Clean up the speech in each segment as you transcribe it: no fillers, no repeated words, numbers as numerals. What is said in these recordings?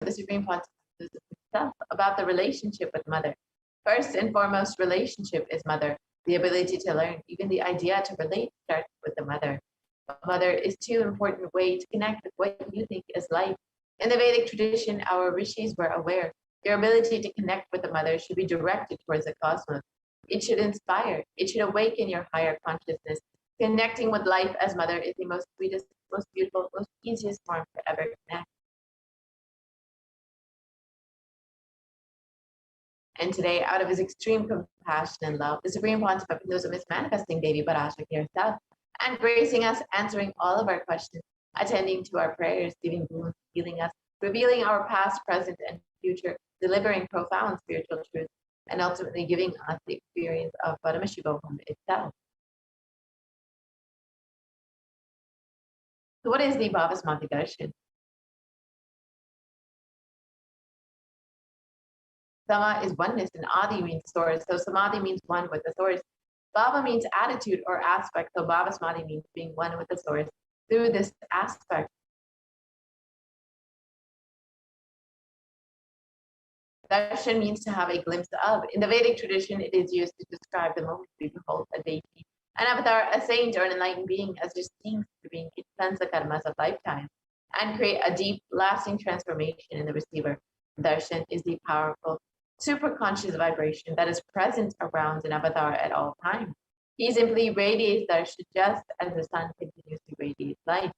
the Supreme Pontiff itself about the relationship with Mother. First and foremost, relationship is Mother. The ability to learn, even the idea to relate, starts with the Mother. Mother is too important way to connect with what you think is life. In the Vedic tradition, our rishis were aware your ability to connect with the Mother should be directed towards the cosmos. It should inspire. It should awaken your higher consciousness. Connecting with life as Mother is the most sweetest, most beautiful, most easiest form to ever connect. And today, out of his extreme compassion and love, the Supreme Pontiff of Hinduism is manifesting Devi Parashakti herself and gracing us, answering all of our questions, attending to our prayers, giving boons, healing us, revealing our past, present, and future, delivering profound spiritual truths, and ultimately giving us the experience of Paramashivoham itself. So what is the Bhavasmati Darshan? Sama is oneness and Adi means source. So Samadhi means one with the source. Bhava means attitude or aspect. So Bhavasmati means being one with the source through this aspect. Darshan means to have a glimpse of. In the Vedic tradition, it is used to describe the moment we behold a deity, an avatar, a saint, or an enlightened being as distinct to being it cleanse the karmas of lifetime and create a deep, lasting transformation in the receiver. Darshan is the powerful, super conscious vibration that is present around an avatar at all times. He simply radiates darshan just as the sun continues to radiate light.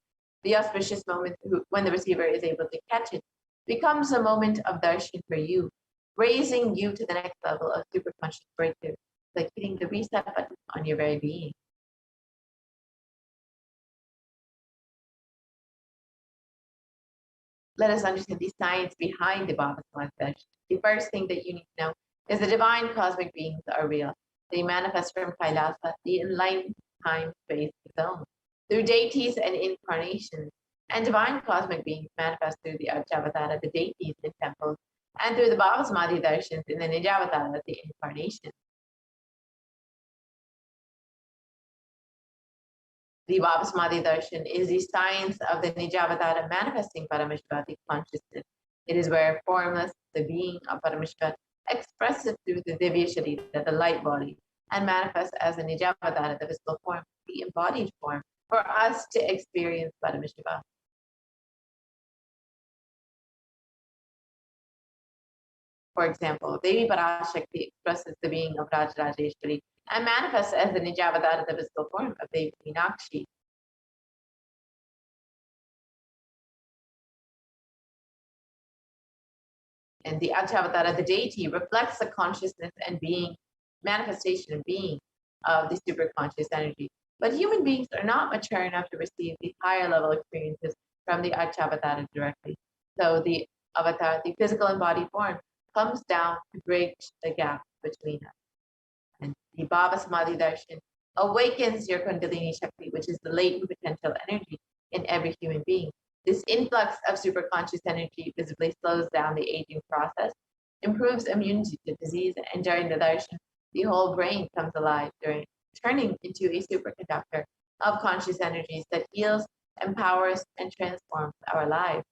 The auspicious moment when the receiver is able to catch it becomes a moment of darshan for you, raising you to the next level of super conscious breakthrough, like hitting the reset button on your very being. Let us understand the science behind the Bhavasmati Darshan. The first thing that you need to know is the divine cosmic beings are real. They manifest from Kailasa, the enlightened time-space zone, through deities and incarnations. And divine cosmic beings manifest through the Archavatara, the deities in temples, and through the Bhavasmati Darshans in the Nijavatara, the incarnation. The Bhavasmati Darshan is the science of the Nijavatara manifesting Parameshvara consciousness. It is where formless, the being of Parameshvara, expresses through the Divya Sharira, the light body, and manifests as a Nijavatara, the visible form, the embodied form, for us to experience Parameshvara. For example, Devi Parashakti expresses the being of Rajarajeshwari and manifests as the Nijavatara, the visible form of Devi Meenakshi. And the Archavatara, the deity, reflects the consciousness and being, manifestation and being of the superconscious energy. But human beings are not mature enough to receive the higher level experiences from the Archavatara directly. So the avatar, the physical embodied form, comes down to bridge the gap between us. And the Bhavasmati Darshan awakens your Kundalini Shakti, which is the latent potential energy in every human being. This influx of superconscious energy visibly slows down the aging process, improves immunity to disease, and during the darshan, the whole brain comes alive, turning into a superconductor of conscious energies that heals, empowers, and transforms our lives.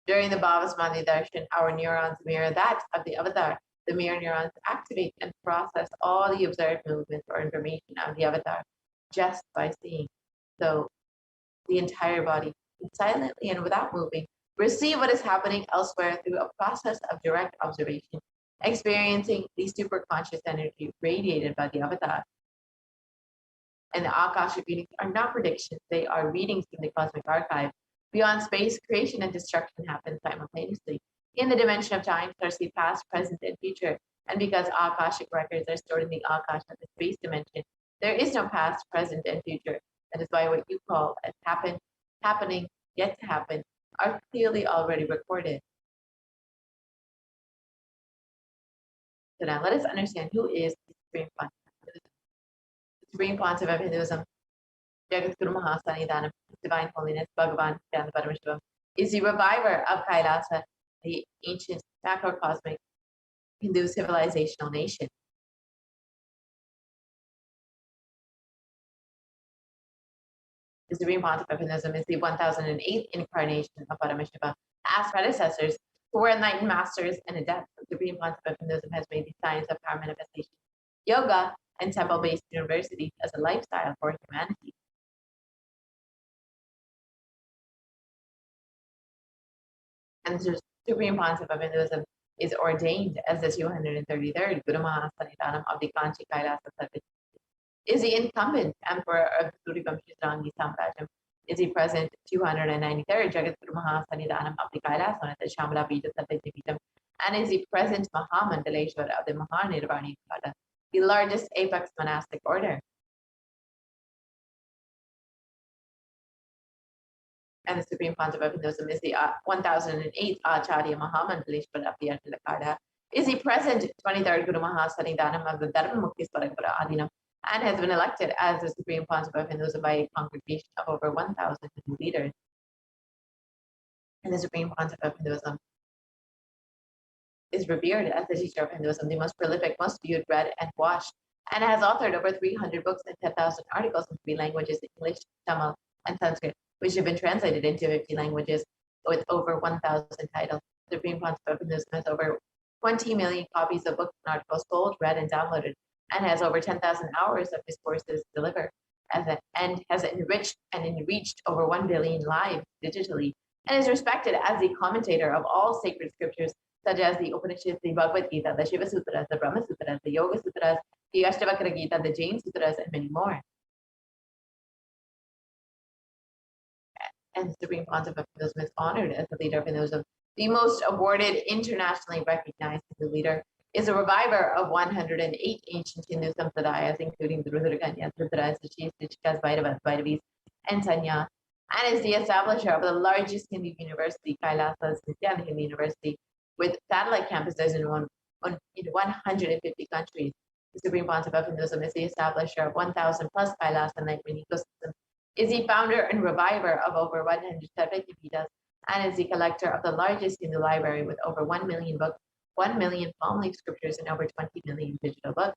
During the Bhavasmati Darshan, our neurons mirror that of the avatar. The mirror neurons activate and process all the observed movements or information of the avatar just by seeing. So the entire body, silently and without moving, receive what is happening elsewhere through a process of direct observation, experiencing the superconscious energy radiated by the avatar. And the Akashic readings are not predictions, they are readings from the cosmic archive. Beyond space, creation and destruction happen simultaneously. In the dimension of time, there's the past, present, and future. And because Akashic records are stored in the Akash of the space dimension, there is no past, present, and future. That is why what you call as happening, yet to happen, are clearly already recorded. So now let us understand who is the Supreme Pontiff of Hinduism. The Supreme Pontiff of Hinduism, Jagadguru Mahasannidhanam, Divine Holiness, Bhagavan Nithyananda Paramashivam, is the reviver of Kailasa, the ancient macrocosmic Hindu civilizational nation. The Supreme Pontiff of Hinduism is the 1008th incarnation of Paramashiva. As predecessors, who were enlightened masters and adepts, the Supreme Pontiff of Hinduism has made the science of power manifestation, yoga, and temple-based universities as a lifestyle for humanity. And the Supreme Pontiff of Hinduism is ordained as the 233rd Guru Mahasanitanam of the Kanchi Kailasa Sarvit. Is the incumbent emperor of the Surivamshi Rangi Samrajam. Is the present 293rd Jagat Guru Mahasanitanam of the Kailasa the Shamala Pita Sarvit, and is the present Mahamandaleshwar of the Mahanirvani Pada, the largest apex monastic order. And the Supreme Pontiff of Hinduism is the 1008th Acharya Mahamandaleshwar of the Antalakada, is the present 23rd Guru Mahasanitanam of the Dharma Mukti Parampara Adinam, and has been elected as the Supreme Pontiff of Hinduism by a congregation of over 1,000 Hindu leaders. And the Supreme Pontiff of Hinduism is revered as the teacher of Hinduism, the most prolific, most viewed, read, and watched, and has authored over 300 books and 10,000 articles in 3 languages, English, Tamil, and Sanskrit, which have been translated into 50 languages with over 1,000 titles. The Supreme Pontiff of Hinduism has over 20 million copies of books and articles sold, read, and downloaded, and has over 10,000 hours of discourses delivered, and has enriched over 1 billion lives digitally, and is respected as the commentator of all sacred scriptures, such as the Upanishads, the Bhagavad Gita, the Shiva Sutras, the Brahma Sutras, the Yoga Sutras, the Ashtavakra Gita, the Jain Sutras, and many more. And the Supreme Pontiff of Hinduism is honored as the leader of Hinduism. The most awarded, internationally recognized Hindu leader, is a reviver of 108 ancient Hindu sampradayas, including the Rudraganyas, Rudras, Rishis, Richikas, Bhairavas, Bhairavis, and Sanyas, and is the establisher of the largest Hindu university, Kailasas Nithyananda Hindu University, with satellite campuses in 150 countries. The Supreme Pontiff of Hinduism is the establisher of 1,000 plus Kailasa enlightenment ecosystems, is the founder and reviver of over 100 Sarvati Pitas, and is the collector of the largest Hindu library with over 1 million books, 1 million palm leaf scriptures, and over 20 million digital books.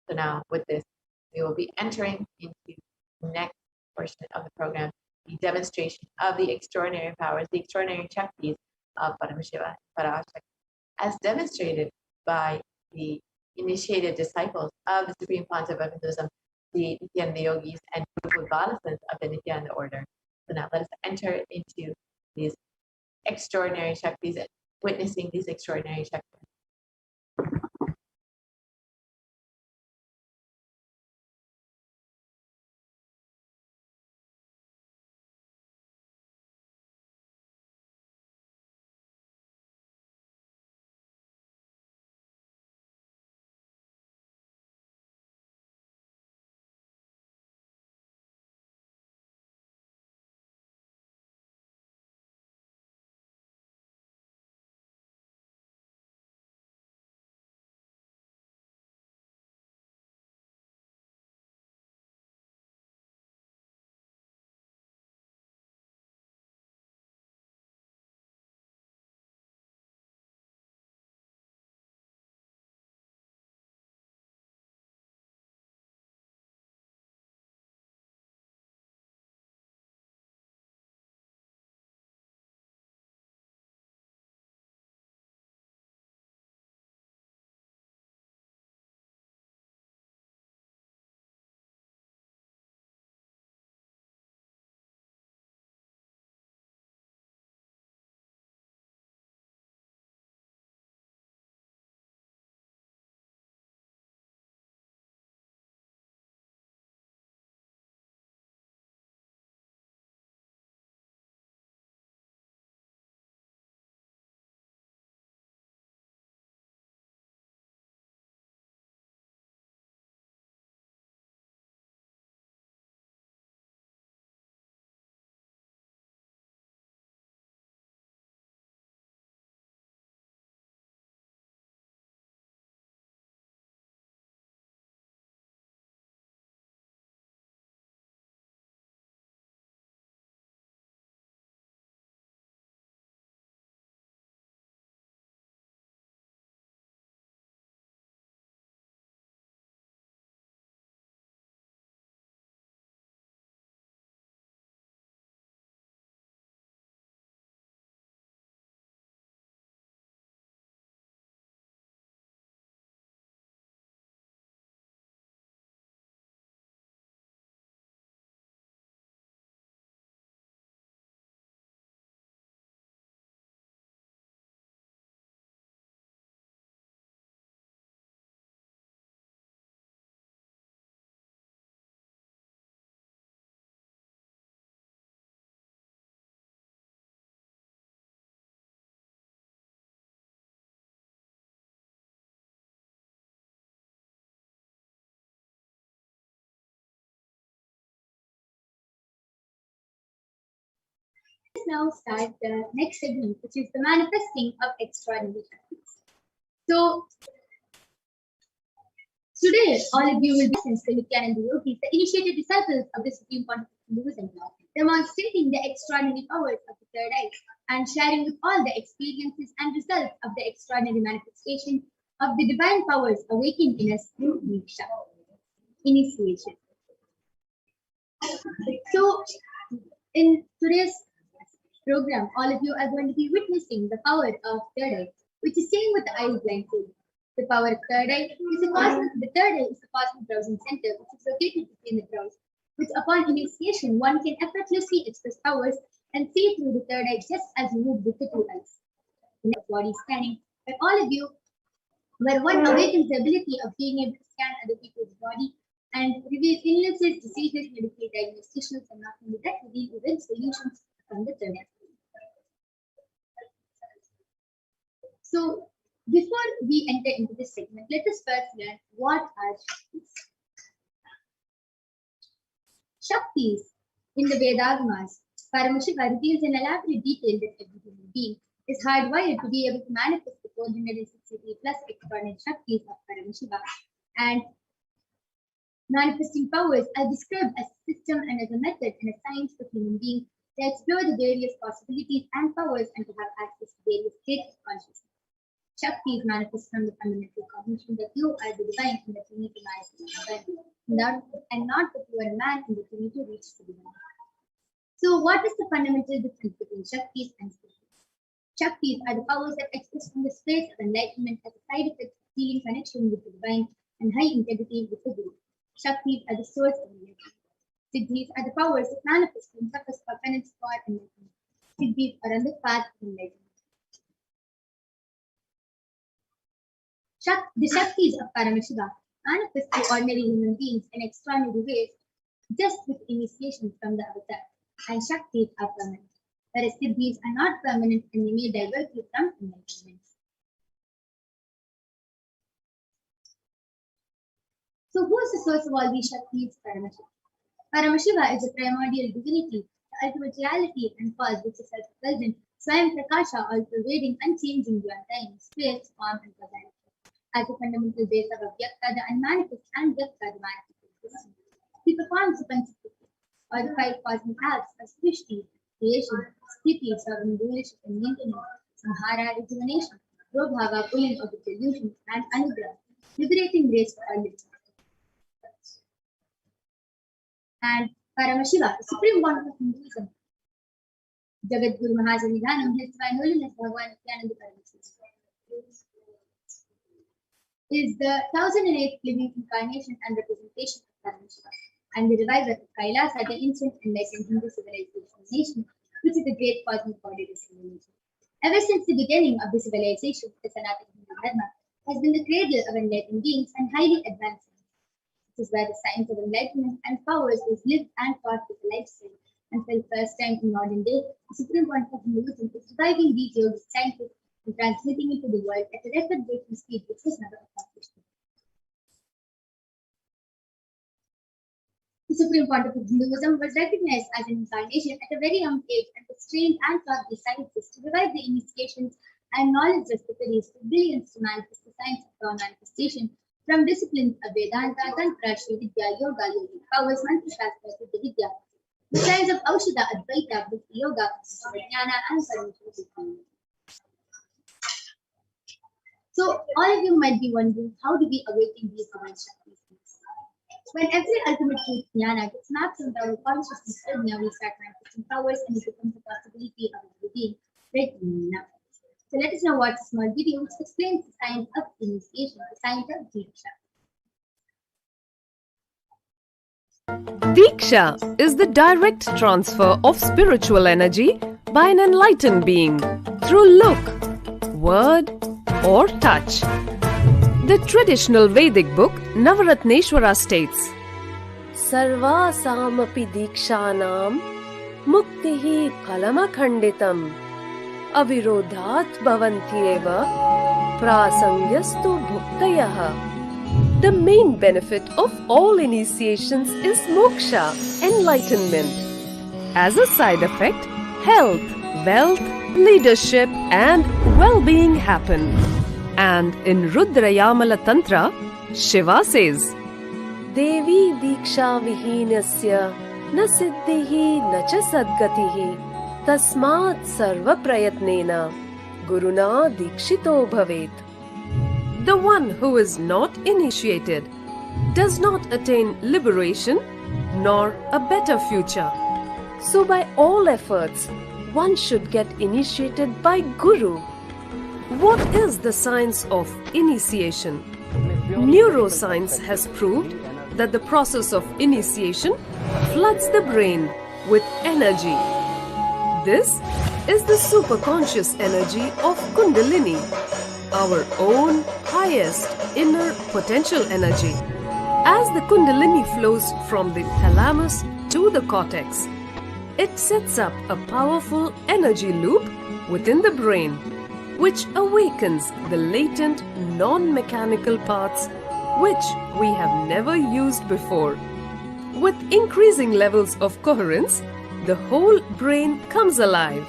So now with this, we will be entering into the next portion of the program, the demonstration of the extraordinary powers, the extraordinary Shaktis of Paramashiva, Parashakti, as demonstrated by the initiated disciples of the Supreme Pontiff of Hinduism, the Nithyananda Yogis and Balasans of the Nithyananda order. So now let us enter into these extraordinary Shaktis, witnessing these extraordinary Shaktis. now start the next segment, which is the manifesting of extraordinary Shaktis. So, today, all of you will be since the Nithyananda yogis, the initiated disciples of the Supreme Pontific Hinduism, demonstrating the extraordinary powers of the third eye and sharing with all the experiences and results of the extraordinary manifestation of the divine powers awakened in us through Diksha, initiation. So, in today's program, all of you are going to be witnessing the power of third eye, which is seeing with the eyes blindfolded. The power of third eye is the third eye is the cosmic browsing center, which is located between the brows, which upon initiation one can effortlessly express powers and see through the third eye just as you would with the two eyes. The next body scanning, where all of you, where one awakens the ability of being able to scan other people's body and reveal illnesses, diseases, medical diagnosticians, and not only that, reveal event solutions from the third eye. So, before we enter into this segment, let us first learn what are Shaktis. Shaktis in the Vedagamas, Paramashiva reveals in elaborate detail that every human being is hardwired to be able to manifest the 463 plus extraordinary Shaktis of Paramashiva, and manifesting powers are described as a system and as a method and a science for human beings to explore the various possibilities and powers and to have access to various states of consciousness. Shaktis manifest from the fundamental cognition that you are the divine and that you need to manifest the divine, and not that you are a man and that you need to reach the divine. So, what is the fundamental difference between Shaktis and Siddhis? Shaktis are the powers that express from the space of enlightenment as a side effect of feeling connection with the divine and high integrity with the Guru. Shaktis are the source of enlightenment. Siddhis are the powers that manifest from purpose for penance for enlightenment. Siddhis are on the path of enlightenment. The Shaktis of Paramashiva manifest to ordinary human beings in extraordinary ways just with initiation from the avatar, and Shaktis are permanent, whereas Siddhis are not permanent and they may divert you from enlightenment. So, who is the source of all these Shaktis? Paramashiva. Paramashiva is a primordial divinity, the ultimate reality and cause which is self-present, Swayam Prakasha, all pervading, unchanging beyond time, space, form, and causality. As a fundamental base of Avyakta, the unmanifest, and Vyakta, the manifest. He performs the Panchakritis, or the 5 cosmic acts of Srishti, creation, Sthiti, serving rulership and maintenance, Samhara, rejuvenation, Prabhava, pulling of the delusion, and Anugrah, liberating grace for all living. And Paramashiva, the supreme bond of Hinduism, Jagat Guru Mahasannidhanam, his divine holiness, Bhagavan Nithyananda Paramashivam, is the 1008th living incarnation and representation of Paramashiva, and the reviver of Kailasa, the ancient enlightened Hindu civilization nation, which is a great cosmic body of civilization. Ever since the beginning of the civilization, the Sanatana Hindu Dharma has been the cradle of enlightened beings and highly advanced science. This is where the science of enlightenment and powers was lived and taught with a lifestyle, and for the first time in modern day, the Supreme Pontific Hinduism is reviving these yogic sciences and transmitting it to the world at a record-breaking speed which was never accomplished. The Supreme Pontific Hinduism was recognized as an incarnation at a very young age and was trained and taught the sciences to revive the initiations and knowledge repositories for billions to manifest the science of power manifestation from disciplines of Vedanta, Tantra, Shri Vidya, Yoga, Yogic powers, Mantra Shastra, Siddha Vidya, the science of Aushadha, Advaita, Bhakti Yoga, Jnana, and Paramashivoham. So, all of you might be wondering, how do we awaken these divine Shaktis? When every ultimate truth, Jnana, gets mapped into our consciousness, now we start manifesting powers and it becomes a possibility of every being right now. So, let us now watch a small video which explains the science of initiation, the science of Diksha. Diksha is the direct transfer of spiritual energy by an enlightened being through look, word, or touch. The traditional Vedic book Navaratneshwara states, Sarvasamapi dikshanam muktihi phalamakhanditam avirodhat bhavantyeva prasangyastu bhuktayah. The main benefit of all initiations is moksha, enlightenment. As a side effect, health, wealth, leadership, and well-being happen. And in Rudrayamala Tantra, Shiva says, Devi Diksha Vihinasya na siddhihi na cha sadgatihi tasmat sarva prayatnena guruna dikshito bhavet. The one who is not initiated does not attain liberation nor a better future. So by all efforts, one should get initiated by Guru. What is the science of initiation? Neuroscience has proved that the process of initiation floods the brain with energy. This is the superconscious energy of Kundalini, our own highest inner potential energy. As the Kundalini flows from the thalamus to the cortex, it sets up a powerful energy loop within the brain, which awakens the latent non-mechanical parts which we have never used before. With increasing levels of coherence, the whole brain comes alive,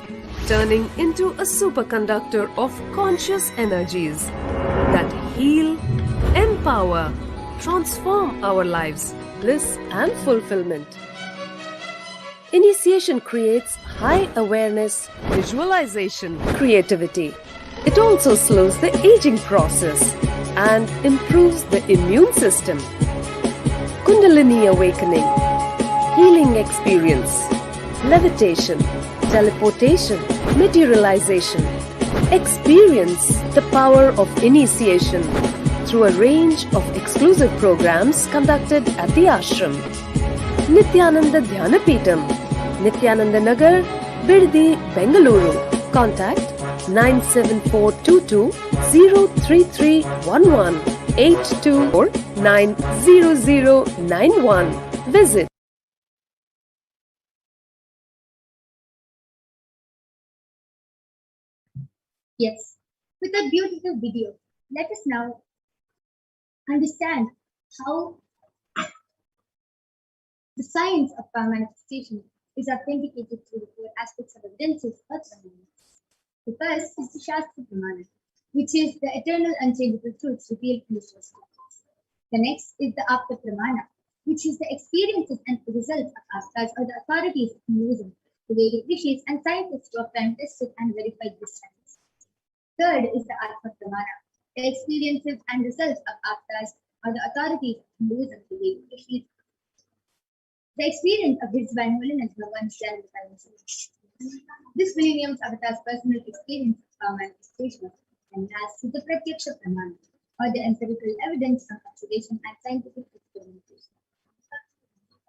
turning into a superconductor of conscious energies that heal, empower, transform our lives, bliss and fulfillment. Initiation creates high awareness, visualization, creativity. It also slows the aging process and improves the immune system. Kundalini awakening, healing experience, levitation, teleportation, materialization. Experience the power of initiation through a range of exclusive programs conducted at the ashram. Nithyananda Dhyanapitham, Nithyananda Nagar, Birdi, Bengaluru. Contact 97422 03311 82 or 90091. Visit. Yes, with a beautiful video, let us now understand how the science of power manifestation is authenticated through the four aspects of evidences or phenomena. The first is the Shastra Pramana, which is the eternal unchangeable truths revealed in the source scriptures. The next is the Apta Pramana, which is the experiences and results of Astas or the authorities of Hinduism, the Vedic rishis and scientists who have time tested and verified this science. Third is the Atma Pramana, the experiences and results of Astas or the authorities of Hinduism, the Vedic rishis. The experience of His Divine Holiness Bhagavan Sri This millennium's avatar's personal experience of power manifestation and as to the Pratyaksha Pramana, or the empirical evidence of observation and scientific experimentation.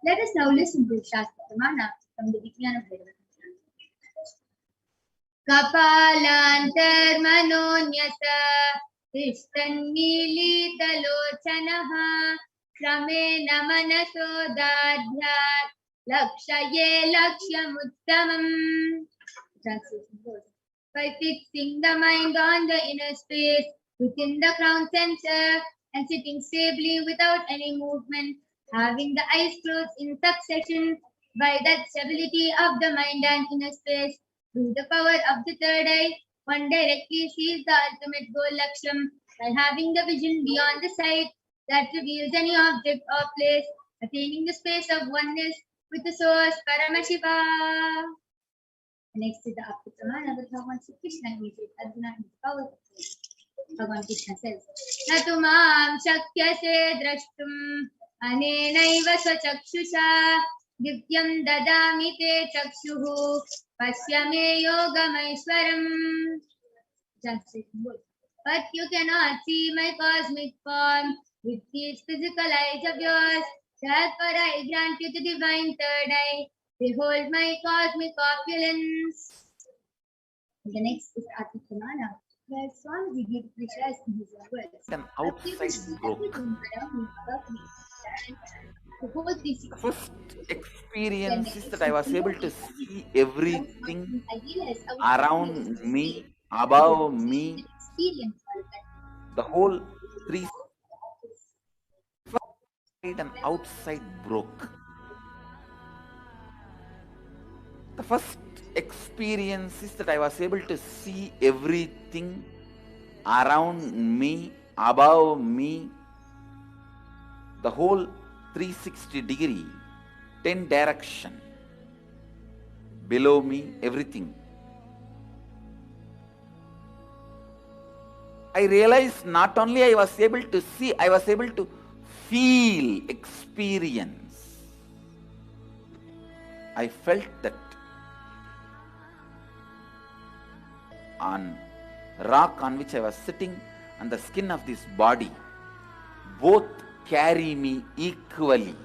Let us now listen to Shastra Pramana from the Vijnana Bhairava. Kapalantarmanonyasa Tishtannilitalochanaha Kramena manaso dadhyat lakshaye lakshyamuttamam. Translation goes, by fixing the mind on the inner space within the crown center and sitting stably without any movement, having the eyes closed in succession, by that stability of the mind and inner space, through the power of the third eye, one directly sees the ultimate goal Laksham by having the vision beyond the sight that reveals any object or place, attaining the space of oneness with the source Paramashiva. Next is the Apta Pramana with Bhagavan Sri Krishna initiates Arjuna in his power. Bhagavan Krishna says, Natumam shakyase drashtum anenaiva swachakshusha divyam dadami te chakshuhu pasyame yogamaishwaram. Translation goes, but you cannot see my cosmic form with these physical eyes of yours. Therefore I grant you the divine third eye. Behold my cosmic opulence. The next is Atma Pramana, where Swamiji beautifully shares in his own words. An outside broke. The whole 360. First experience is that I was able to see everything around me, above me, the whole 360 and outside broke. The first experience is that I was able to see everything around me, above me, the whole 360 degree, 10 direction, below me, everything. I realized not only I was able to see, I was able to feel, experience. I felt that on rock on which I was sitting and the skin of this body, both carry me equally.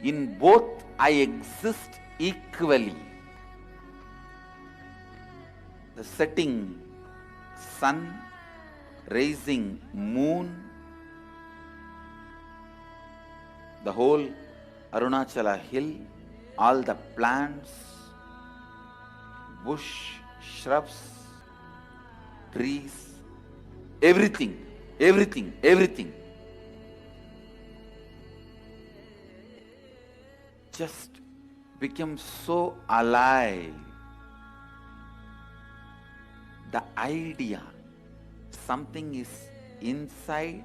In both I exist equally. The setting sun, rising moon, the whole Arunachala hill, all the plants, bush, shrubs, trees, everything, everything, everything. Just become so alive. The idea, something is inside,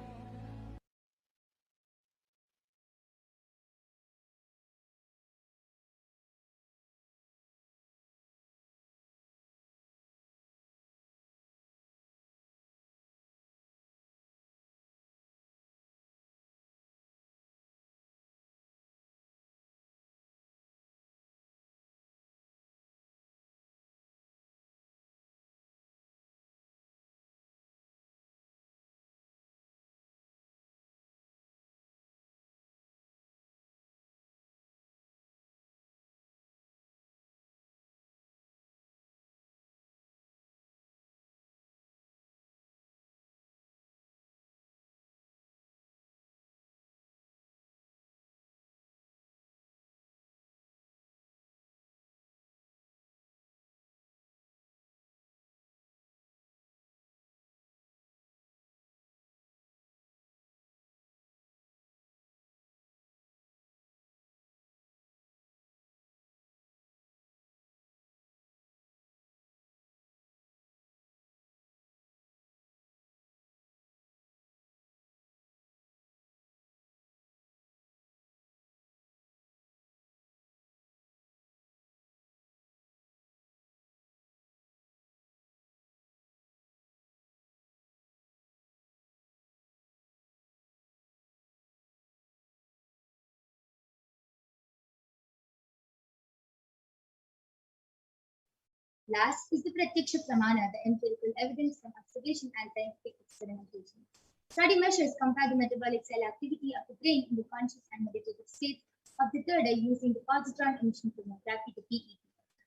Last is the Pratyaksha Pramana, the empirical evidence from observation and scientific experimentation. Study measures compare the metabolic cell activity of the brain in the conscious and meditative states of the third eye using the positron emission chromatography, the PET.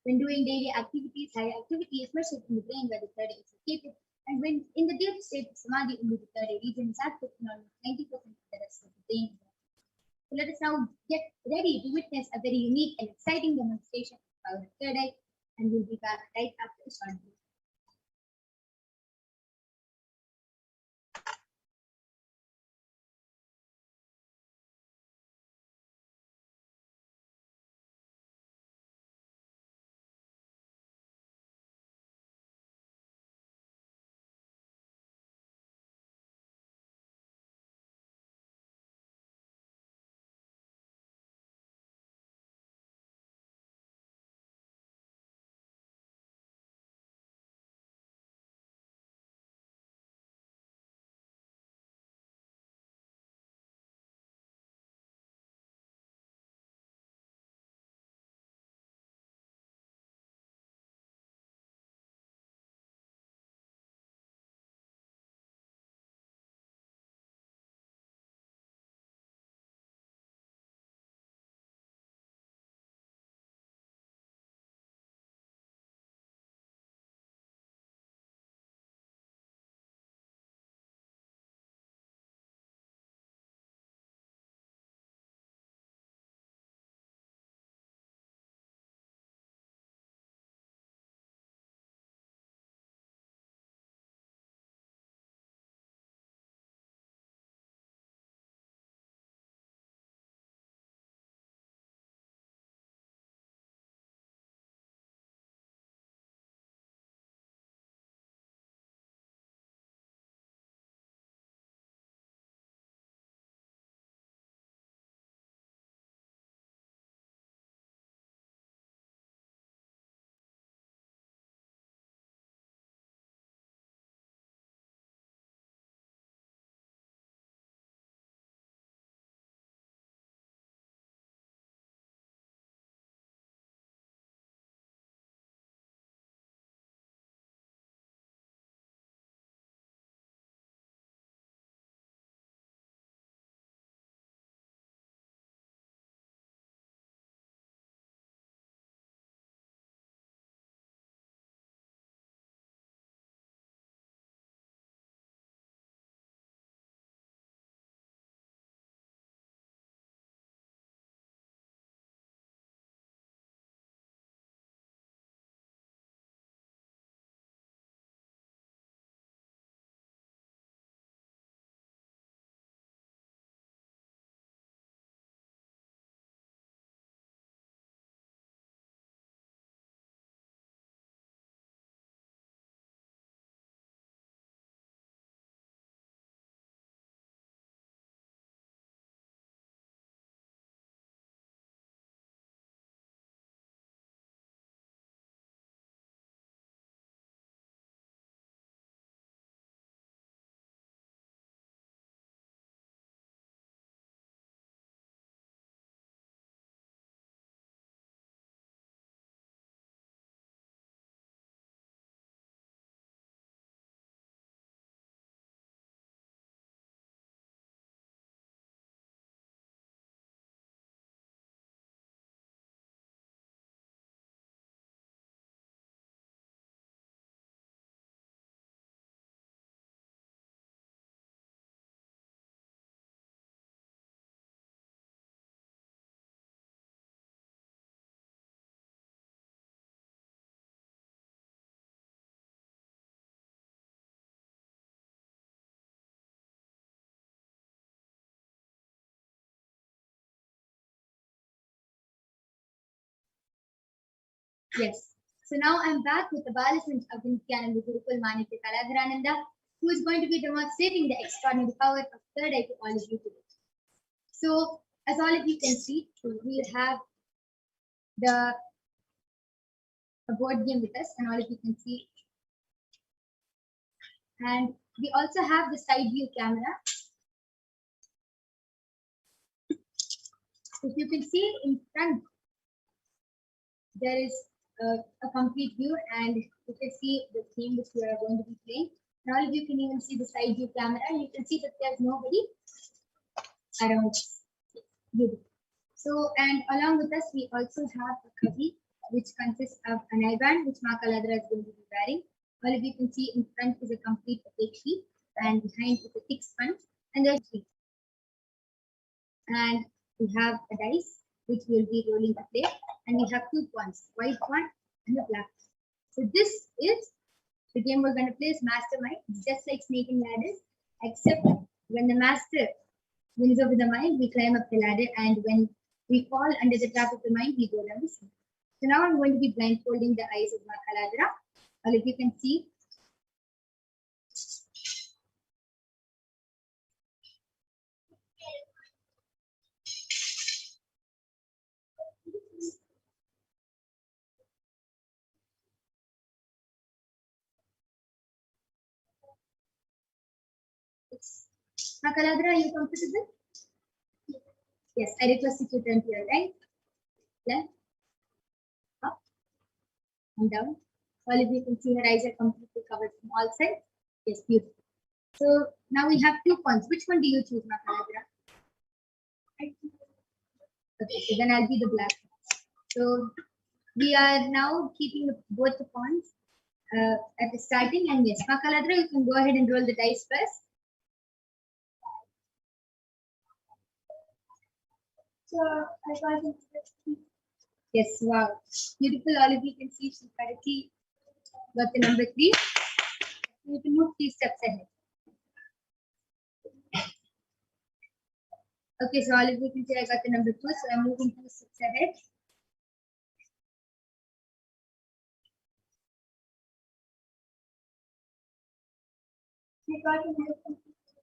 When doing daily activities, high activity is measured in the brain where the third eye is located, and when in the deep state of samadhi, only the third eye region is active in almost 90% of the rest of the brain. So let us now get ready to witness a very unique and exciting demonstration of the third eye, and we'll be back right after a short break. Yes. So now I'm back with the Balasant of Nithyananda Gurukul Manitya Kaladharananda, who is going to be demonstrating the extraordinary power of third eye to all of you today. So, as all of you can see, we have the board game with us, and all of you can see. And we also have the side view camera. If you can see in front, there is a complete view, and you can see the theme which we are going to be playing. And all of you can even see the side view camera, and you can see that there's nobody around. Beautiful. So, and along with us, we also have a kavi, which consists of an eyeband, which Ma Kaladra is going to be wearing. All of you can see in front is a complete opaque sheet, and behind is a thick sponge, and there's sheet. And we have a dice, which we'll be rolling to play, and we have 2 points, white one and a black. So this is the game we're going to play is Mastermind. It's just like Snake and Ladders, except when the master wins over the mind, we climb up the ladder, and when we fall under the trap of the mind, we go down the slope. So now I'm going to be blindfolding the eyes of Makaladra. All of you can see. Makaladra, are you comfortable? Yes, I request you to turn to your right, left, up, and down. All of you can see her eyes are completely covered from all sides. Yes, beautiful. So now we have 2 points. Which one do you choose, Makaladra? Okay, so then I'll be the black. So we are now keeping both the pawns at the starting. And yes, Makaladra, you can go ahead and roll the dice first. So I got it. Yes, wow. Beautiful. All of you can see she correctly got the number 3. You can move 3 steps ahead. Okay, so all of you can see I got the number 2, so I'm moving 2 steps ahead.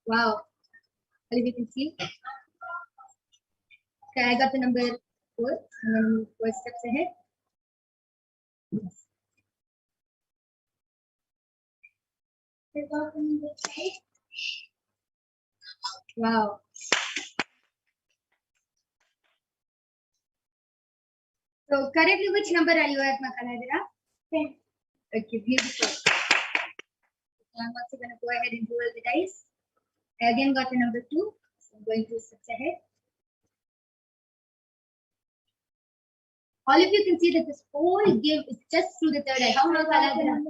Wow. All of you can see. Okay, I got the number 4, and then move 4 steps ahead. Yes. Wow. So currently, which number are you at, Makaladra? 10. Okay, beautiful. So I'm also going to go ahead and roll the dice. I again got the number 2, so I'm going 2 steps ahead. All of you can see that this whole game is just through the third eye. How many Makaladra?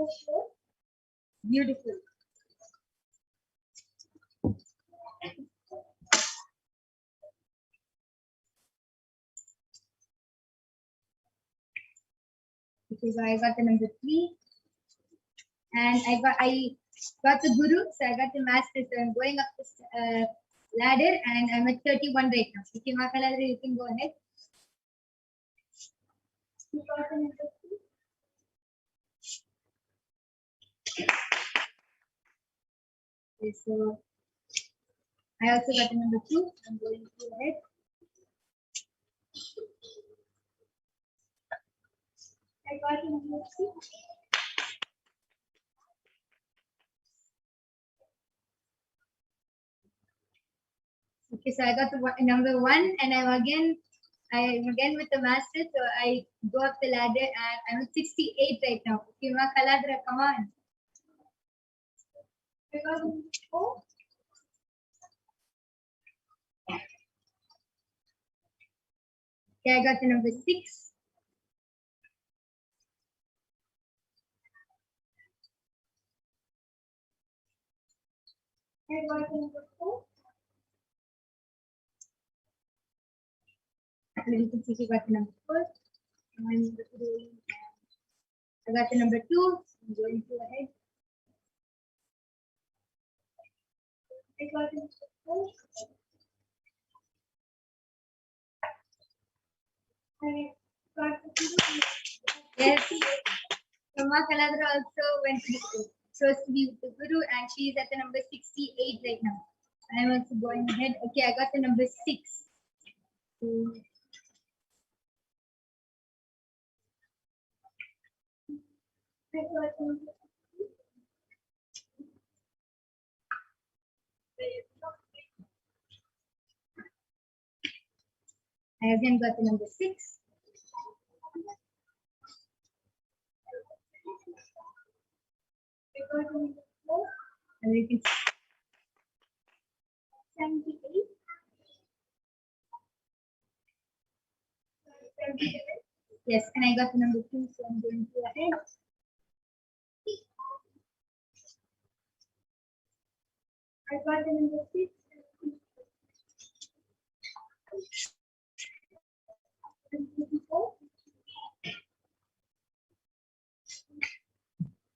Beautiful. Okay, so I got the number 3, and I got the guru, so I got the master. So I'm going up this ladder, and I'm at 31 right now. Okay, Makaladra, you can go ahead. You got the number 3. Okay, so I also got the number 2. I'm going to go ahead. I got the number 2. Okay, so I got the number 1, and I'm again with the master. So I go up the ladder, and I'm at 68 right now. Okay, Makaladra, come on. I got the number 4. Okay, I got the number 6. I got the number 4. You can see she got the number 4. And I got the number 2. I'm going to ahead. I got the number 4. I got the 2. Yes. So Ma Kaladra also went to the school. Chose to be with the Guru, and she is at the number 68 right now. I'm also going ahead. Okay, I got the number 6. So, I again got the number 6. And we can 78. Yes, and I got the number 2, so I'm going to go ahead. I got the number 6.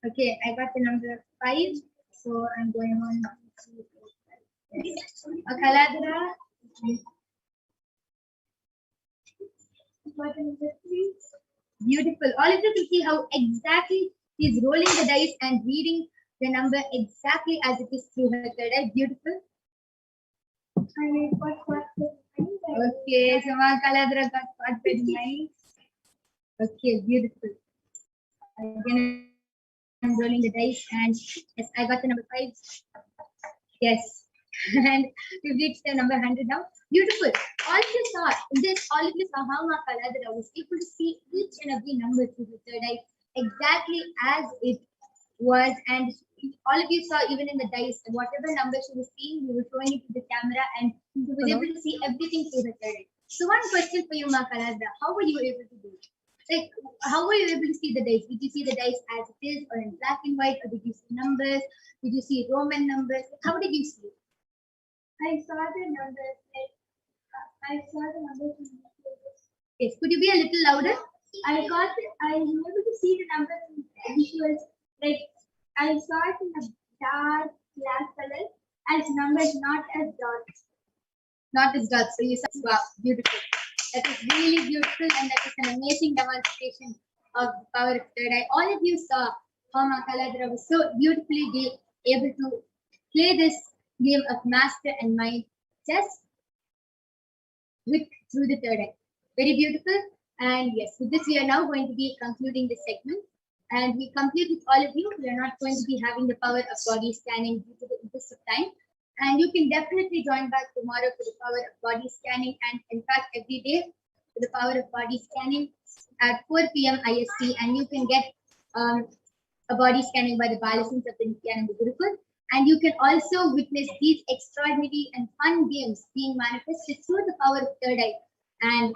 Okay, I got the number 5, so I'm going on. Kaladra. Beautiful. All of you can see how exactly she's rolling the dice and reading the number exactly as it is through her third eye. Beautiful. Okay, so Ma Kaladra got caught very nice. Okay, beautiful. Again, I'm rolling the dice, and yes, I got the number 5. Yes. And we've reached the number 100 now. Beautiful. All of you saw this, all of you saw how Ma Kaladra was able to see each and every number through the third eye exactly as it was. And all of you saw even in the dice, whatever number she was seeing, we were showing it to the camera, and she was able to see everything through the third eye. So one question for you, Ma Kaladra, how were you able to do it? Like, how were you able to see the dice? Did you see the dice as it is, or in black and white, or did you see numbers? Did you see Roman numbers? How did you see it? I saw the numbers. I saw the numbers. Yes, could you be a little louder? I was able to see the numbers in visuals. Like, I saw it in a dark black color as numbers, not as dots. Not as dots. So you saw, wow, beautiful. That is really beautiful, and that is an amazing demonstration of the power of third eye. All of you saw how Ma Kaladra was so beautifully able to play this game of master and mind chess through the third eye. Very beautiful. And yes, with this we are now going to be concluding this segment. And we complete with all of you. We are not going to be having the power of body scanning due to the interest of time. And you can definitely join back tomorrow for the power of body scanning, and in fact every day for the power of body scanning at 4 p.m. IST. And you can get a body scanning by the Balasins of the Nithyananda Gurukul. And you can also witness these extraordinary and fun games being manifested through the power of third eye and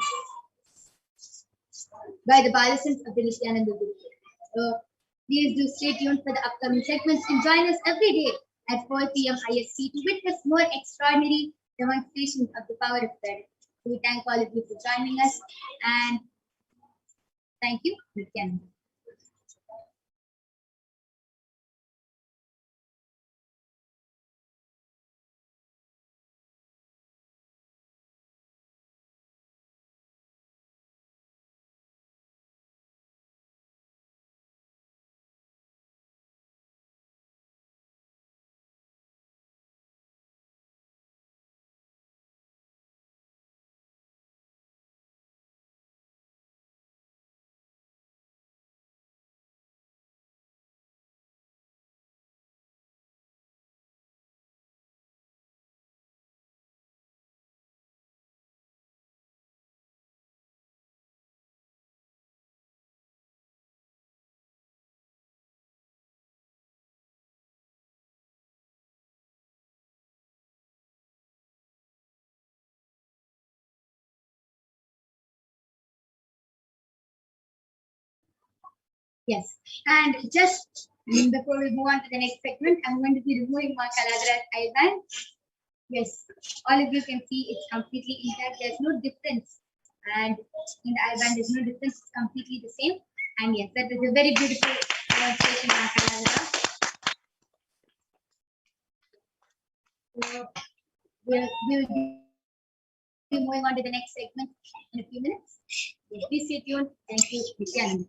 by the Balasins of the Nithyananda Gurukul. So please do stay tuned for the upcoming segments and join us every day at 4 p.m. IST to witness more extraordinary demonstrations of the power of third eye. So we thank all of you for joining us, and thank you, Nithyananda. Yes, and just before we move on to the next segment, I'm going to be removing Ma Kaladra's eyeband. Yes, all of you can see it's completely intact. There's no difference, and in the eyeband there's no difference. It's completely the same. And yes, that is a very beautiful demonstration, Ma Kaladra. So we'll be moving on to the next segment in a few minutes. Yes, please stay tuned. Thank you.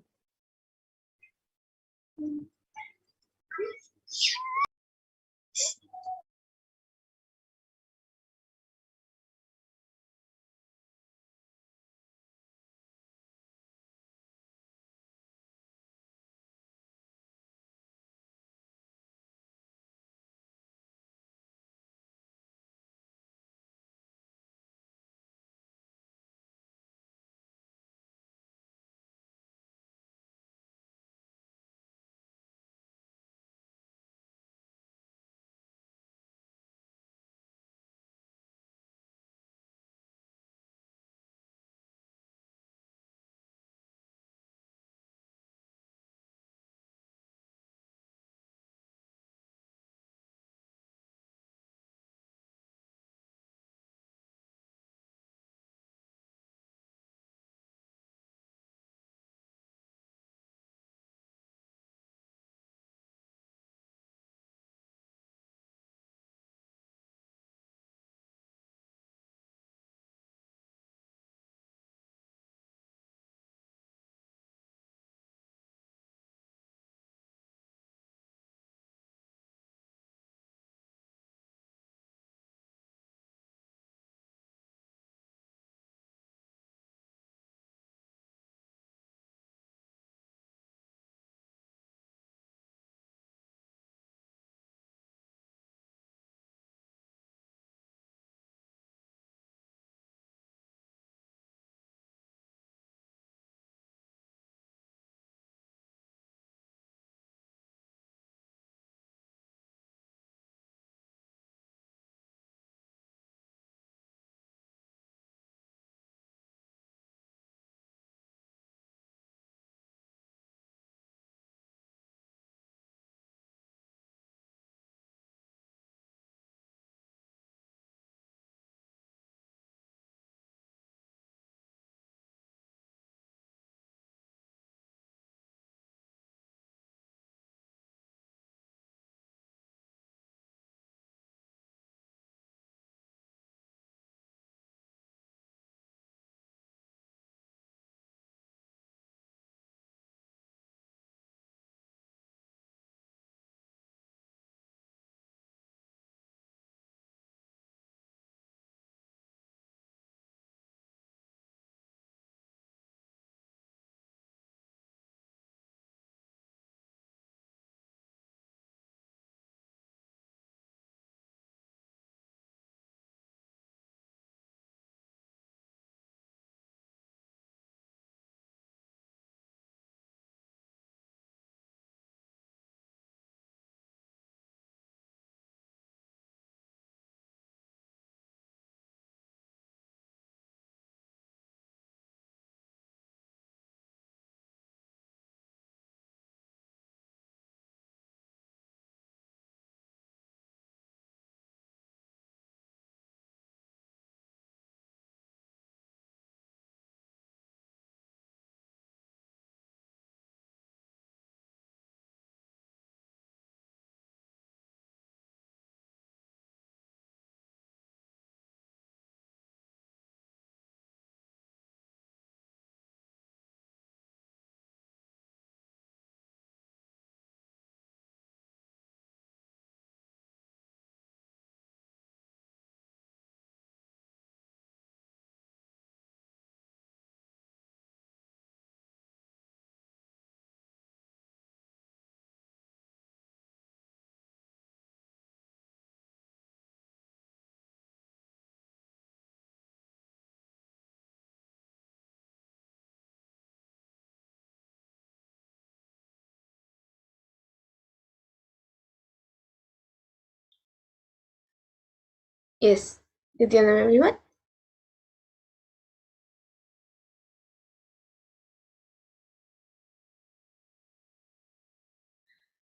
Yes, Nithyananda everyone.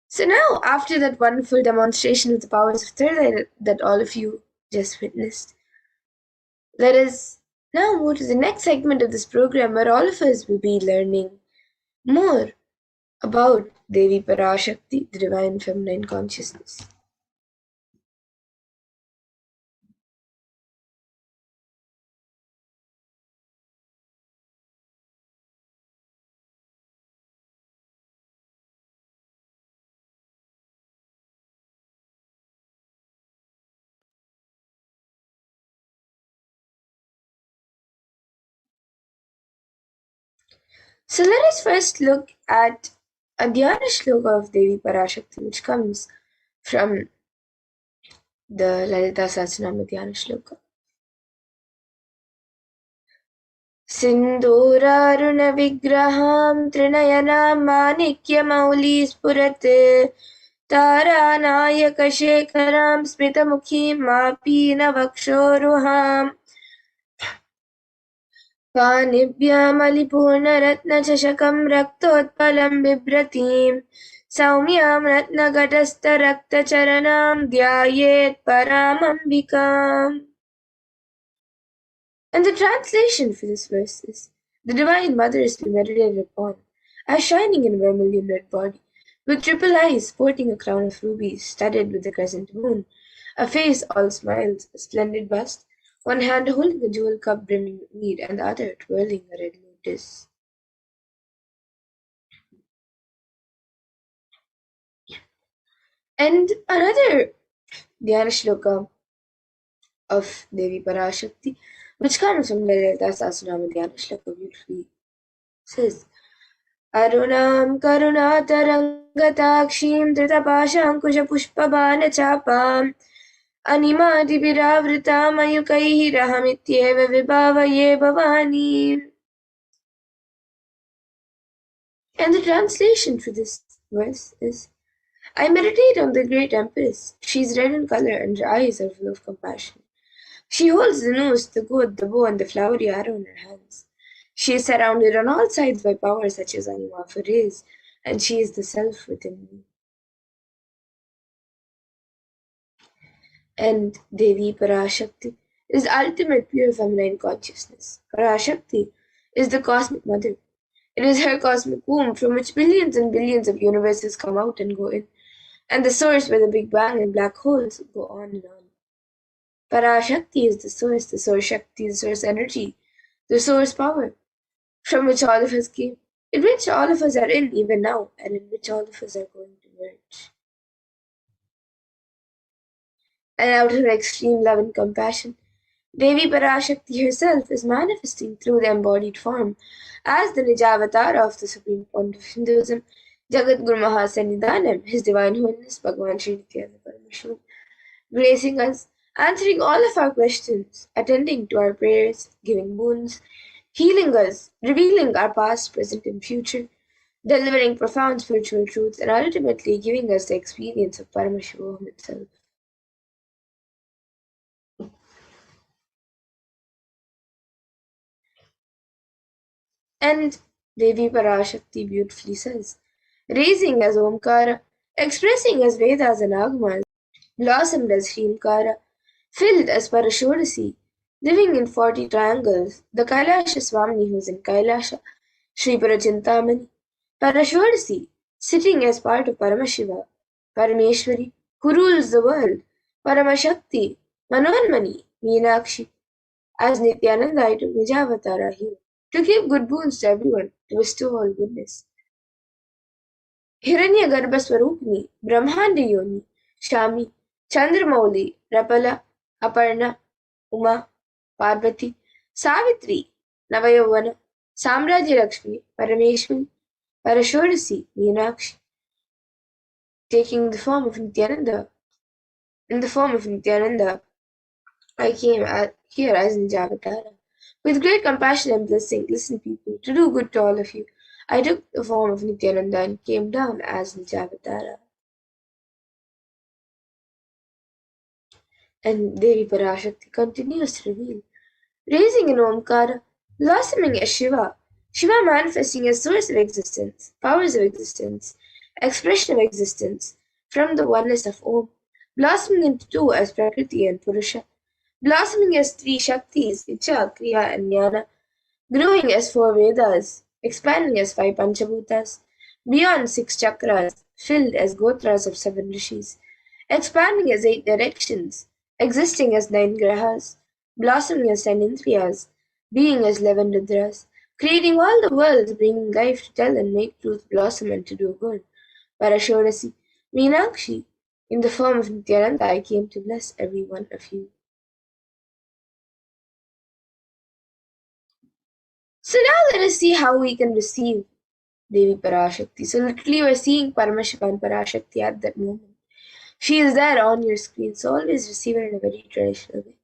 So now, after that wonderful demonstration of the powers of third eye that all of you just witnessed, let us now move to the next segment of this program where all of us will be learning more about Devi Parashakti, the divine feminine consciousness. So let us first look at a Dhyana shloka of Devi Parashakti, which comes from the Lalita Sahasranama Dhyana shloka. सिन्दूरारुणविग्रहां त्रिनयनां माणिक्यमौलिस्फुरत् तारानायकशेखरां स्मितमुखीं मापीनवक्षोरुहाम् पाणिभ्यामलिपूर्णरत्नचषकं रक्तोत्पलं बिभ्रतीं सौम्यां रत्नघटस्थरक्तचरणां ध्यायेत् परामम्बिकाम्. And the translation for this verse is, the Divine Mother is to be meditated upon, as shining in a vermilion red body, with triple eyes sporting a crown of rubies studded with the crescent moon, a face all smiles, a splendid bust, one hand holding a jewel cup brimming with mead, and the other twirling a red lotus. And another Dhyana shloka of Devi Parashakti, which comes from the Lalita Sahasranama Dhyana shloka, beautifully says, अरुणां करुणातरङ्गताक्षीं धृतपाशाङ्कुशपुष्पबाणचापाम् अनिमादिभिरावृतामयुकैः विभावये भवानीम्. And the translation for this verse is, I meditate on the great Empress. She is red in color and her eyes are full of compassion. She holds the noose, the gourd, the bow, and the flowery arrow in her hands. She is surrounded on all sides by powers such as Anima for rays, and she is the self within me. And Devi Parashakti is ultimate pure feminine consciousness. Parashakti is the cosmic mother. It is her cosmic womb from which billions and billions of universes come out and go in, and the source where the Big Bang and black holes go on and on. Parashakti is the source Shakti, the source energy, the source power, from which all of us came, in which all of us are in even now, and in which all of us are going to merge. And out of her extreme love and compassion, Devi Parashakti herself is manifesting through the embodied form as the Nijavatara of the Supreme Point of Hinduism, Jagat Guru Mahasannidhanam, His Divine Holiness Bhagavan Sri Nithyananda Paramashivam, gracing us, answering all of our questions, attending to our prayers, giving boons, healing us, revealing our past, present, and future, delivering profound spiritual truths, and ultimately giving us the experience of Paramashivoham itself. And Devi Parashakti beautifully says, raising as Omkara, expressing as Vedas and Agamas, blossomed as Shrimkara, filled as Parashodasi, living in 40 triangles, the Kailasha Swamini who is in Kailasha, Sri Parachintamani, Parashodasi, sitting as part of Paramashiva, Parameshwari, who rules the world, Paramashakti, Manohanmani, Meenakshi, as Nithyananda I took Nijavatara here, to give good boons to everyone, to bestow all goodness. Hiranya Garbha Swarupini, Brahmanda Yoni, Shami, Chandramauli, Rapala, Aparna, Uma, Parvati, Savitri, Navayavana, Samrajya Lakshmi, Parameshwari, Parashodasi, Meenakshi, taking the form of Nithyananda. In the form of Nithyananda, I came here as Nijavatara. With great compassion and blessing, listen people, to do good to all of you, I took the form of Nithyananda and came down as Nijavatara. And Devi Parashakti continues to reveal, raising in Omkara, blossoming as Shiva, Shiva manifesting as source of existence, powers of existence, expression of existence, from the oneness of Om, blossoming into two as Prakriti and Purusha, blossoming as three Shaktis, Icha, Kriya, and Jnana, growing as 4 Vedas, expanding as 5 Panchabhutas, beyond 6 chakras, filled as Gotras of 7 Rishis, expanding as 8 directions, existing as 9 Grahas, blossoming as 10 Indriyas, being as 11 Rudras, creating all the worlds, bringing life to tell and make truth blossom and to do good. Parashodasi, Meenakshi, in the form of Nithyananda, I came to bless every one of you. So now let us see how we can receive Devi Parashakti. So literally we're seeing Paramashiva and Parashakti at that moment. She is there on your screen, so always receive her in a very traditional way.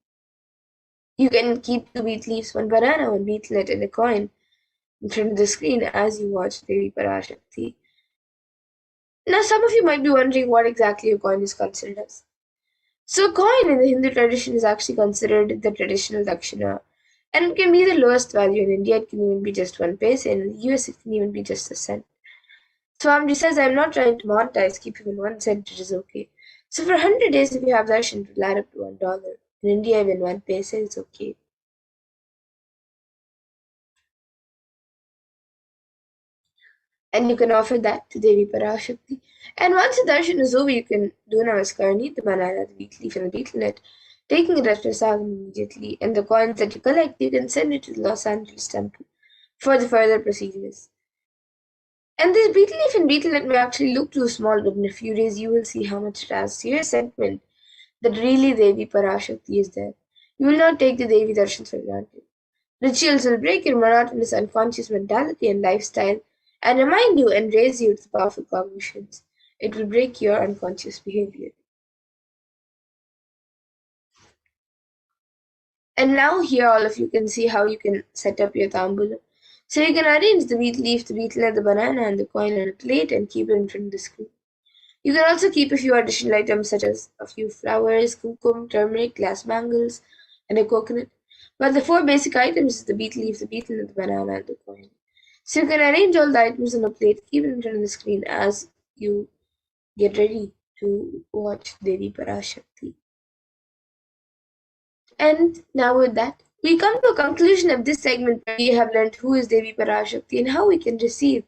You can keep 2 beet leaves, 1 banana, 1 beetlet, and a coin in front of the screen as you watch Devi Parashakti. Now some of you might be wondering what exactly a coin is considered as. So a coin in the Hindu tradition is actually considered the traditional dakshina, and it can be the lowest value. In India it can even be just 1 paise, and in the US it can even be just a cent. Swamiji says, I'm not trying to monetize, keep even 1 cent, it is okay. So for 100 days, if you have darshan, it will add up to $1. In India, even 1 paise is okay. And you can offer that to Devi Parashakti. And once the darshan is over, you can do namaskar, eat the banana, the wheat leaf, and the betel nut, taking it as prasadam immediately. And the coins that you collect, you can send it to the Los Angeles temple for the further procedures. And this betel leaf and betel nut may actually look too small, but in a few days you will see how much it has. So your sentiment that really Devi Parashakti is there. You will not take the Devi darshans for granted. Rituals will break your monotonous unconscious mentality and lifestyle and remind you and raise you to powerful cognitions. It will break your unconscious behavior. And now here all of you can see how you can set up your tambulam. So you can arrange the wheat leaf, the beetle, and the banana and the coin on a plate and keep it in front of the screen. You can also keep a few additional items such as a few flowers, kumkum, turmeric, glass bangles, and a coconut. But the 4 basic items is the beetle leaf, the beetle nut, the banana, and the coin. So you can arrange all the items on a plate, keep it in front of the screen as you get ready to watch Devi Parashakti. And now with that, we come to a conclusion of this segment where we have learned who is Devi Parashakti and how we can receive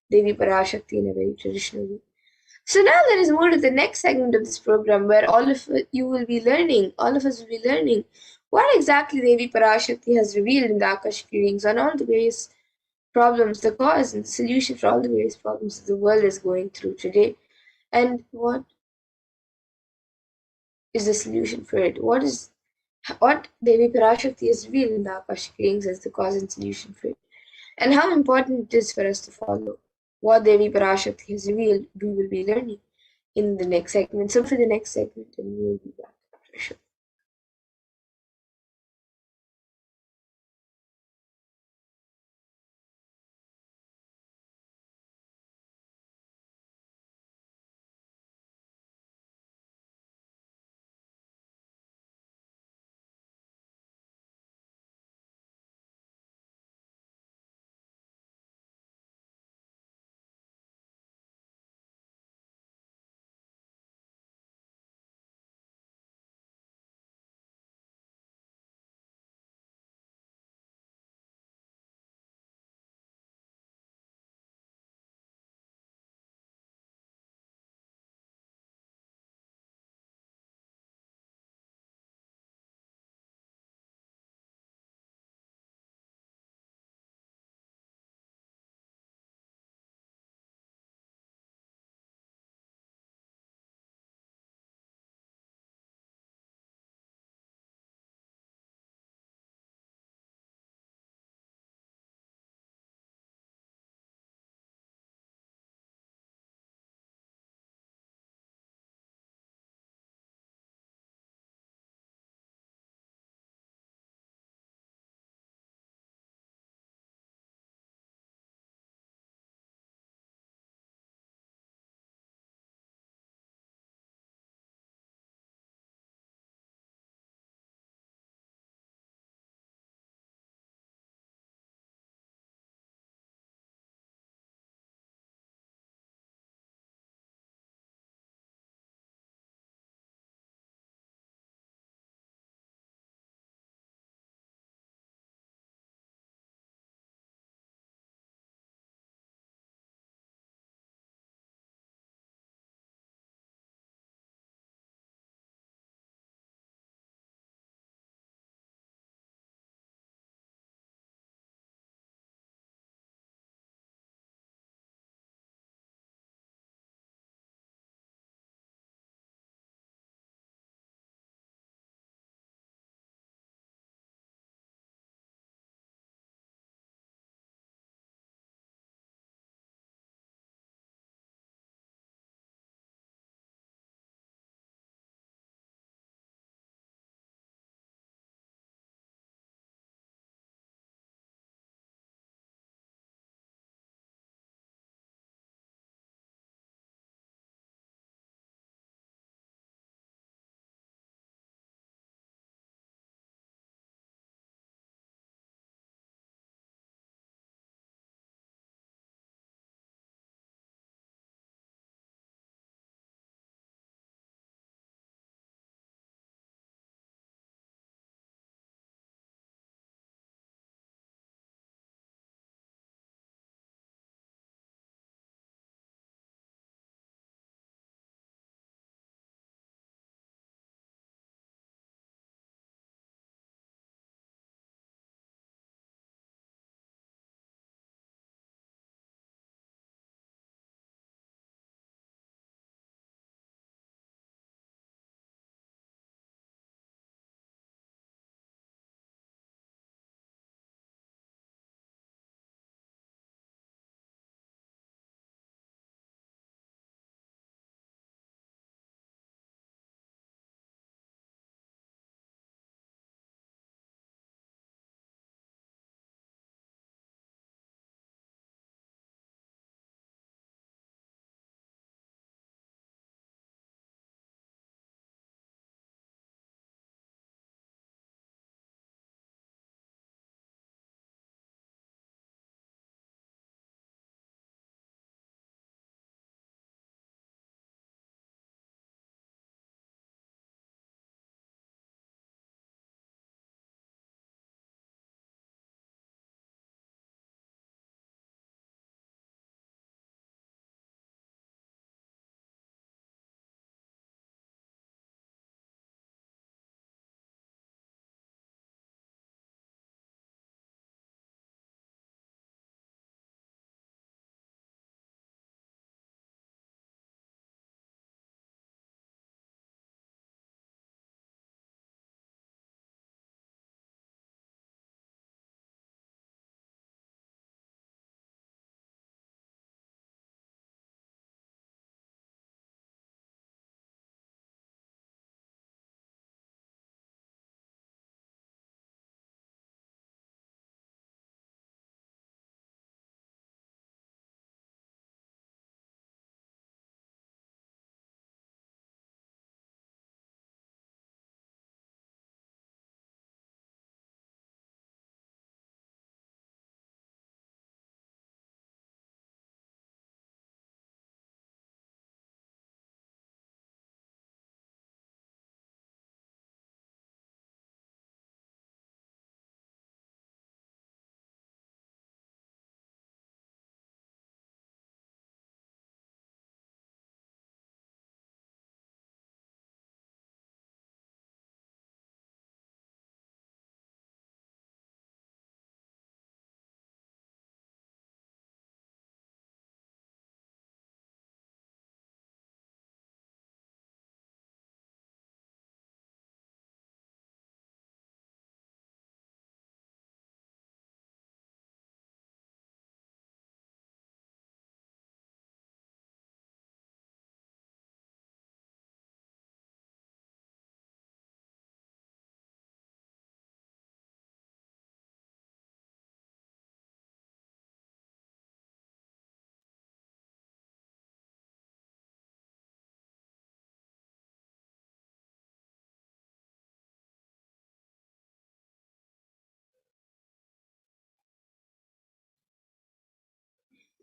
Devi Parashakti in a very traditional way. So now let us move to the next segment of this program where all of us will be learning what exactly Devi Parashakti has revealed in the Akashic readings on all the various problems, the cause and the solution for all the various problems that the world is going through today, and what is the solution for it. What Devi Parashakti has revealed in the Akashic readings as the cause and solution for it, and how important it is for us to follow what Devi Parashakti has revealed. We will be learning in the next segment. So for the next segment, and we will be back after a short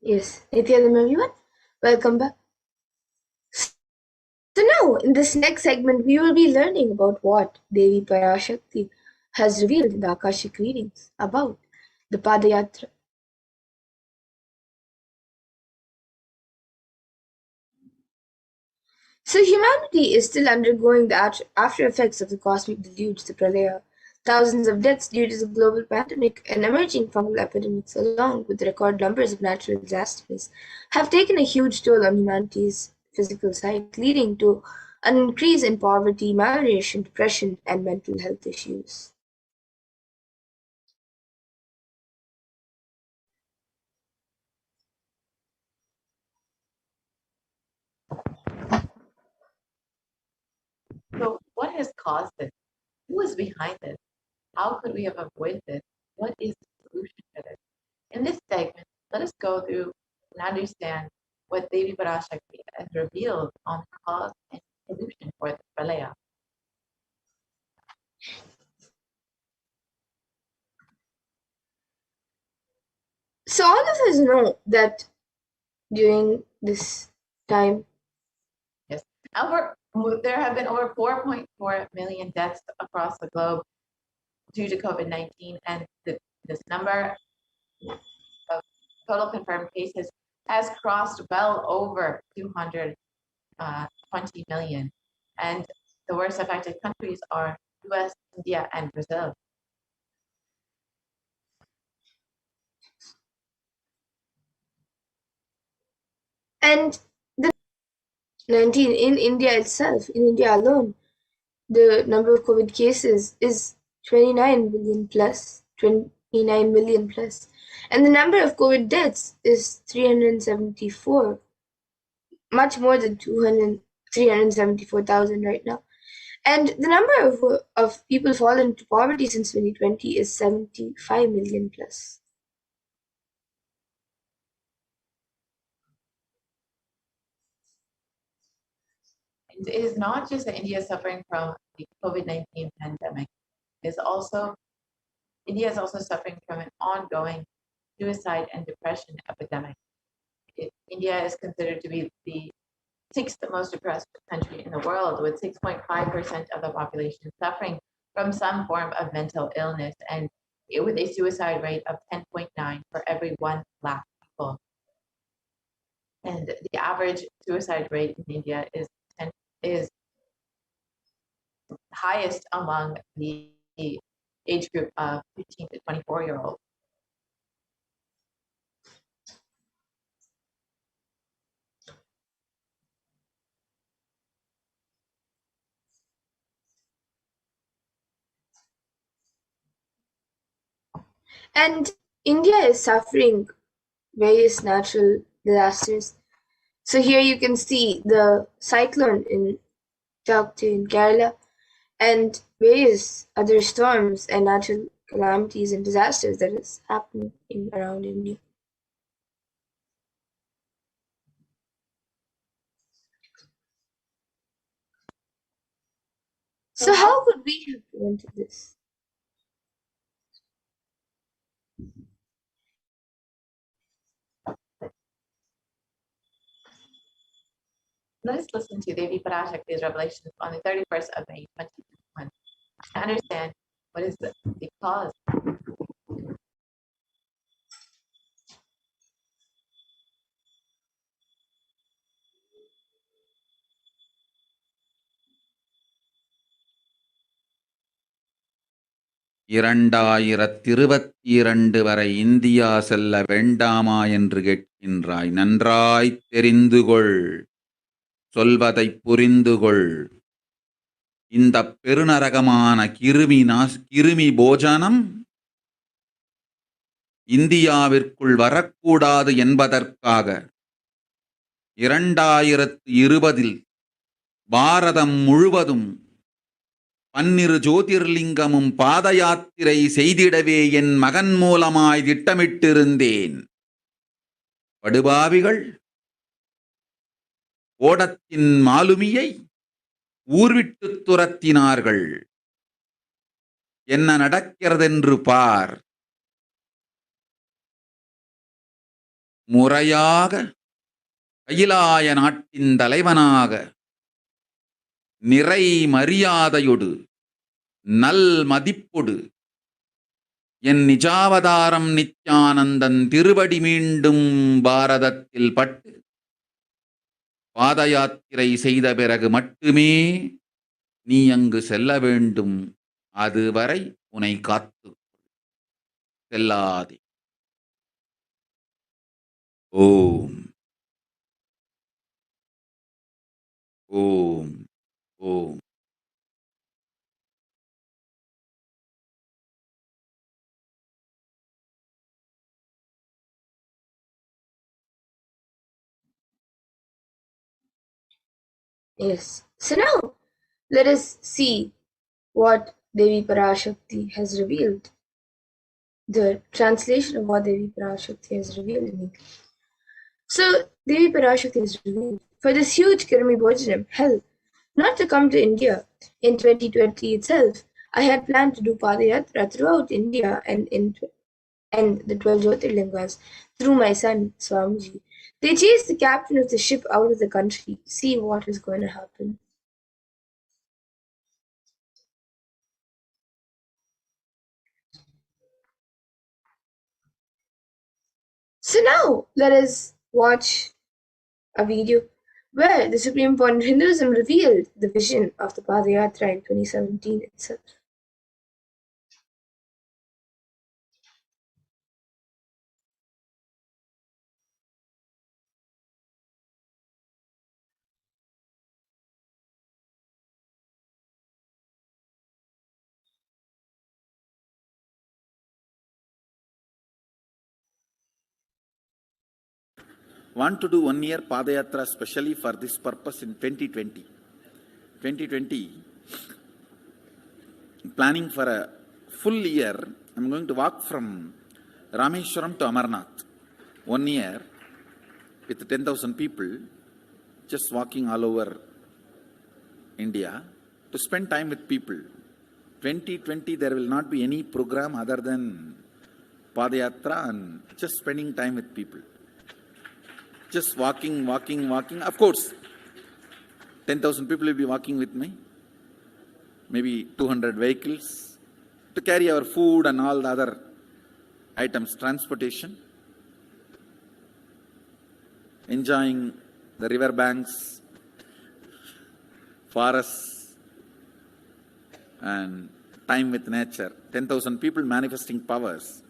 Yes, Nithyananda everyone, welcome back. So now, in this next segment, we will be learning about what Devi Parashakti has revealed in the Akashic readings about the Padayatra. So humanity is still undergoing the after effects of the cosmic deluge, the Pralaya. Thousands of deaths due to the global pandemic and emerging fungal epidemics, along with record numbers of natural disasters, have taken a huge toll on humanity's physical side, leading to an increase in poverty, malnutrition, depression, and mental health issues. So, what has caused this? Who is behind this? How could we have avoided this? What is the solution to this? In this segment, let us go through and understand what Devi Parashakti has revealed on the cause and solution for the Pralaya. So all of us know that during this time, Yes, there have been over 4.4 million deaths across the globe due to COVID-19, and this number of total confirmed cases has crossed well over 220 million. And the worst affected countries are US, India, and Brazil. and the 19 in India itself, in India alone, the number of COVID cases is 29 million plus, 29 million plus, and the number of COVID deaths is 374, much more than 374,000 right now. And the number of people fallen into poverty since 2020 is 75 million plus. And it is not just that India is suffering from the COVID-19 pandemic. India is also suffering from an ongoing suicide and depression epidemic. India is considered to be the sixth most depressed country in the world, with 6.5% of the population suffering from some form of mental illness, and with a suicide rate of 10.9 for every 1 lakh people. And the average suicide rate in India is highest among the age group of 15 to 24-year-olds. And India is suffering various natural disasters. So here you can see the cyclone in Chakti in Kerala and various other storms and natural calamities and disasters that is happening around India. So how could we have prevented this? Let us listen to Devi Parashakti's revelations on the 31st of May 2021 to understand what is the cause. இரண்டாயிரத்திருபத்திரண்டு வரை India செல்ல வேண்டாமா என்று கேட்கின்றாய். நன்றாய்த் தெரிந்துகொள், சொல்வதைப் புரிந்துகொள். இந்தப் பெருநரகமான கிருமி போஜனம் இந்தியாவிற்குள் வரக்கூடாது என்பதற்காக 2020 பாரதம் முழுவதும் 12 ஜோதிர்லிங்கமும் பாத யாத்திரை செய்திடவே என் மகன் மூலமாய் திட்டமிட்டிருந்தேன். படுபாவிகள் ஓடத்தின் மாலுமியை ஊர்விட்டுத் துரத்தினார்கள். என்ன நடக்கிறதென்று பார். முறையாக கையிலாய நாட்டின் தலைவனாக நிறை மரியாதையொடு நல் மதிப்பொடு என் நிஜாவதாரம் நித்யானந்தன் திருவடி மீண்டும் பாரதத்தில் பட்டு பாத யாத்திரை செய்த பிறகு மட்டுமே நீ அங்கு செல்ல வேண்டும். அதுவரை உன்னை காத்து செல்லாதே. ஓம் ஓம் ஓம். Yes. So now, let us see what Devi Parashakti has revealed. The translation of what Devi Parashakti has revealed in English. So, Devi Parashakti has revealed, for this huge Kirmi Bhojanam, hell, not to come to India. In 2020 itself, I had planned to do Padayatra throughout India and the 12 Jyotirlingas through my son, Swamiji. They chased the captain of the ship out of the country. See what is going to happen. So now, let us watch a video where the Supreme Point of Hinduism revealed the vision of the Padayatra in 2017 itself. Want to do 1 year Padayatra specially for this purpose in 2020. 2020, planning for a full year. I'm going to walk from Rameshwaram to Amarnath. 1 year with 10,000 people, just walking all over India to spend time with people. 2020, there will not be any program other than Padayatra and just spending time with people. Just walking. Of course, 10,000 people will be walking with me. Maybe 200 vehicles to carry our food and all the other items, transportation. Enjoying the river banks, forests, and time with nature. 10,000 people manifesting powers.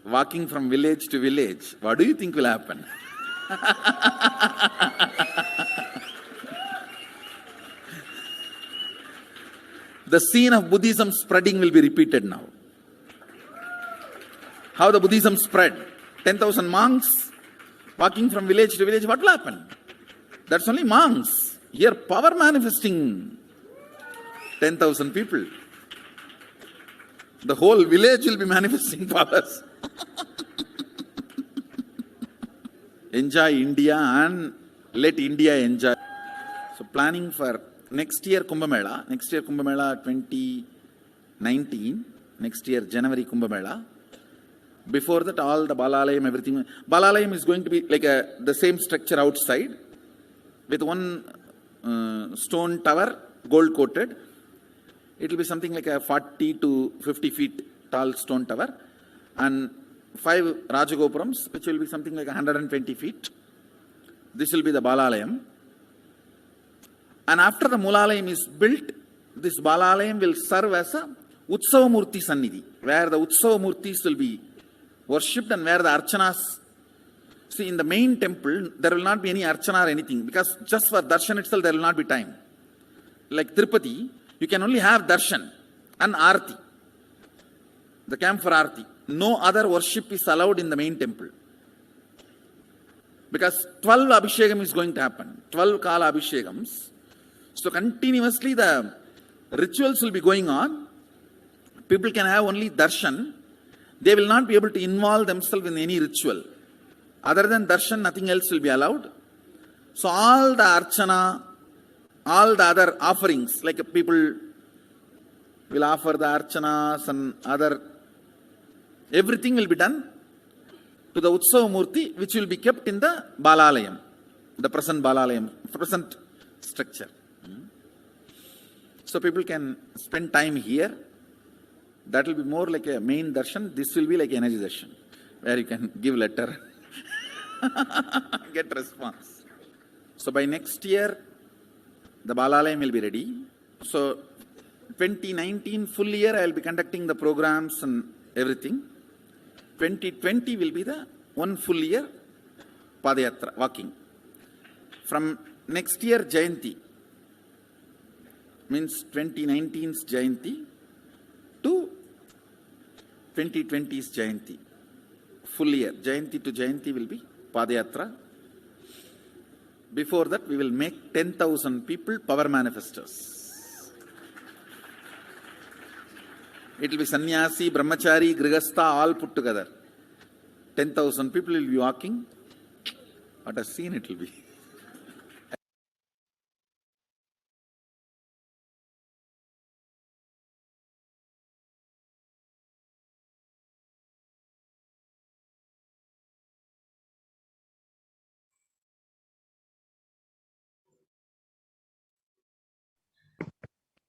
Walking from village to village. What do you think will happen? The scene of Buddhism spreading will be repeated now. How the Buddhism spread. 10,000 monks walking from village to village. What will happen? That's only monks. Here power manifesting 10,000 people. The whole village will be manifesting powers. Enjoy India and let India enjoy. So planning for next year Kumbh Mela. Next year Kumbh Mela 2019. Next year January Kumbh Mela. Before that all the Balalayam, everything. Balalayam is going to be like the same structure outside with one stone tower, gold coated. It will be something like a 40 to 50 feet tall stone tower and 5 Rajagopurams, which will be something like 120 feet. This will be the Balalayam. And after the Mulalayam is built, this Balalayam will serve as a Utsava Murti Sannidhi, where the Utsava Murtis will be worshipped and where the Archanas. See, in the main temple, there will not be any Archana or anything, because just for Darshan itself, there will not be time. Like Tirupati, you can only have Darshan and Arti, the camp for Arti. No other worship is allowed in the main temple. Because 12 Abhishekam is going to happen. 12 Kala Abhishekams. So continuously the rituals will be going on. People can have only darshan. They will not be able to involve themselves in any ritual. Other than darshan, nothing else will be allowed. So all the archana, all the other offerings, like people will offer the archanas and other, everything will be done to the Utsava Murti, which will be kept in the Balalayam, the present Balalayam, present structure. So people can spend time here. That will be more like a main darshan. This will be like energy darshan, where you can give letter, get response. So by next year, the Balalayam will be ready. So 2019 full year, I will be conducting the programs and everything. 2020 will be the one full year Padayatra, walking. From next year, Jayanti, means 2019's Jayanti to 2020's Jayanti. Full year, Jayanti to Jayanti will be Padayatra. Before that, we will make 10,000 people power manifestors. It will be sannyasi, brahmachari, grihastha, all put together. 10,000 people will be walking. What a scene it will be.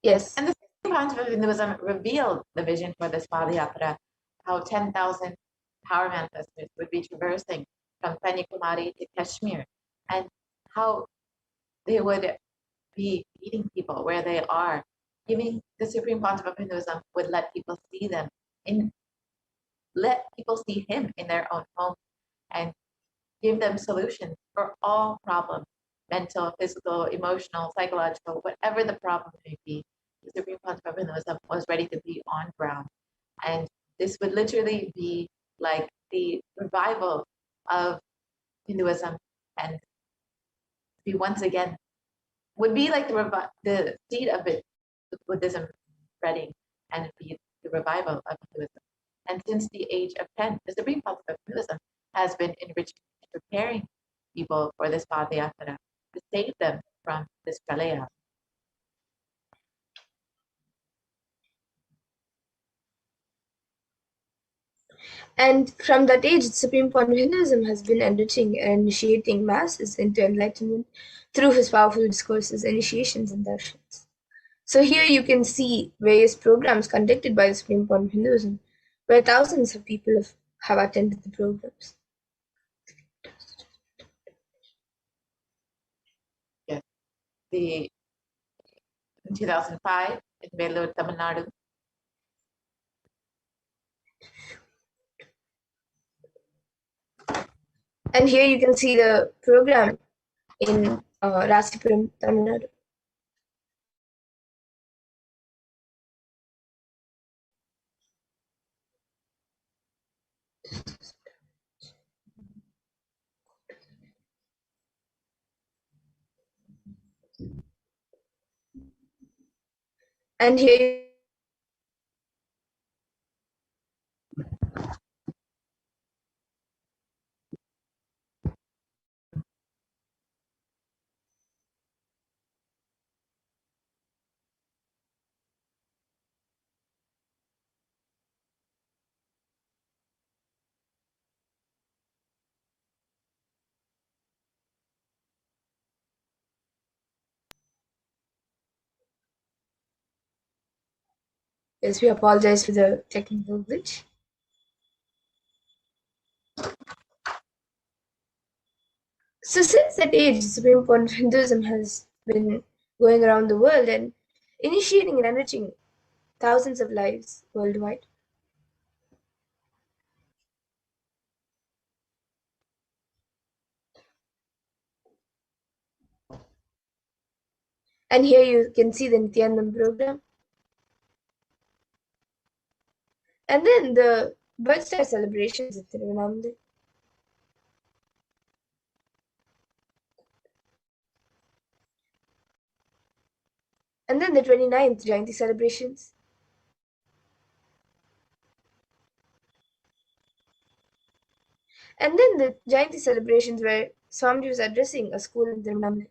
Yes. And the second branch of Hinduism revealed the vision for this Padayatra, how 10,000 power manifestors would be traversing from Kanyakumari to Kashmir, and how they would be meeting people where they are, giving the Supreme Pontiff of Hinduism would let people see them, let people see him in their own home, and give them solutions for all problems, mental, physical, emotional, psychological, whatever the problem may be. The Supreme Pontiff of Hinduism was ready to be on ground. And this would literally be like the revival of Hinduism, and be once again, would be like the seed of it, Buddhism spreading, and be the revival of Hinduism. And since the age of 10, the Supreme Pontiff of Hinduism has been enriching and preparing people for this Padayatra to save them from this pralaya. And from that age, the Supreme Point of Hinduism has been enriching and initiating masses into enlightenment through his powerful discourses, initiations, and darshans. So here you can see various programs conducted by the Supreme Point of Hinduism, where thousands of people have attended the programs. Yes. In 2005, in Vellore, Tamil Nadu, and here you can see the program in Rasipuram, Tamil Nadu. And here yes, we apologize for the technical glitch. So since that age, the Supreme Point of Hinduism has been going around the world and initiating and enriching thousands of lives worldwide. And here you can see the Nithyananda program. And then the birthday celebrations at Tiruvannamalai. And then the 29th Jayanti celebrations. And then the Jayanti celebrations where Swamiji was addressing a school in Tiruvannamalai.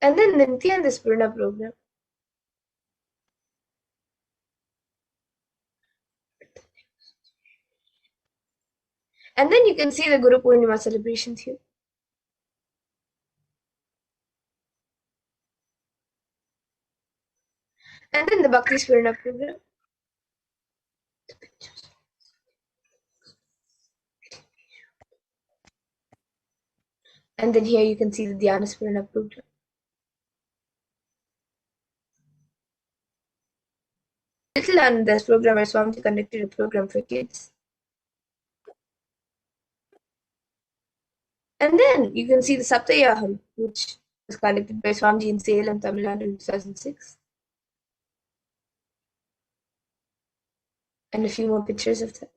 And then the Nithyananda Spurna program. And then you can see the Guru Purnima celebrations here. And then the Bhakti Spurna program. And then here you can see the Dhyana Spurna program. Little Ananda's program where Swamiji conducted a program for kids. And then you can see the Saptayaham, which was conducted by Swamiji in Salem, Tamil Nadu in 2006. And a few more pictures of that.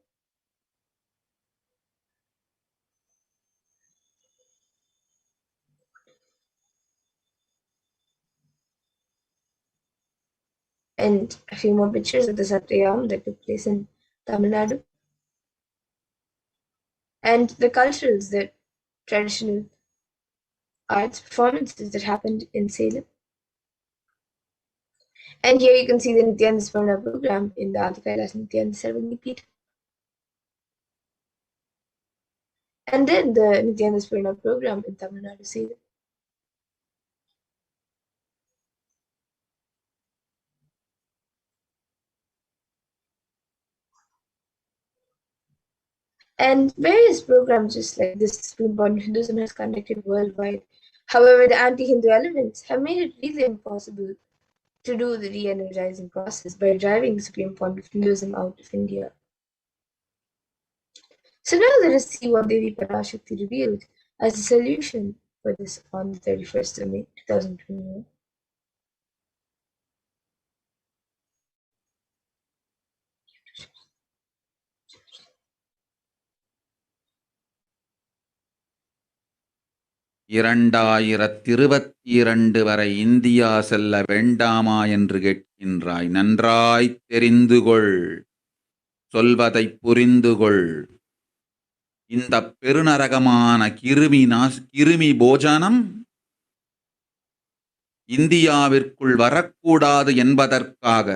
And a few more pictures of the Satyayam that took place in Tamil Nadu. And the culturals, the traditional arts performances that happened in Salem. And here you can see the Nithyananda Smarana program in the Adi Kailas Nithyananda Sarvagni Peeth. And then the Nithyananda Smarana program in Tamil Nadu, Salem. And various programs just like this Supreme Bond Hinduism has conducted worldwide. However, the anti-Hindu elements have made it really impossible to do the re-energizing process by driving the Supreme Fund of Hinduism out of India. So now let us see what Devi Parashakti revealed as a solution for this on the 31st of May 2021. இரண்டாயிரத்திருபத்திரண்டு வரை India செல்ல வேண்டாமா என்று கேட்கின்றாய். நன்றாய்த் தெரிந்துகொள், சொல்வதைப் புரிந்துகொள். இந்த பெருநரகமான கிருமி போஜனம் இந்தியாவிற்குள் வரக்கூடாது என்பதற்காக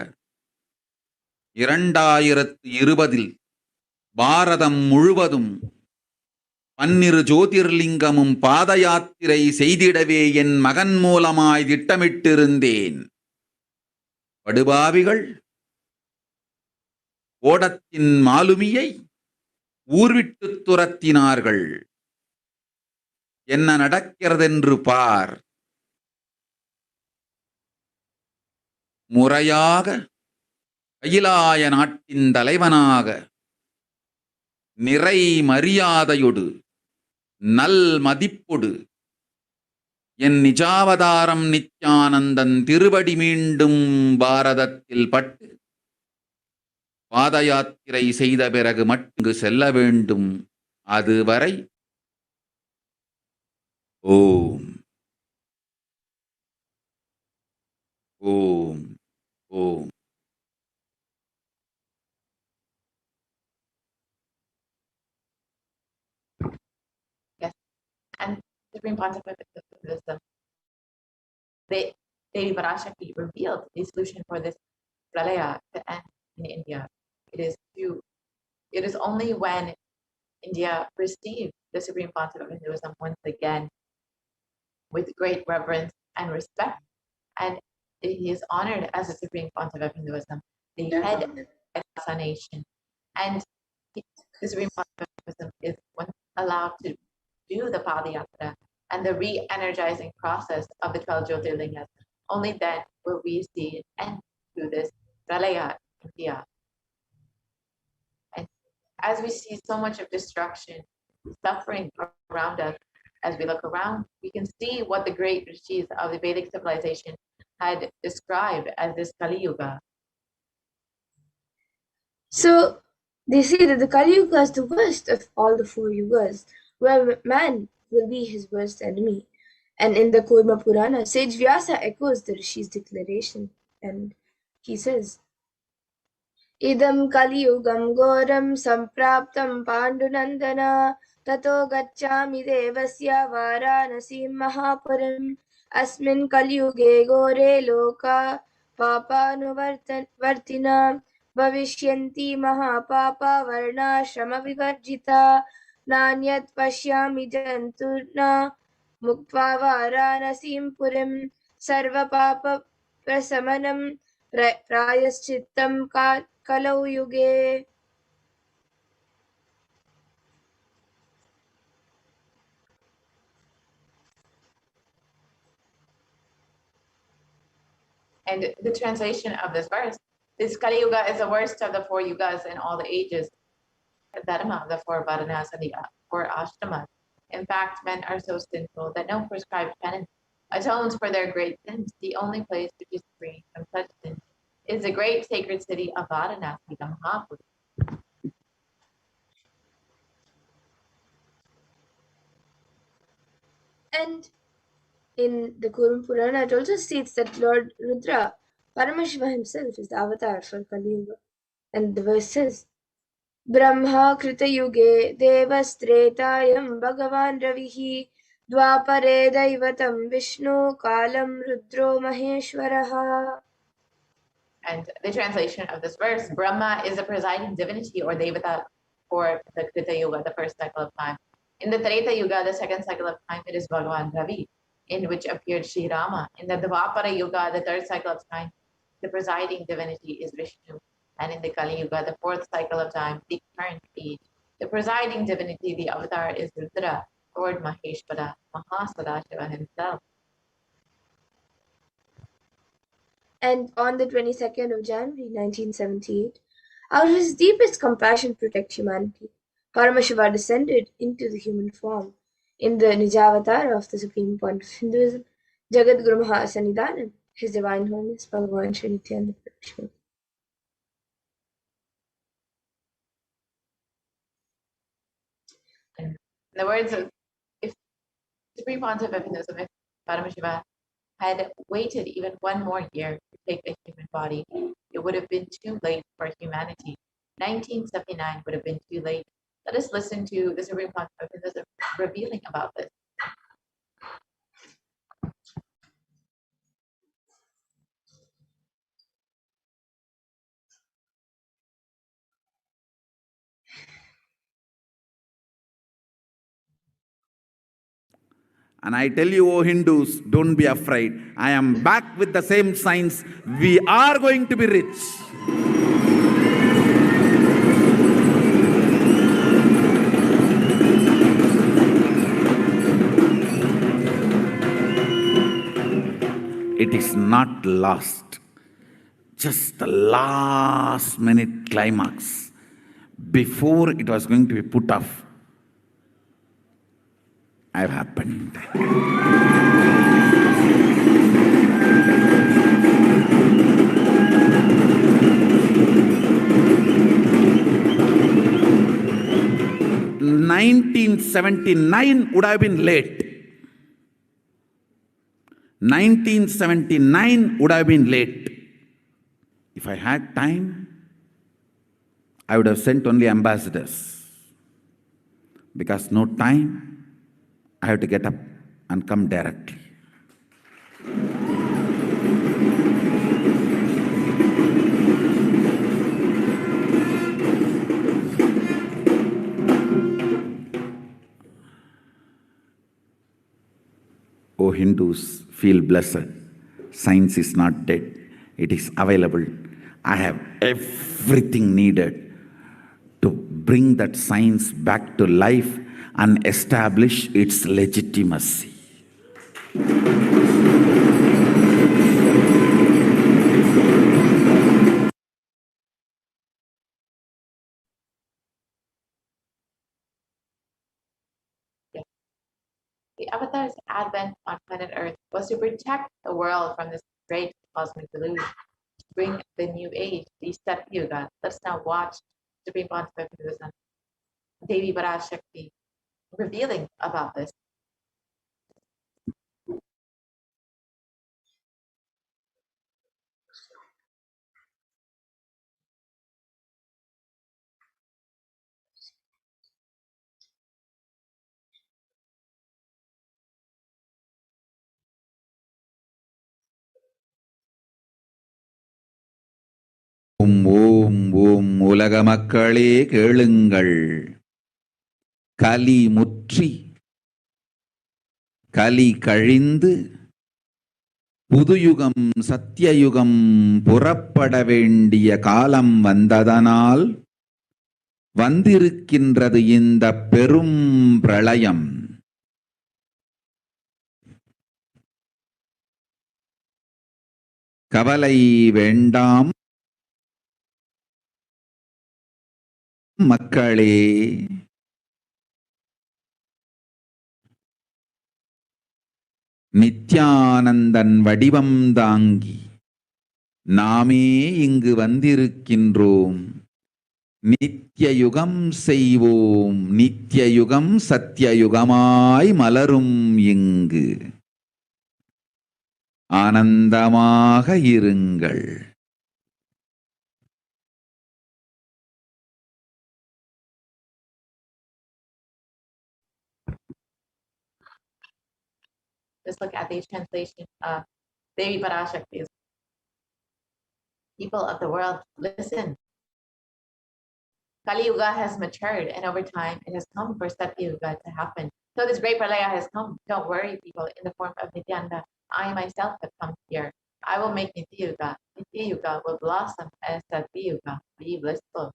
2020 பாரதம் முழுவதும் 12 ஜோதிர்லிங்கமும் பாத யாத்திரை செய்திடவே என் மகன் மூலமாய் திட்டமிட்டிருந்தேன். படுபாவிகள் ஓடத்தின் மாலுமியை ஊர்விட்டு துரத்தினார்கள். என்ன நடக்கிறதென்று பார். முறையாக கைலாய நாட்டின் தலைவனாக நிறை மரியாதையொடு நல் மதிப்பொடு என் நிஜாவதாரம் நித்யானந்தன் திருவடி மீண்டும் பாரதத்தில் பட்டு பாத யாத்திரை செய்த பிறகு மட்டும் செல்ல வேண்டும். அதுவரை ஓம் ஓம் ஓம். And Supreme Pontificate of Buddhism, Devi Parashakti revealed the solution for this pralaya to end in India. It is only when India received the Supreme Pontiff of Hinduism once again with great reverence and respect, and he is honored as the Supreme Pontiff of Hinduism, the head of the nation, and the Supreme Pontiff of Hinduism is once allowed to do the Padayatra and the re-energizing process of the 12 Jyotirlingas. Only then will we see an end to this pralaya in India. And as we see so much of destruction, suffering around us, as we look around, we can see what the great rishis of the Vedic civilization had described as this Kali Yuga. So they say that the Kali Yuga is the worst of all the 4 yugas, where man will be his worst enemy. And in the Kurma Purana, Sage Vyasa echoes the Rishi's declaration, and he says, Idam Kali Yugam Goram Sampraptam Pandunandana Tato Gacchami Devasya Varanasim Mahapuram Asmin Kali Yuge Gore Loka Papanuvartina Bhavishyanti Mahapapa Varna Shrama Vivarjita नान्यत् पश्यामि जन्तुर्ना मुक्त्वा वाराणसीं पुरीं सर्वपापप्रशमनं प्रायश्चित्तं कलौ युगे. And the translation of this verse, this Kali Yuga is the worst of the 4 yugas in all the ages, Dharma, the 4 Varanas, and the 4 ashtamas. In fact, men are so sinful that no prescribed penance atones for their great sins. The only place which is free from such sins is the great sacred city of Varanasi, the Mahapuri. And in the Kurum Purana, it also states that Lord Rudra, Paramashiva himself, is the avatar for Kali Yuga. And the verse says, Brahma Krita Yuge Devastretayam Bhagavan Ravihi Dwapare Daivatam Vishnu Kalam Rudro Maheshwaraha. And the translation of this verse, Brahma is the presiding divinity or Devata for the Krita Yuga, the first cycle of time. In the Treta Yuga, the second cycle of time, it is Bhagavan Ravi, in which appeared Sri Rama. In the Dvapara Yuga, the third cycle of time, the presiding divinity is Vishnu. And in the Kali Yuga, the fourth cycle of time, the current age, the presiding divinity, the avatar, is Rudra, Lord Maheshwara, Mahasadashiva himself. And on the 22nd of January 1978, out of his deepest compassion to protect humanity, Paramashiva descended into the human form in the Nijavatar of the Supreme Point of Hinduism, Jagat Guru Mahasannidhanam, His Divine Holiness Bhagavan Sri Nithyananda Paramashivam. In the words of if Supreme Pontiff of Hinduism, if Paramashiva had waited even one more year to take a human body, it would have been too late for humanity. 1979 would have been too late. Let us listen to the Supreme Pontiff of Hinduism revealing about this. And I tell you, O Hindus, don't be afraid. I am back with the same science. We are going to be rich. It is not lost. Just the last minute climax. Before it was going to be put off, have happened. (1979) would have been late. 1979 would have been late. If I had time, I would have sent only ambassadors. Because no time, I have to get up and come directly. O Hindus, feel blessed. Science is not dead. It is available. I have everything needed to bring that science back to life and establish its legitimacy. The Avatar's advent on planet Earth was to protect the world from this great cosmic deluge, to bring the new age, the Sat Yuga. Let's now watch Supreme Pontiff of Hinduism, Devi Parashakti, revealing about this. ஓம் ஓம் ஓம் உலக மக்களே கேளுங்கள். கலி முற்றி கலி கழிந்து புதுயுகம் சத்தியயுகம் புறப்பட வேண்டிய காலம் வந்ததனால் வந்திருக்கின்றது இந்த பெரும் பிரளயம். கவலை வேண்டாம் மக்களே. நித்யானந்தன் வடிவம் தாங்கி நாமே இங்கு வந்திருக்கின்றோம். நித்யயுகம் செய்வோம், நித்யயுகம் சத்தியயுகமாய் மலரும் இங்கு. ஆனந்தமாக இருங்கள். Just look at the translation of Devi Parashakti. People of the world, listen. Kali Yuga has matured, and over time it has come for Satya Yuga to happen. So this great Pralaya has come. Don't worry, people, in the form of Nityananda. I myself have come here. I will make Nitya Yuga. Nitya Yuga will blossom as Satya Yuga. Be blissful.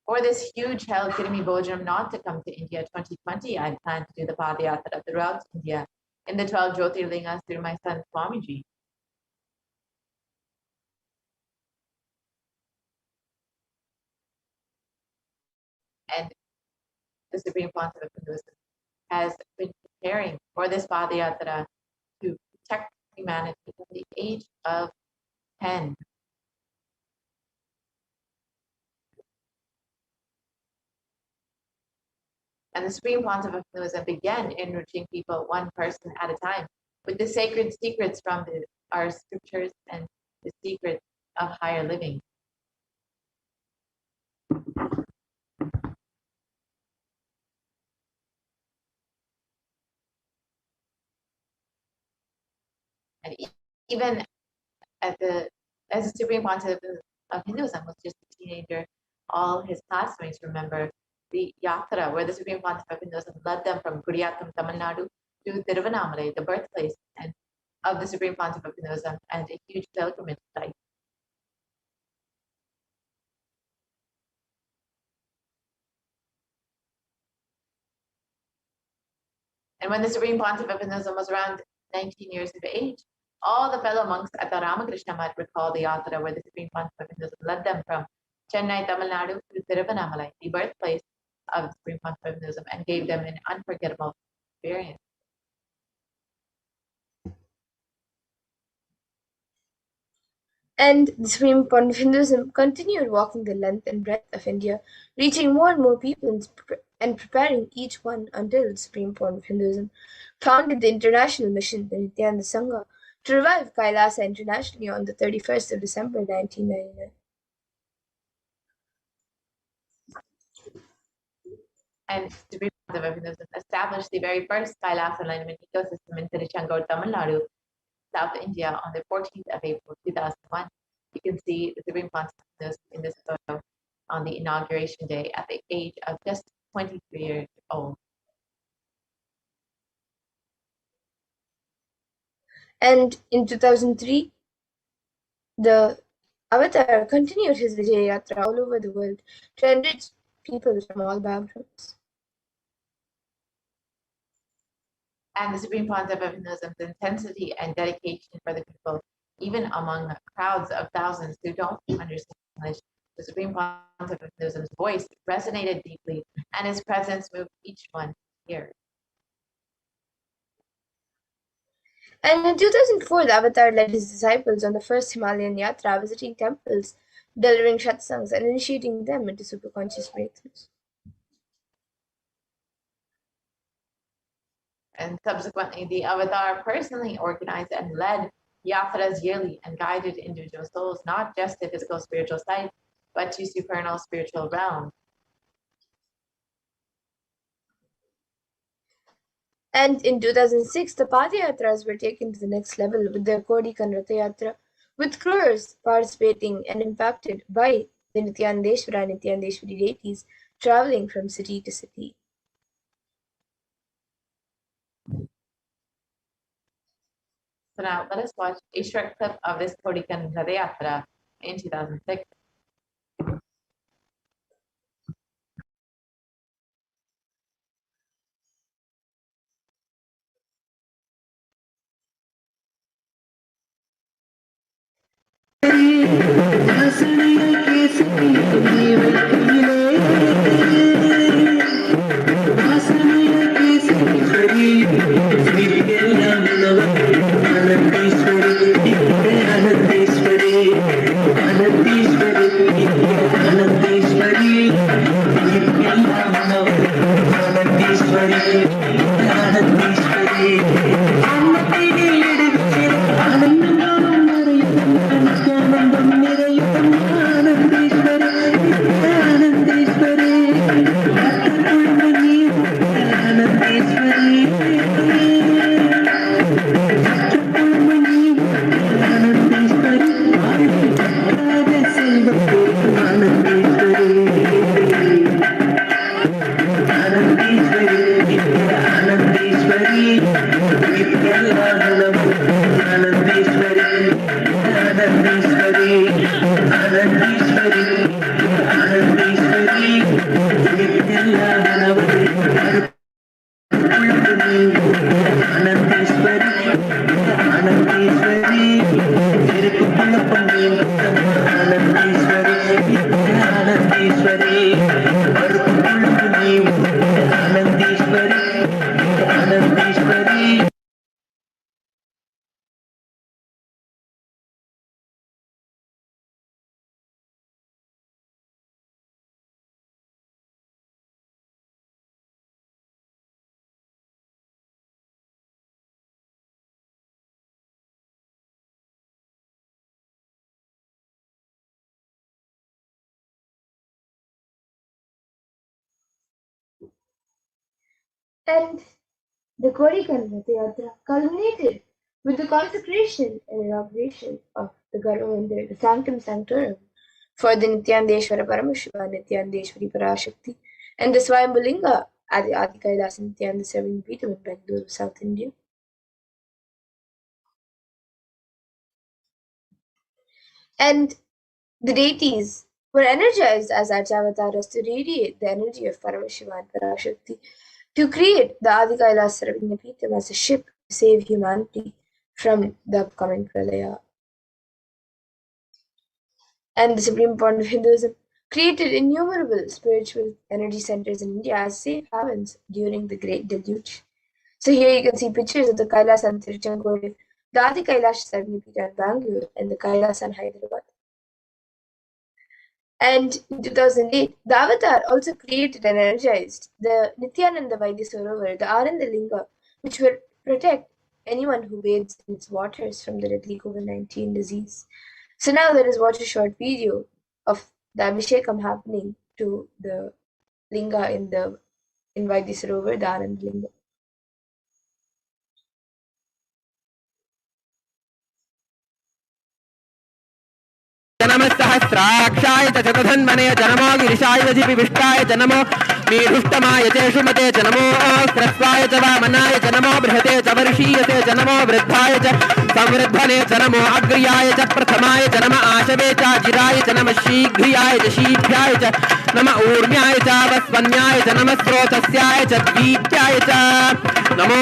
For this huge hell Kirimi Bojam not to come to India 2020, I plan to do the Padayatra throughout India in the 12 Jyotirlingas through my son Swamiji. And the Supreme Pontiff of Hinduism has been preparing for this Padayatra to protect humanity from the age of 10. And the Supreme Pontiff of Hinduism began enriching people one person at a time with the sacred secrets from our scriptures and the secrets of higher living. And even as the Supreme Pontiff of Hinduism was just a teenager, all his classmates remember the Yatra, where the Supreme Pontiff of Hinduism led them from Guriyatam, Tamil Nadu to Tiruvannamalai, the birthplace of the Supreme Pontiff of Hinduism, and a huge pilgrimage site. And when the Supreme Pontiff of Hinduism was around 19 years of age, all the fellow monks at the Ramakrishna Math recall the Yatra, where the Supreme Pontiff of Hinduism led them from Chennai, Tamil Nadu to Tiruvannamalai, the birthplace of the Supreme Pontiff of Hinduism, and gave them an unforgettable experience. And the Supreme Pontiff of Hinduism continued walking the length and breadth of India, reaching more and more people and preparing each one until the Supreme Pontiff of Hinduism founded the international mission, the Nityananda Sangha, to revive Kailasa internationally on the 31st of December 1999. And the Supreme Pontiff of Hinduism established the very first Kailasa alignment ecosystem in Tiruchendur, Tamil Nadu, South India, on the 14th of April 2001. You can see the Supreme Pontiff in this photo on the inauguration day at the age of just 23 years old. And in 2003, the Avatar continued his Vijay Yatra all over the world to enrich people from all backgrounds. And the Supreme Pontiff of Hinduism's intensity and dedication for the people, even among crowds of thousands who don't understand English, the Supreme Pontiff of Hinduism's voice resonated deeply, and his presence moved each one here. And in 2004, the Avatar led his disciples on the first Himalayan Yatra, visiting temples, delivering satsangs, and initiating them into superconscious breakthroughs. And subsequently, the Avatar personally organized and led yatras yearly and guided individual souls, not just to physical spiritual sites, but to supernal spiritual realms. And in 2006, the Padayatras were taken to the next level with the Kodikan Ratha Yatra, with crores participating and impacted by the Nithyanandeshwara and Nithyanandeshwari deities traveling from city to city. So now let us watch a short clip of this Kodikan Radayatra in 2006. And the Kodikan Rathayatra culminated with the consecration and inauguration of the Garva, the Sanctum Sanctorum, for the Nithyanandeshwara Paramashivam, Nithyanandeshwari Parashakti, and the Swayambhulinga at the Adi Kailas Nithyananda Serving Peetham in Bangalore, South India. And the deities were energized as Archavataras to radiate the energy of Paramashiva and Parashakti to create the Adi Kailas Sarvagna Peetham as a ship to save humanity from the upcoming Pralaya. And the Supreme Point of Hinduism created innumerable spiritual energy centers in India as safe havens during the Great Deluge. So here you can see pictures of the Kailas and Tiruchenkoil, the Adi Kailash Sarvagna Peetham in Bangalore, and the Kailas in Hyderabad. And in 2008, the Avatar also created and energized the Nithyananda Vaidya Sarovar, the Ananda Linga, which will protect anyone who bathes in its waters from the deadly COVID-19 disease. So now let us watch a short video of the Abhishekam happening to the Linga in Vaidya Sarovar, the Ananda Linga. जनमस्सहस्राक्षाय च शतधन्वने च नमो गिरिशाय विष्टाय च नमो मीढुष्टमाय च शुमते च नमो ह्रस्वाय च वामनाय च नमो बृहते च वर्षीयते च नमो वृद्धाय च संवृद्धने च नमो अग्र्याय च प्रथमाय च नम आशवे च जिराय च नम शीघ्रियाय च शीघ्राय च नम ऊर्म्याय च वस्वन्याय च नम स्रोतस्याय च द्वीप्याय च नमो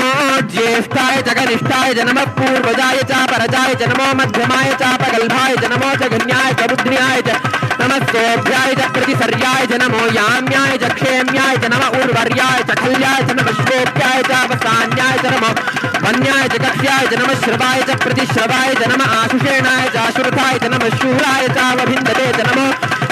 ज्येष्ठाय च कनिष्ठाय च नमः पूर्वजाय च परजाय च नमो मध्यमाय च प्रगल्भाय च नमो च गण्याय च बुद्ध्याय च नमः सोभ्याय च प्रतिसर्याय च नमो याम्याय च क्षेम्याय च नमः उर्वर्याय च खल्याय च नमः श्लोक्याय च वसान्याय च नमो वन्याय च कक्ष्याय च नमः श्रवाय च प्रतिश्रवाय च नमः आशुषेणाय च आशुरथाय च नमः शूराय च वभिन्दते च नमो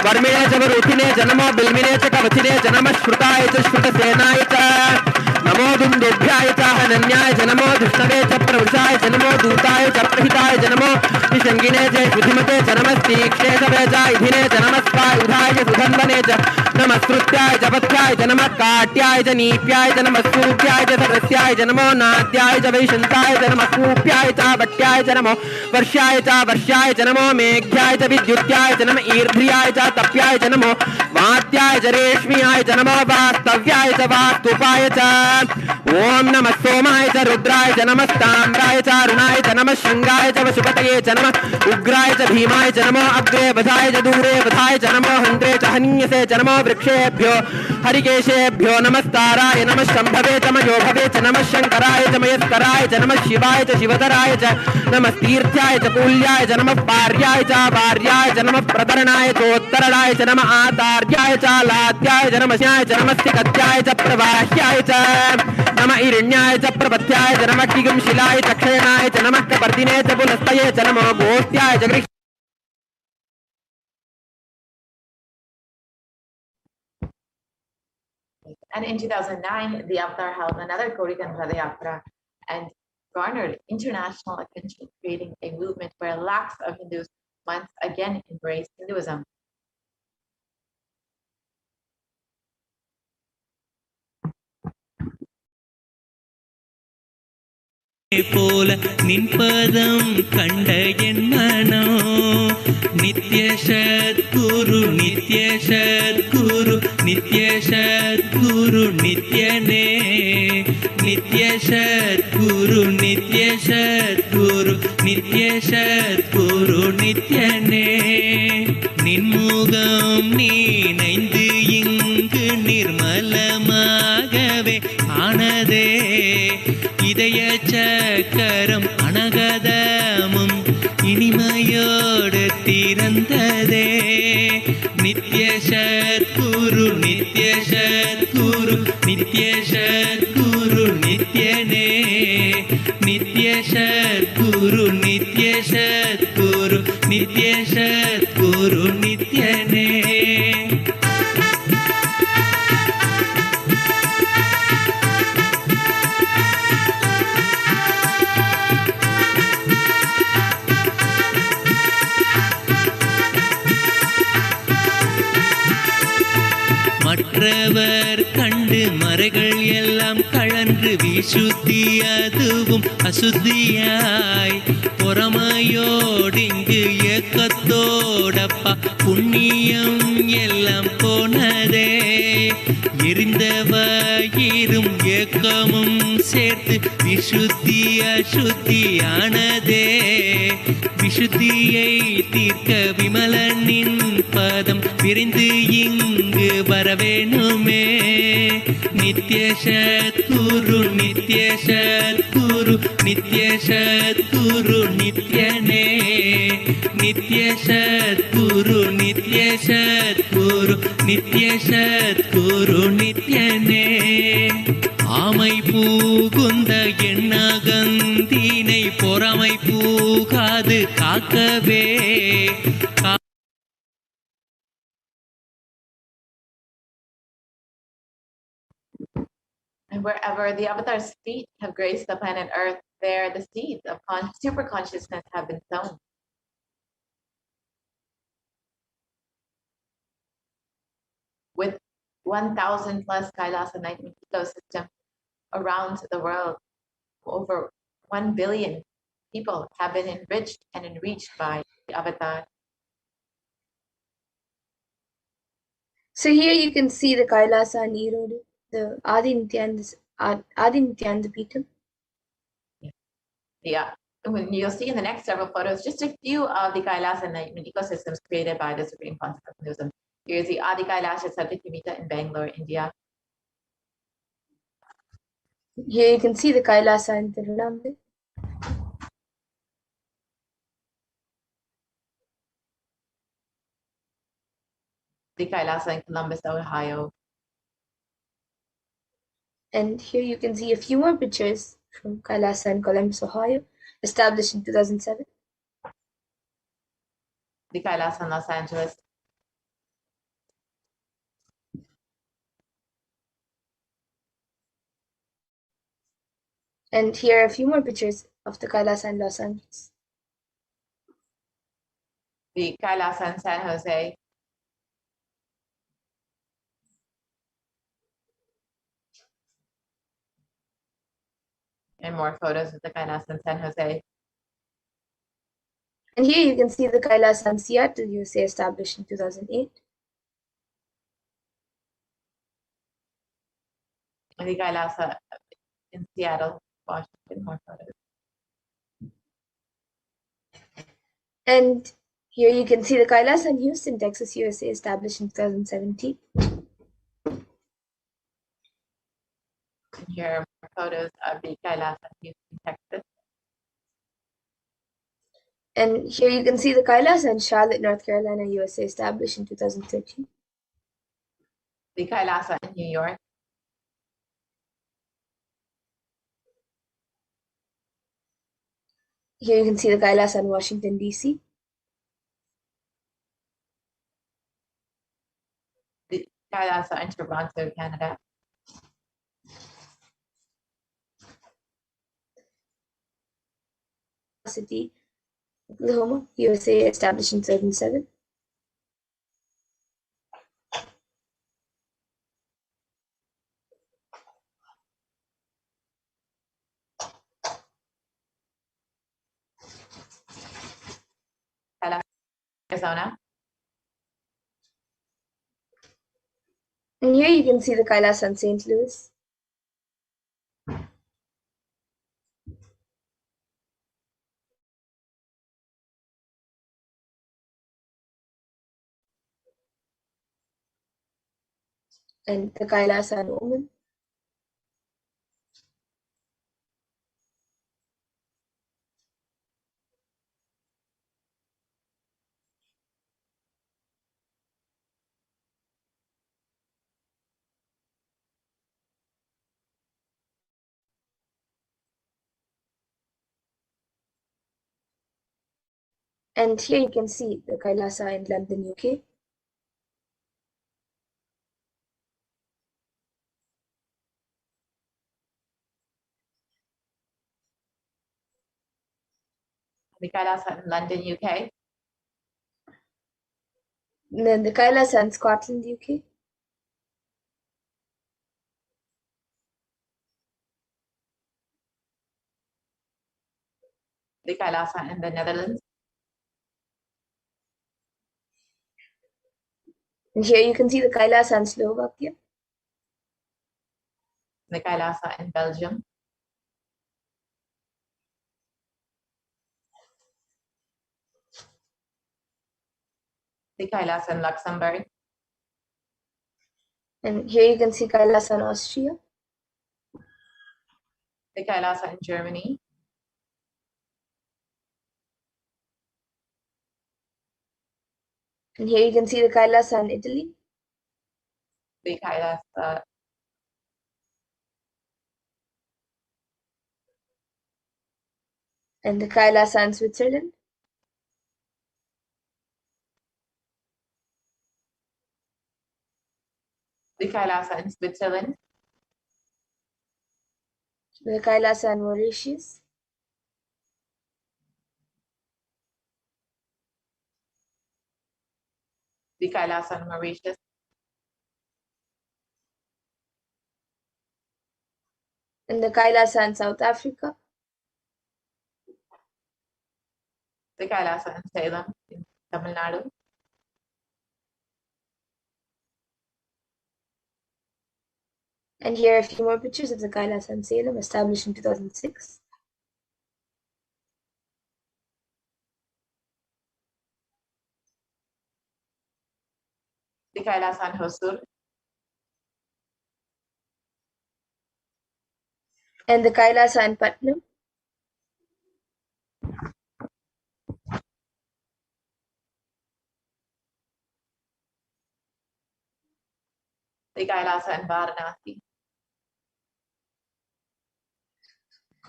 वर्मिणे च वरुथिने च नमो बिल्मिने च कवथिने च नमः श्रुताय च श्रुतसेनाय च नमो दुन्दुभ्याय च हनन्याय च नमो विष्णवे च प्रवृषाय च नमो दूताय च प्रहिताय च नमो निषङ्गिने च शुधिमते च नमस्तीक्षेषवे च इधिने च नमस्वायुधाय च सुधन्वने च नमस्कृत्याय च पथ्याय च नमः काट्याय च नीप्याय च नमः सूर्याय च सरस्याय च नमो नाद्याय च वैशन्ताय च नमः कूप्याय च भट्याय च नमो वर्ष्याय च नमो मेघ्याय च विद्युत्याय च नमः ईर्ध्याय च तप्याय च नमो वात्याय च रेश्म्याय च नमो वास्तव्याय च वास्तुपाय च ओम नमः सोमाय च रुद्राय च नमः ताम्राय च अरुणाय च नमः शृंगाय च वशुपतये च नमः उग्राय च भीमाय च नमो अग्रे वधाय च दूरे वधाय च नमो हन्त्रे च हन्यसे च नमो वृक्षेभ्यो हरिकेशेभ्यो नमस्ताराय नमः शम्भवे च मयोभवे च नमः शंकराय च मयस्कराय च नमः शिवाय च शिवधराय च नमः तीर्थ्याय च कूल्याय च नमः पार्याय च पार्याय च नमः प्रतरणाय चोत्तरणाय च नमः आतार्याय च लाद्याय च नमः श्याय च नमः सिकत्याय च प्रवाह्याय च नमः इरण्याय च प्रपथ्याय च नमः किगुंशिलाय च क्षयणाय च नमः कपर्दिने च पुनस्तये च नमो गोष्ट्याय च And in 2009, the Avatar held another Gaudiya Yatra and garnered international attention, creating a movement where lakhs of Hindus once again embraced Hinduism. போல நின்பதம் கண்ட என் மனோ நித்ய சத்குரு நித்ய சத்குரு நித்ய சத்குரு நித்யனே நித்ய சத்குரு நித்ய சத்குரு நித்ய சத்குரு நித்யனே நின்முகம் நீனைந்து இங்கு நிர்மலமாகவே ஆனதே இதய சக்கரம் அனகதமும் இனிமையோடு திறந்ததே நித்ய சத்குரு நித்ய சத்குரு நித்ய சத்குரு நித்யனே நித்ய சத்குரு நித்ய சத்குரு நித்ய சத்குரு நித்யனே மற்றவர் கண்டு மறைகள் எல்லாம் கழன்று விசுத்தி அதுவும் அசுத்தியாய் பொறாமையோடிங்கு ஏக்கத்தோடப்பா புண்ணியம் எல்லாம் போனதே எரிந்தவயிரும் ஏக்கமும் சேர்த்து விசுத்தி அசுத்தியானதே விசுத்தியை தீர்க்க விமலனின் பதம் விரைந்து இங்கு வரவேணுமே நித்ய சத்குரு நித்ய சத்குரு நித்ய சத்குரு நித்யனே நித்ய சத்குரு நித்ய சத்குரு நித்ய சத்குரு நித்யனே ஆமை பூகுந்த எண்ணகந்தினை பொறாமை பூகாது காக்கவே And wherever the Avatar's feet have graced the planet Earth, there the seeds of super consciousness have been sown. With 1,000 plus Kailas enlightenment ecosystem around the world, over 1 billion people have been enriched and enriched by the Avatar. So here you can see the Kailasa and Erode, the Adi Nithyananda Peetham. Yeah, when you'll see in the next several photos, just a few of the Kailas enlightenment ecosystems created by the Supreme Concept of Hinduism. Here's the Adi Kailash at Satyamita in Bangalore, India. Here you can see the Kailasa in Tirunelveli. The Kailasa in Columbus, Ohio. And here you can see a few more pictures from Kailasa in Columbus, Ohio, established in 2007. The Kailasa in Los Angeles. And here are a few more pictures of the Kailasa in Los Angeles. The Kailasa in San Jose. And more photos of the Kailasa in San Jose. And here you can see the Kailasa in Seattle, USA, established in 2008. And the Kailasa in Seattle, Washington, more photos. And here you can see the Kailasa in Houston, Texas, USA, established in 2017. And here are more photos of the Kailasa in Houston, Texas. And here you can see the Kailasa in Charlotte, North Carolina, USA, established in 2013. The Kailasa in New York. Here you can see the Kailasa in Washington, D.C. The Kailasa in Toronto, Canada. City, Oklahoma, USA, established in 2007. Kailasa, Arizona. And here you can see the Kailasa in St. Louis. And the Kailasa in Oman. And here you can see the Kailasa in London, UK. The Kailasa in London, UK. And then the Kailasa in Scotland, UK. The Kailasa in the Netherlands. And here you can see the Kailasa in Slovakia. The Kailasa in Belgium. The Kailasa in Luxembourg. And here you can see Kailasa in Austria. The Kailasa in Germany. And here you can see the Kailasa in Italy. The Kailasa And the Kailasa in Switzerland. The Kailasa in Switzerland. The Kailasa in Mauritius. The Kailasa in Mauritius. And the Kailasa in South Africa. The Kailasa in Salem, in Tamil Nadu. And here are a few more pictures of the Kailasa in Salem, established in 2006. The Kailasa in Hosur. And the Kailasa in Putnam. The Kailasa in Varanasi.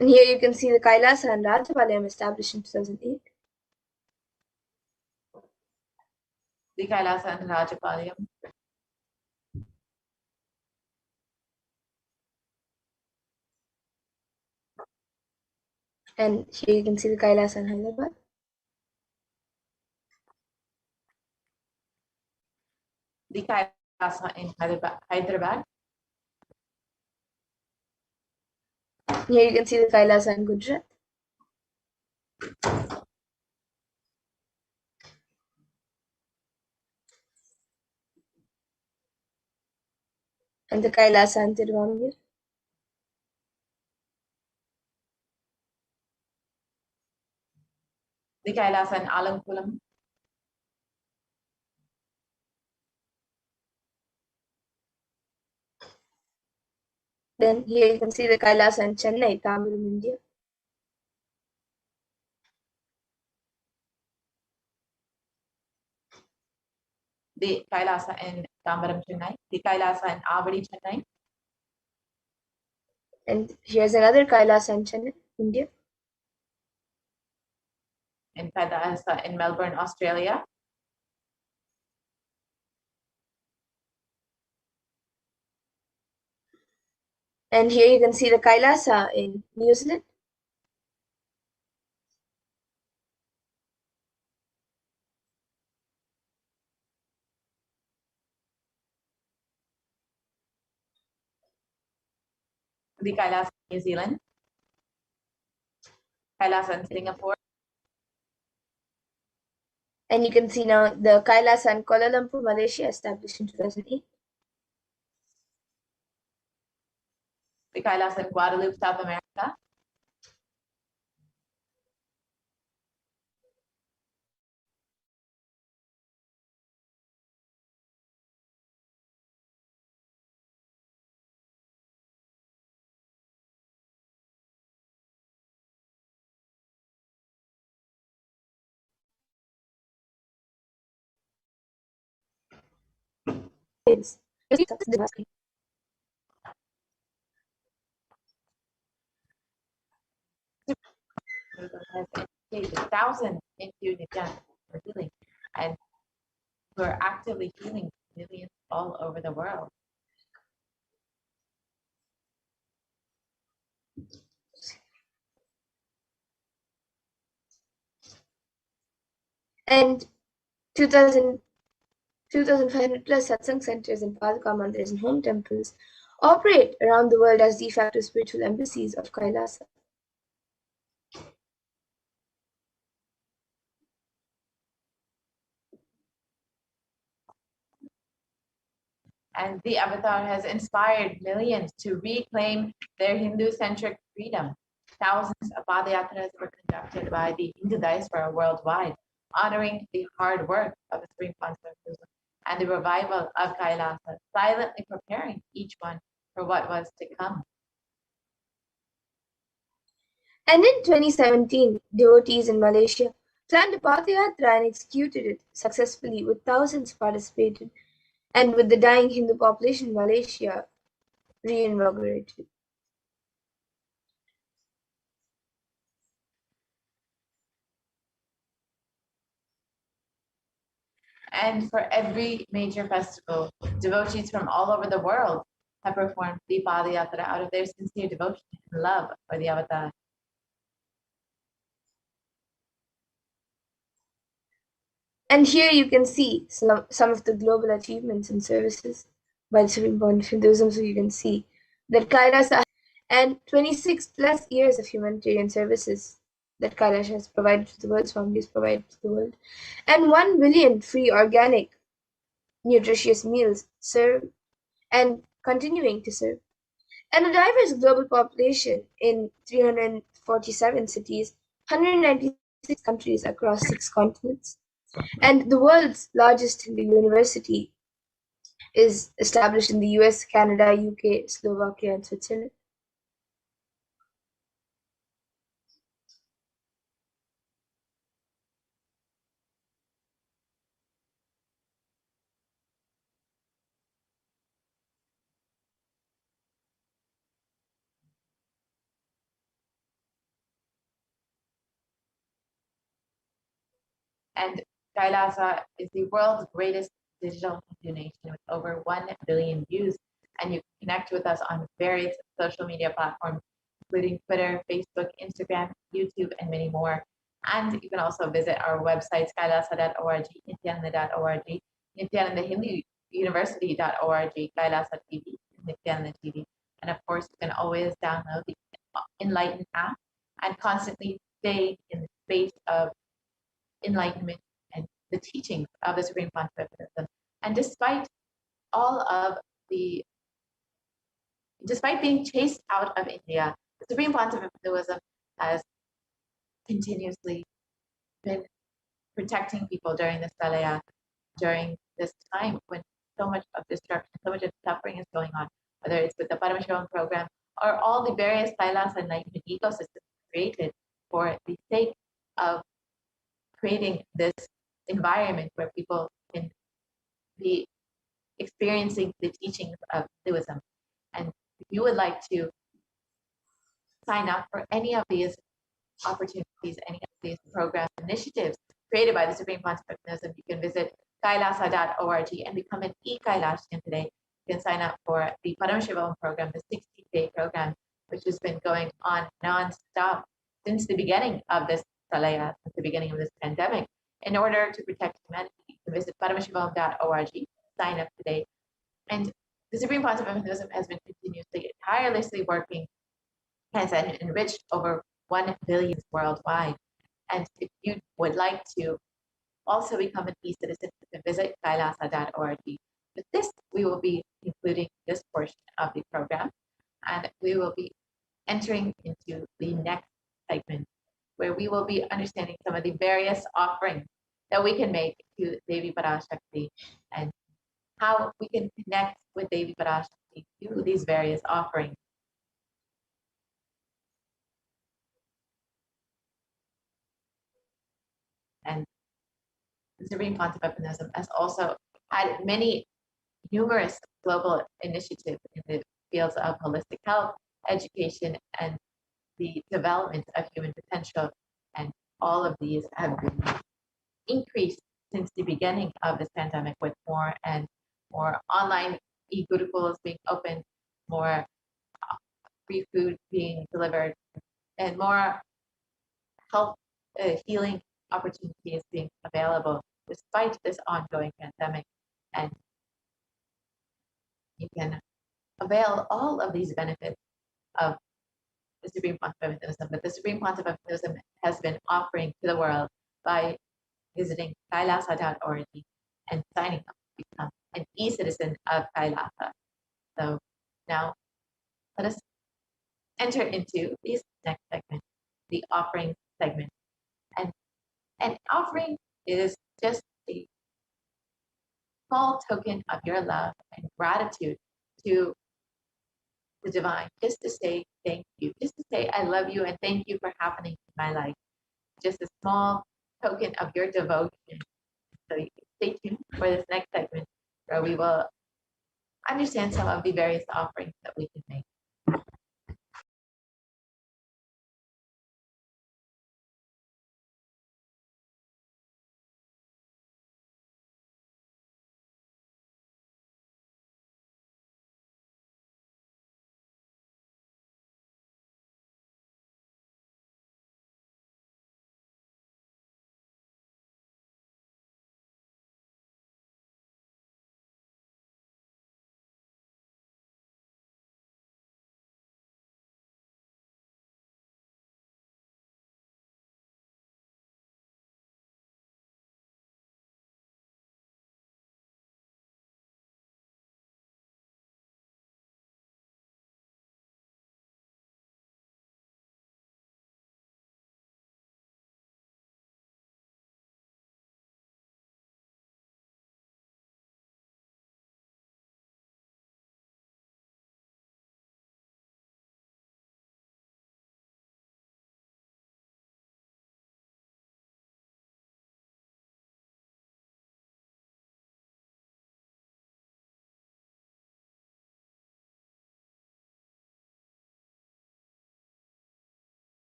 And here you can see the Kailasa in Rajapalayam, established in 2008. The Kailasa in Rajapalayam. And here you can see the Kailasa in Hyderabad. The Kailasa in Hyderabad. Here you can see the Kailasa in Gujarat. And the Kailasa in Tiruvangir. The Kailasa in Alankulam. Then here you can see the Kailasa in Chennai, Tamil, India. The Kailasa in Tambaram, Chennai. The Kailasa in Avadi, Chennai. And here's another Kailasa in Chennai, India. And Kailasa in Melbourne, Australia. And here you can see the Kailasa in New Zealand. The Kailasa in New Zealand. Kailasa in Singapore. And you can see now the Kailasa in Kuala Lumpur, Malaysia, established in 2008. The Kailasa in Guadeloupe, South America. Yes. Has educated thousands into Nithyananda for healing, and who are actively healing millions all over the world. And 2,500 plus satsang centers and Paduka mandirs and home temples operate around the world as de facto spiritual embassies of Kailasa. And the avatar has inspired millions to reclaim their Hindu-centric freedom. Thousands of padayatras were conducted by the Hindu diaspora worldwide, honoring the hard work of the Supreme Concept and the revival of Kailasa, silently preparing each one for what was to come. And in 2017, devotees in Malaysia planned a Padayatra and executed it successfully, with thousands participated, and with the dying Hindu population in Malaysia reinvigorated. And for every major festival, devotees from all over the world have performed the Padayatra out of their sincere devotion and love for the avatar. And here you can see some of the global achievements and services by the Supreme Point of Hinduism. So you can see that Kailasa and 26 plus years of humanitarian services that Kailash has provided to the world, Swami has provided to the world, and 1 billion free organic nutritious meals served and continuing to serve, and a diverse global population in 347 cities, 196 countries across 6 continents. And the world's largest Hindu university is established in the US, Canada, UK, Slovakia, and Switzerland. And Kailasa is the world's greatest digital donation with over 1 billion views. And you can connect with us on various social media platforms, including Twitter, Facebook, Instagram, YouTube, and many more. And you can also visit our websites, kailasa.org, nithyananda.org, Nithyananda Hindu University.org, Kailasa TV, Nithyananda TV. And of course, you can always download the Enlighten app and constantly stay in the space of enlightenment and the teachings of the Supreme Pontificate of Buddhism. And despite being chased out of India, the Supreme Pontificate of Buddhism has continuously been protecting people during this Pralayā, during this time when so much of destruction, so much of suffering is going on, whether it's with the Paramashivoham program or all the various Kailasa enlightenment ecosystems created for the sake of creating this environment where people can be experiencing the teachings of Hinduism. And if you would like to sign up for any of these opportunities, any of these programs, initiatives created by the Supreme Pontificate of Buddhism, you can visit kailasa.org and become an e-Kailashian today. You can sign up for the Paramashivoham program, the 60-day program, which has been going on non-stop since the beginning of this Pralayā, since the beginning of this pandemic. In order to protect humanity, you can visit paramashivoham.org, sign up today. And the Supreme Pontificate of Buddhism has been continuously, tirelessly working, has enriched over 1 billion worldwide. And if you would like to also become an e-citizen, you can visit kailasa.org. With this, we will be concluding this portion of the program, and we will be entering into the next segment, where we will be understanding some of the various offerings that we can make to Devi Parashakti and how we can connect with Devi Parashakti through these various offerings. And the Supreme Pontificate of Buddhism has also had numerous global initiatives in the fields of holistic health, education, and the development of human potential. And all of these have been increased since the beginning of this pandemic, with more and more online e-gurukulas being opened, more free food being delivered, and more health healing opportunities being available despite this ongoing pandemic. And you can avail all of these benefits of the Supreme Pontificate of Buddhism that the Supreme Pontificate of Buddhism has been offering to the world by visiting kailasa.org and signing up to become an e-citizen of Kailasa. So now let us enter into this next segment, the offering segment. And an offering is just a small token of your love and gratitude to the divine, just to say thank you, just to say I love you and thank you for happening in my life. Just a small token of your devotion. So you can stay tuned for this next segment where we will understand some of the various offerings that we can make.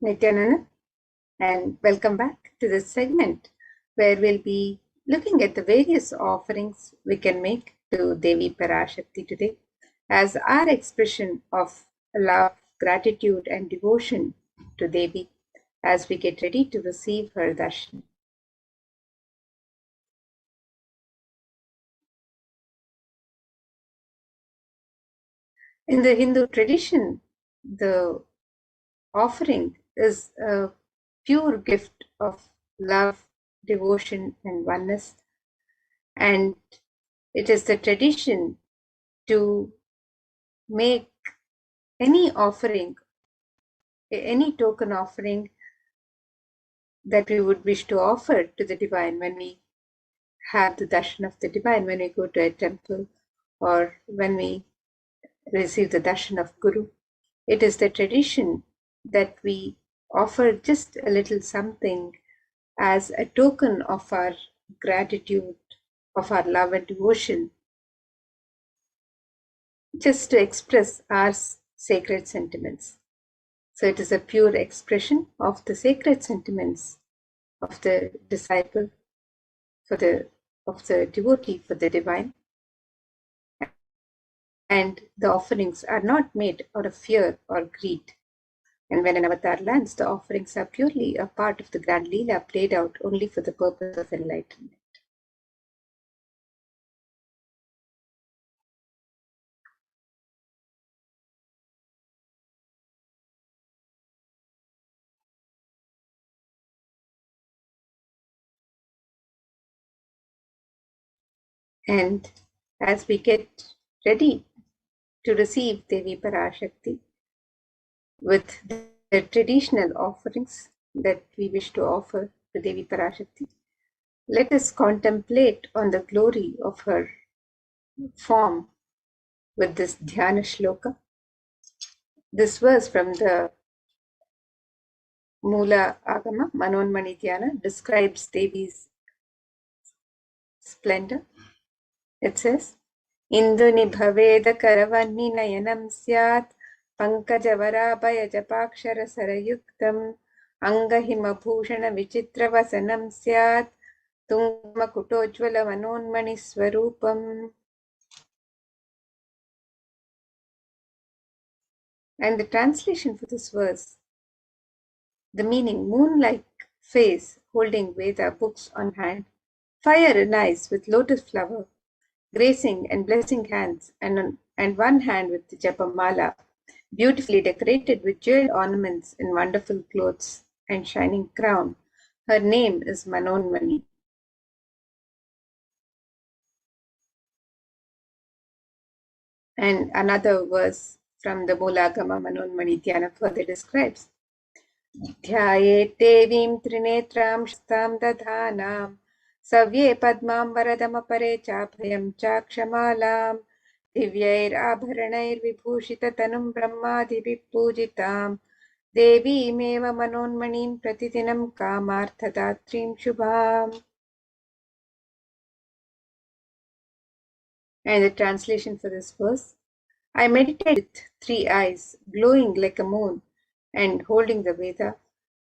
Nithyananda, and welcome back to this segment where we'll be looking at the various offerings we can make to Devi Parashakti today as our expression of love, gratitude, and devotion to Devi as we get ready to receive her darshan. In the Hindu tradition, the offering is a pure gift of love, devotion, and oneness. And it is the tradition to make any offering, any token offering that we would wish to offer to the divine when we have the darshan of the divine, when we go to a temple or when we receive the darshan of Guru. It is the tradition that we offer just a little something as a token of our gratitude, of our love and devotion, just to express our sacred sentiments. So it is a pure expression of the sacred sentiments of the disciple, of the devotee for the divine. And the offerings are not made out of fear or greed. And when an avatar lands, the offerings are purely a part of the grand Leela played out only for the purpose of enlightenment. And as we get ready to receive Devi Parashakti with the traditional offerings that we wish to offer to Devi Parashakti, let us contemplate on the glory of her form with this Dhyana Shloka. This verse from the Mula Agama, Manonmani Dhyana, describes Devi's splendor. It says, Induni bhaveda karavani nayanam syat pankajavaraabhaya japakshara sarayuktam angahima bhushana vichitra vasanam syat tungma kutojvala manonmani swarupam. And the translation for this verse, the meaning, moon-like face holding Veda books on hand, fire in eyes with lotus flower, gracing and blessing hands, and one hand with the japamala, beautifully decorated with jeweled ornaments in wonderful clothes and shining crown. Her name is Manonmani. And another verse from the Mulagama Manonmani Dhyana further describes, Dhyayet devim trinetraam shastam dadhanam savye padmam varadamapare chapayam chakshamalam divyair abharanair vibhushita tanum brahmadibhi pujitam devi meva manonmanim pratidinam kamarthadatrim shubham. And the translation for this verse, I meditate with 3 eyes, glowing like a moon and holding the Veda,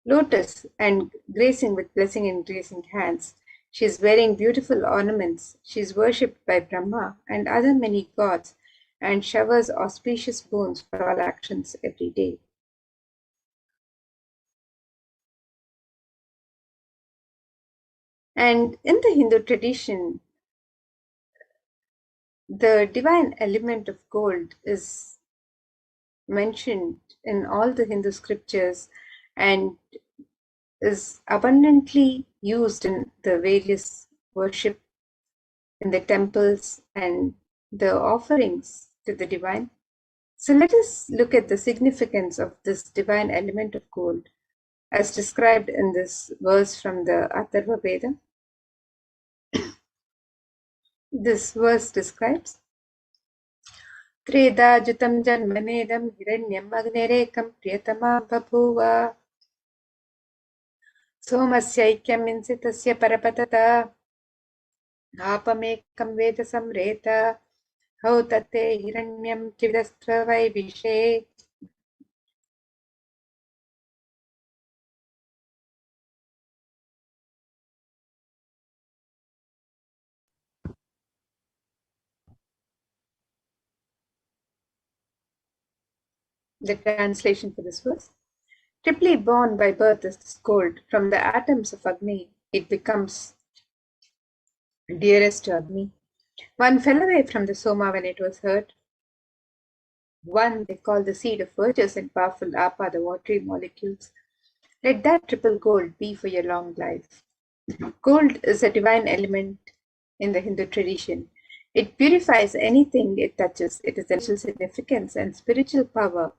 lotus and gracing with blessing and gracing hands. She is wearing beautiful ornaments. She is worshipped by Brahma and other many gods and showers auspicious boons for all actions every day. And in the Hindu tradition, the divine element of gold is mentioned in all the Hindu scriptures and is abundantly used in the various worship in the temples and the offerings to the divine. So let us look at the significance of this divine element of gold as described in this verse from the Atharva Veda. This verse describes Treda jutam janmanedam hiranyam agnerekam priyatama babhuva somasyaikyam insitasya parapatata आपमेकं Veda संरेत हौतते हिरण्यं चिदस्त्र वैभिषे. The translation for this verse: triply born by birth is this gold. From the atoms of Agni, it becomes dearest to Agni. One fell away from the Soma when it was hurt. One they call the seed of virtuous and powerful Apa, the watery molecules. Let that triple gold be for your long life. Gold is a divine element in the Hindu tradition. It purifies anything it touches. It is the essential significance and spiritual power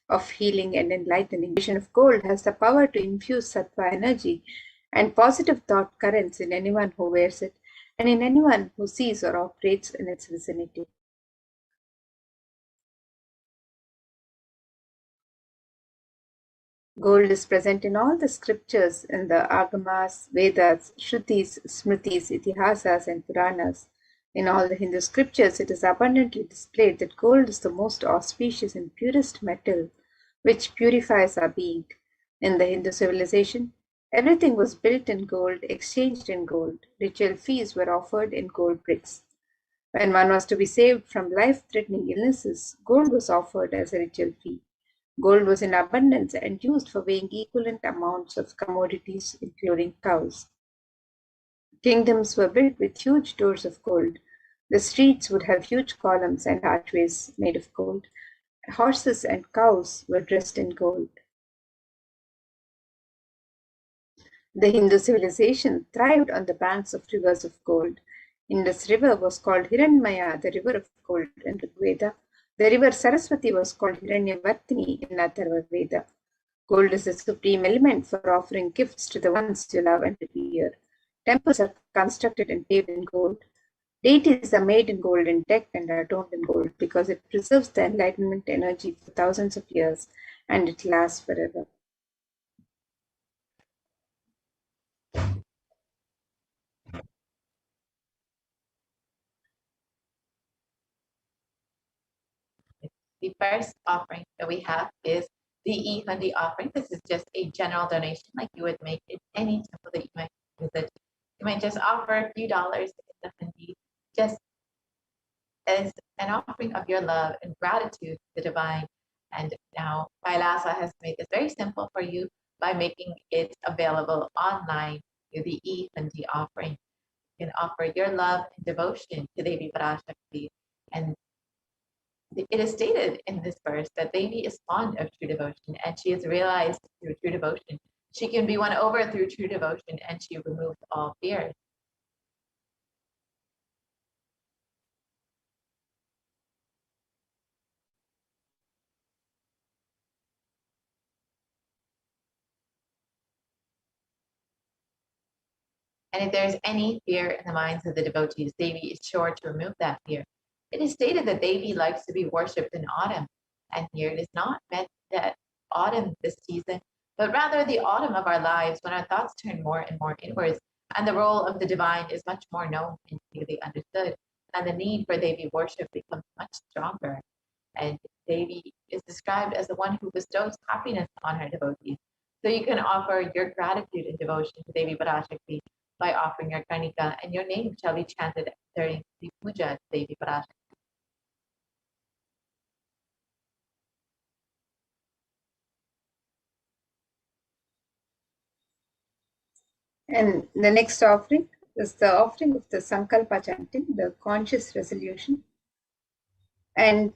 of healing and enlightening. The vision of gold has the power to infuse sattva energy and positive thought currents in anyone who wears it and in anyone who sees or operates in its vicinity. Gold is present in all the scriptures in the Agamas, Vedas, Shrutis, Smritis, Itihasas, and Puranas. In all the Hindu scriptures, it is abundantly displayed that gold is the most auspicious and purest metal which purifies our being. In the Hindu civilization, everything was built in gold, exchanged in gold. Ritual fees were offered in gold bricks. When one was to be saved from life-threatening illnesses, gold was offered as a ritual fee. Gold was in abundance and used for weighing equivalent amounts of commodities, including cows. Kingdoms were built with huge doors of gold. The streets would have huge columns and archways made of gold. Horses and cows were dressed in gold. The Hindu civilization thrived on the banks of rivers of gold. Indus River was called Hiranmaya, the river of gold, in Rig Veda. The river Saraswati was called Hiranyavartini in Atharva Veda. Gold is the supreme element for offering gifts to the ones you love and revere. Temples are constructed and paved in gold. Deities are made in gold and decked and adorned in gold because it preserves the enlightenment energy for thousands of years and it lasts forever. The first offering that we have is the E-Hundi offering. This is just a general donation like you would make in any temple that you might visit. You might just offer a few dollars in the Hundi just as an offering of your love and gratitude to the divine. And now Kailasa has made this very simple for you by making it available online through the E-Hundi offering. You can offer your love and devotion to Devi Parashakti. And it is stated in this verse that Devi is fond of true devotion and she is realized through true devotion. She can be won over through true devotion and she removes all fears. And if there's any fear in the minds of the devotees, Devi is sure to remove that fear. It is stated that Devi likes to be worshipped in autumn. And here it is not meant that autumn this season, but rather the autumn of our lives when our thoughts turn more and more inwards and the role of the divine is much more known and clearly understood. And the need for Devi worship becomes much stronger. And Devi is described as the one who bestows happiness on her devotees. So you can offer your gratitude and devotion to Devi Parashakti by offering your karnika, and your name shall be chanted during the puja to Devi Parashakti. And the next offering is the offering of the Sankalpa chanting, the conscious resolution. And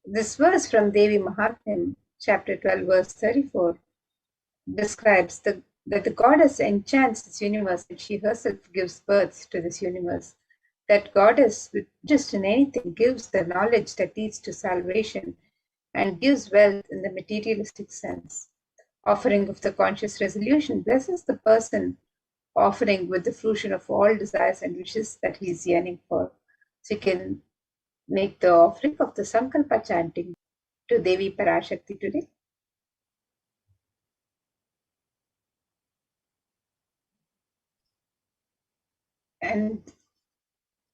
this verse from Devi Mahatmyam, chapter 12, verse 34, describes that the goddess enchants this universe and she herself gives birth to this universe. That goddess, with just in anything, gives the knowledge that leads to salvation and gives wealth in the materialistic sense. Offering of the conscious resolution blesses the person offering with the fruition of all desires and wishes that he is yearning for. So you can make the offering of the Sankalpa chanting to Devi Parashakti today. And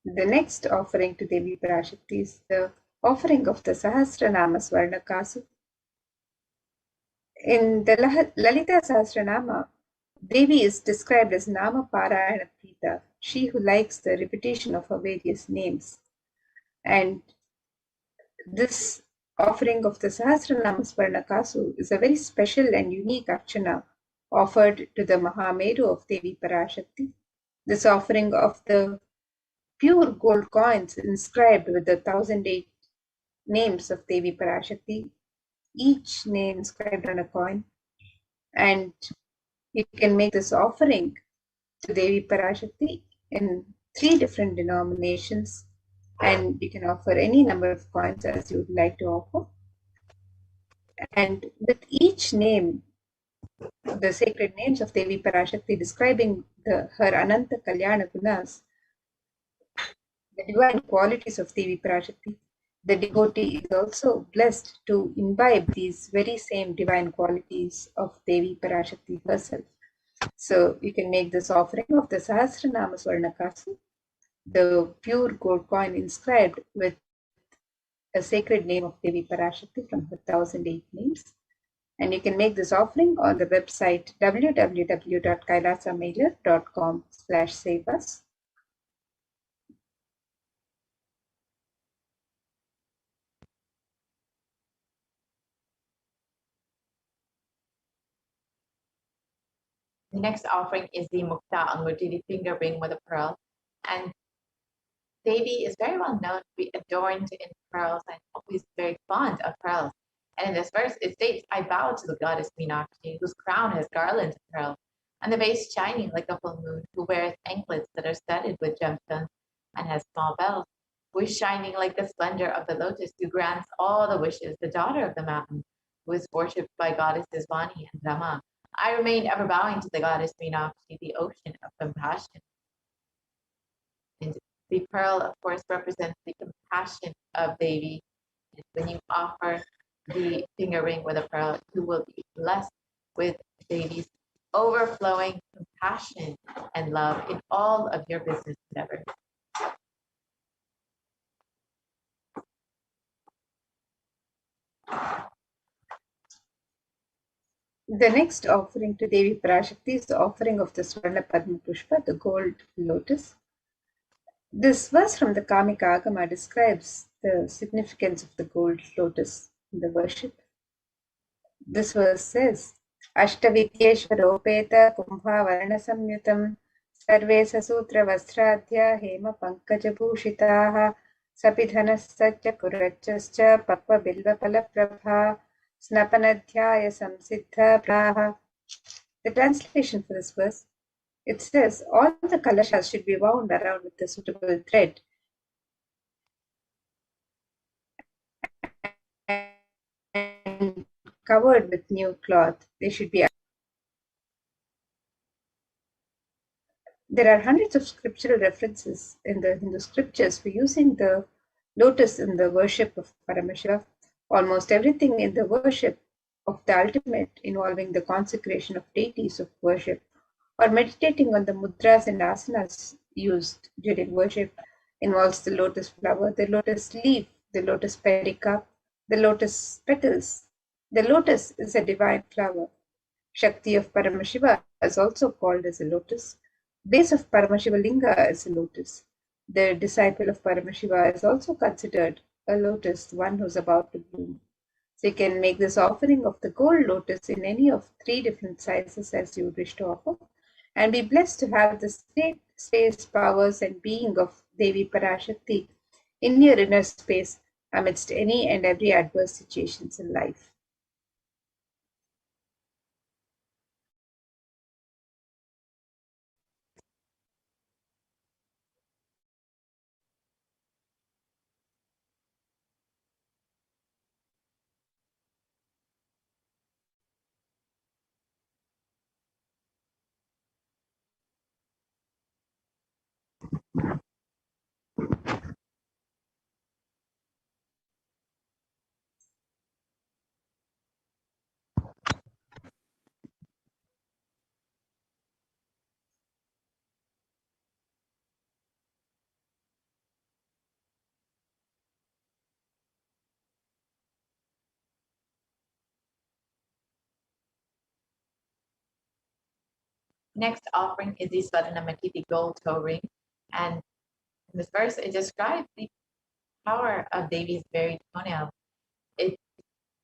the next offering to Devi Parashakti is the offering of the Sahasranama Swarnakasu. In the Lalita Sahasranama, Devi is described as Nama Parayana Prita, she who likes the repetition of her various names. And this offering of the Sahasranama Swarnakasu is a very special and unique archana offered to the Mahameru of Devi Parashakti. This offering of the pure gold coins inscribed with the 1008 names of Devi Parashakti, each name inscribed on a coin, and you can make this offering to Devi Parashakti in 3 different denominations, and you can offer any number of coins as you would like to offer. And with each name, the sacred names of Devi Parashakti describing her Ananta Kalyana Gunas, the divine qualities of Devi Parashakti, the devotee is also blessed to imbibe these very same divine qualities of Devi Parashakti herself. So you can make this offering of the Sahasranama Swarnakasu, the pure gold coin inscribed with a sacred name of Devi Parashakti from her 1008 names. And you can make this offering on the website www.kailasamailer.com/saveus. The next offering is the Mukta Anguti, the finger ring with a pearl. And Devi is very well known to be adorned in pearls and always very fond of pearls. And in this verse, it states, I bow to the goddess Meenakshi, whose crown has garlands of pearls, and the base shining like a full moon, who wears anklets that are studded with gemstones and has small bells, who is shining like the splendor of the lotus, who grants all the wishes, the daughter of the mountain, who is worshipped by goddesses Vani and Rama. I remain ever bowing to the goddess Meenakshi, the ocean of compassion. And the pearl, of course, represents the compassion of Devi. And when you offer the finger ring with a pearl, you will be blessed with Devi's overflowing compassion and love in all of your business endeavors. The next offering to Devi Parashakti is the offering of the Swarna Padma Pushpa, the gold lotus. This verse from the Kamika Agama describes the significance of the gold lotus in the worship. This verse says, Ashtavidyeshwaropeta kumbha varna samyutam sarve sasutra vastradhya hema pankaja bhushitaha sapidhanascha kurachascha pakva bilva palaprabha snapanadhyaya samsiddha praha. The translation for this verse, it says, all the kalashas should be wound around with a suitable thread and covered with new cloth. They should be. There are hundreds of scriptural references in the Hindu scriptures for using the lotus in the worship of Paramashiva. Almost everything in the worship of the ultimate involving the consecration of deities of worship or meditating on the mudras and asanas used during worship involves the lotus flower, the lotus leaf, the lotus pericarp, the lotus petals. The lotus is a divine flower. Shakti of Paramashiva is also called as a lotus. Base of Paramashiva Linga is a lotus. The disciple of Paramashiva is also considered a lotus, one who's about to bloom. So you can make this offering of the gold lotus in any of 3 different sizes as you wish to offer, and be blessed to have the state, space, powers, and being of Devi Parashakti in your inner space amidst any and every adverse situations in life. Next offering is the Swaranamaki, the gold toe ring. And in this verse, it describes the power of Devi's very toenail. it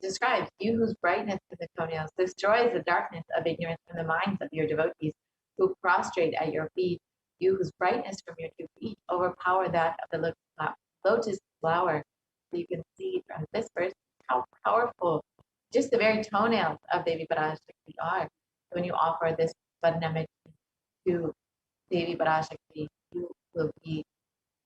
describes you whose brightness in the toenails destroys the darkness of ignorance from the minds of your devotees who prostrate at your feet. You whose brightness from your 2 feet overpower that of the lotus flower. So you can see from this verse how powerful just the very toenails of Devi Parashakti are. When you offer this Varnamit to Devi Parashakti, you will be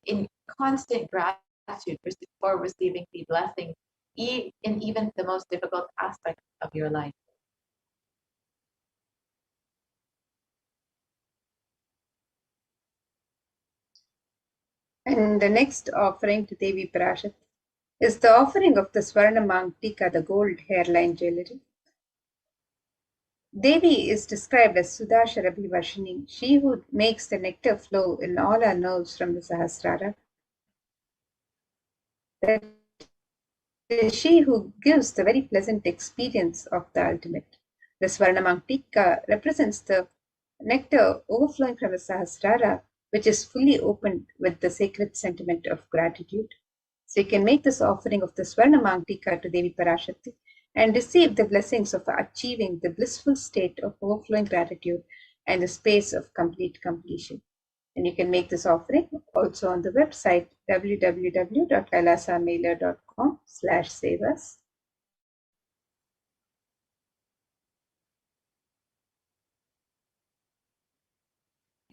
in constant gratitude for receiving the blessings in even the most difficult aspects of your life. And the next offering to Devi Parashakti is the offering of the Swarna Mangtika, the gold hairline jewelry. Devi is described as Sudha Sharabhi Vashini, she who makes the nectar flow in all our nerves from the Sahasrara. That is she who gives the very pleasant experience of the ultimate. The Swarna Mangtika represents the nectar overflowing from the Sahasrara, which is fully opened with the sacred sentiment of gratitude. So you can make this offering of the Swarna Mangtika to Devi Parashakti and receive the blessings of achieving the blissful state of overflowing gratitude and the space of complete completion. And you can make this offering also on the website www.kailasamailer.com/save us.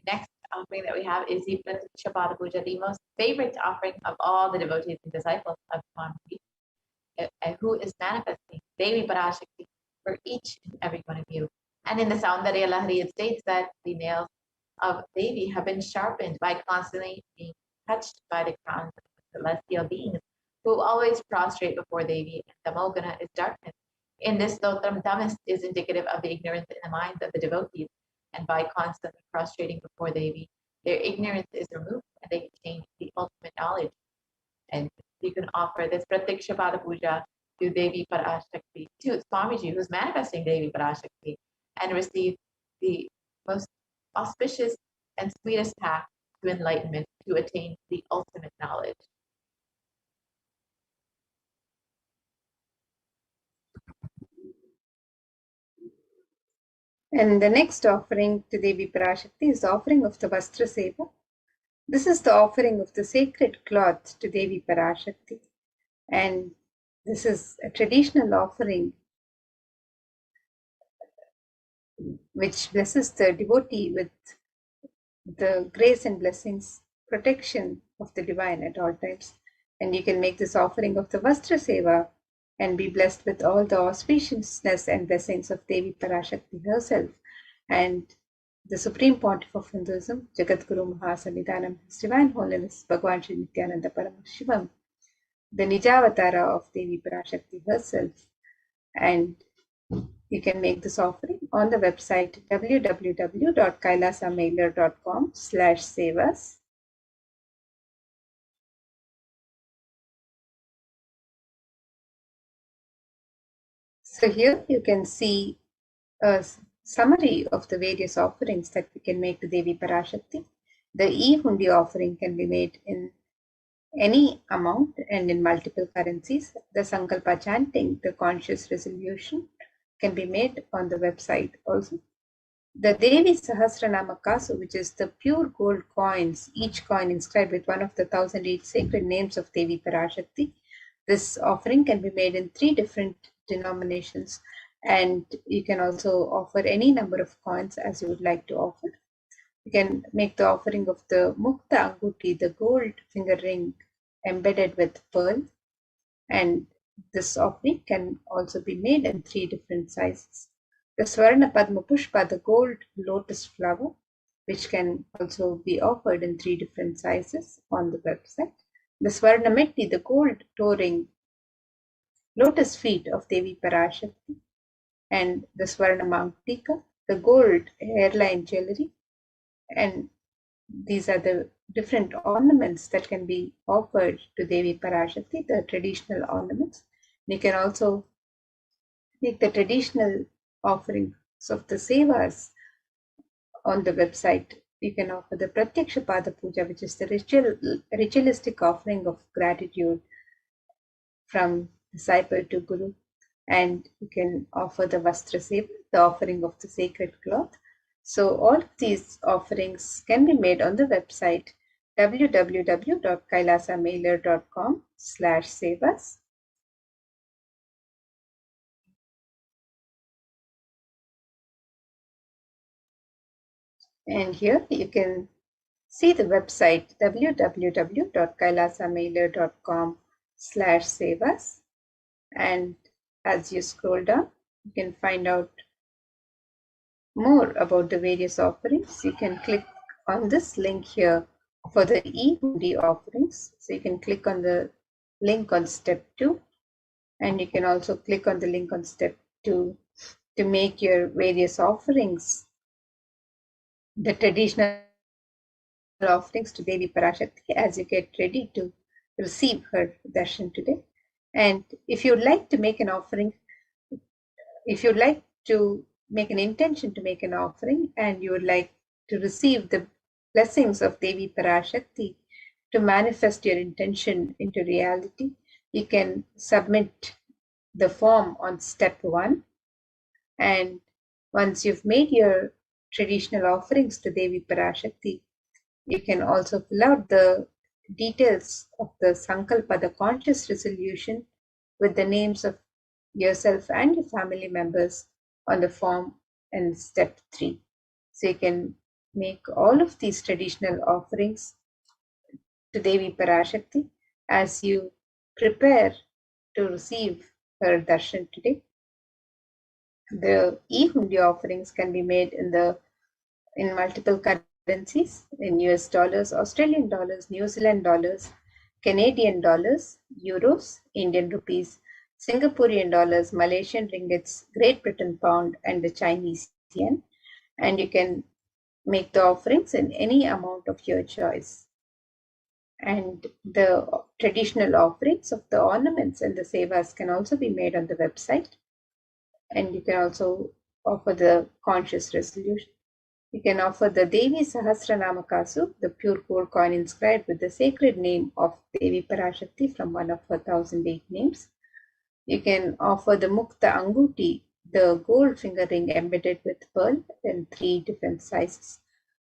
Next offering that we have is the Pratiksha Pada Puja, the most favorite offering of all the devotees and disciples of Paramashivoham, who is manifesting Devi Parashakti for each and every one of you. And in the Saundarya Lahari, it states that the nails of Devi have been sharpened by constantly being touched by the crowns of celestial beings who always prostrate before Devi, and Tamogana is darkness. In this stotram, Tamas is indicative of the ignorance in the minds of the devotees, and by constantly prostrating before Devi, their ignorance is removed and they attain the ultimate knowledge. And you can offer this Pratiksha Pada Puja to Devi Parashakti, to Swamiji, who's manifesting Devi Parashakti, and receive the most auspicious and sweetest path to enlightenment to attain the ultimate knowledge. And the next offering to Devi Parashakti is the offering of the Vastra Seva. This is the offering of the sacred cloth to Devi Parashakti. And this is a traditional offering which blesses the devotee with the grace and blessings, protection of the divine at all times. And you can make this offering of the Vastra Seva and be blessed with all the auspiciousness and blessings of Devi Parashakti herself and the Supreme Pontiff of Hinduism, Jagadguru Mahasanidhanam, His Divine Holiness Bhagwan Sri Nithyananda Paramashivam, the Nijavatara of Devi Parashakti herself. And you can make this offering on the website www.kailasamailer.com/save us. So here you can see a summary of the various offerings that we can make to Devi Parashakti. The e-hundi offering can be made in any amount and in multiple currencies. The Sankalpa chanting, the conscious resolution, can be made on the website also. The Devi Sahasranama Kasu, which is the pure gold coins, each coin inscribed with one of the 1,008 sacred names of Devi Parashakti. This offering can be made in 3 different denominations, and you can also offer any number of coins as you would like to offer. You can make the offering of the Mukta Anguti, the gold finger ring embedded with pearl, and this offering can also be made in 3 different sizes. The Swarna Padma Pushpa, the gold lotus flower, which can also be offered in 3 different sizes on the website. The Swarna Metti, the gold toe ring, lotus feet of Devi Parashakti, and the Swarna Mangtika, the gold hairline jewelry. And these are the different ornaments that can be offered to Devi Parashakti, the traditional ornaments. You can also make the traditional offerings of the sevas on the website. You can offer the Pratyaksha Pada Puja, which is the ritualistic offering of gratitude from disciple to Guru. And you can offer the Vastra Seva, the offering of the sacred cloth. So all of these offerings can be made on the website www.kailasamailer.com/sevas. And here you can see the website www.kailasamailer.com/sevas. And as you scroll down, you can find out more about the various offerings. You can click on this link here for the e-hundi offerings. So you can click on the link on step 2, and you can also click on the link on step 2 to make your various offerings, the traditional offerings to Devi Parashakti as you get ready to receive her darshan today. And if you'd like to make an offering, if you'd like to make an intention to make an offering and you would like to receive the blessings of Devi Parashakti to manifest your intention into reality, you can submit the form on step 1. And once you've made your traditional offerings to Devi Parashakti, you can also fill out the details of the Sankalpa, the conscious resolution, with the names of yourself and your family members on the form in step 3. So you can make all of these traditional offerings to Devi Parashakti as you prepare to receive her darshan today. The e-hundi offerings can be made in multiple currencies, in US dollars, Australian dollars, New Zealand dollars, Canadian dollars, euros, Indian rupees, Singaporean dollars, Malaysian ringgits, Great Britain pound, and the Chinese yen. And you can make the offerings in any amount of your choice. And the traditional offerings of the ornaments and the sevas can also be made on the website. And you can also offer the conscious resolution. You can offer the Devi Sahasranama Kasu, the pure gold coin inscribed with the sacred name of Devi Parashakti from one of her 1008 names. You can offer the Mukta Anguti, the gold finger ring embedded with pearl in 3 different sizes.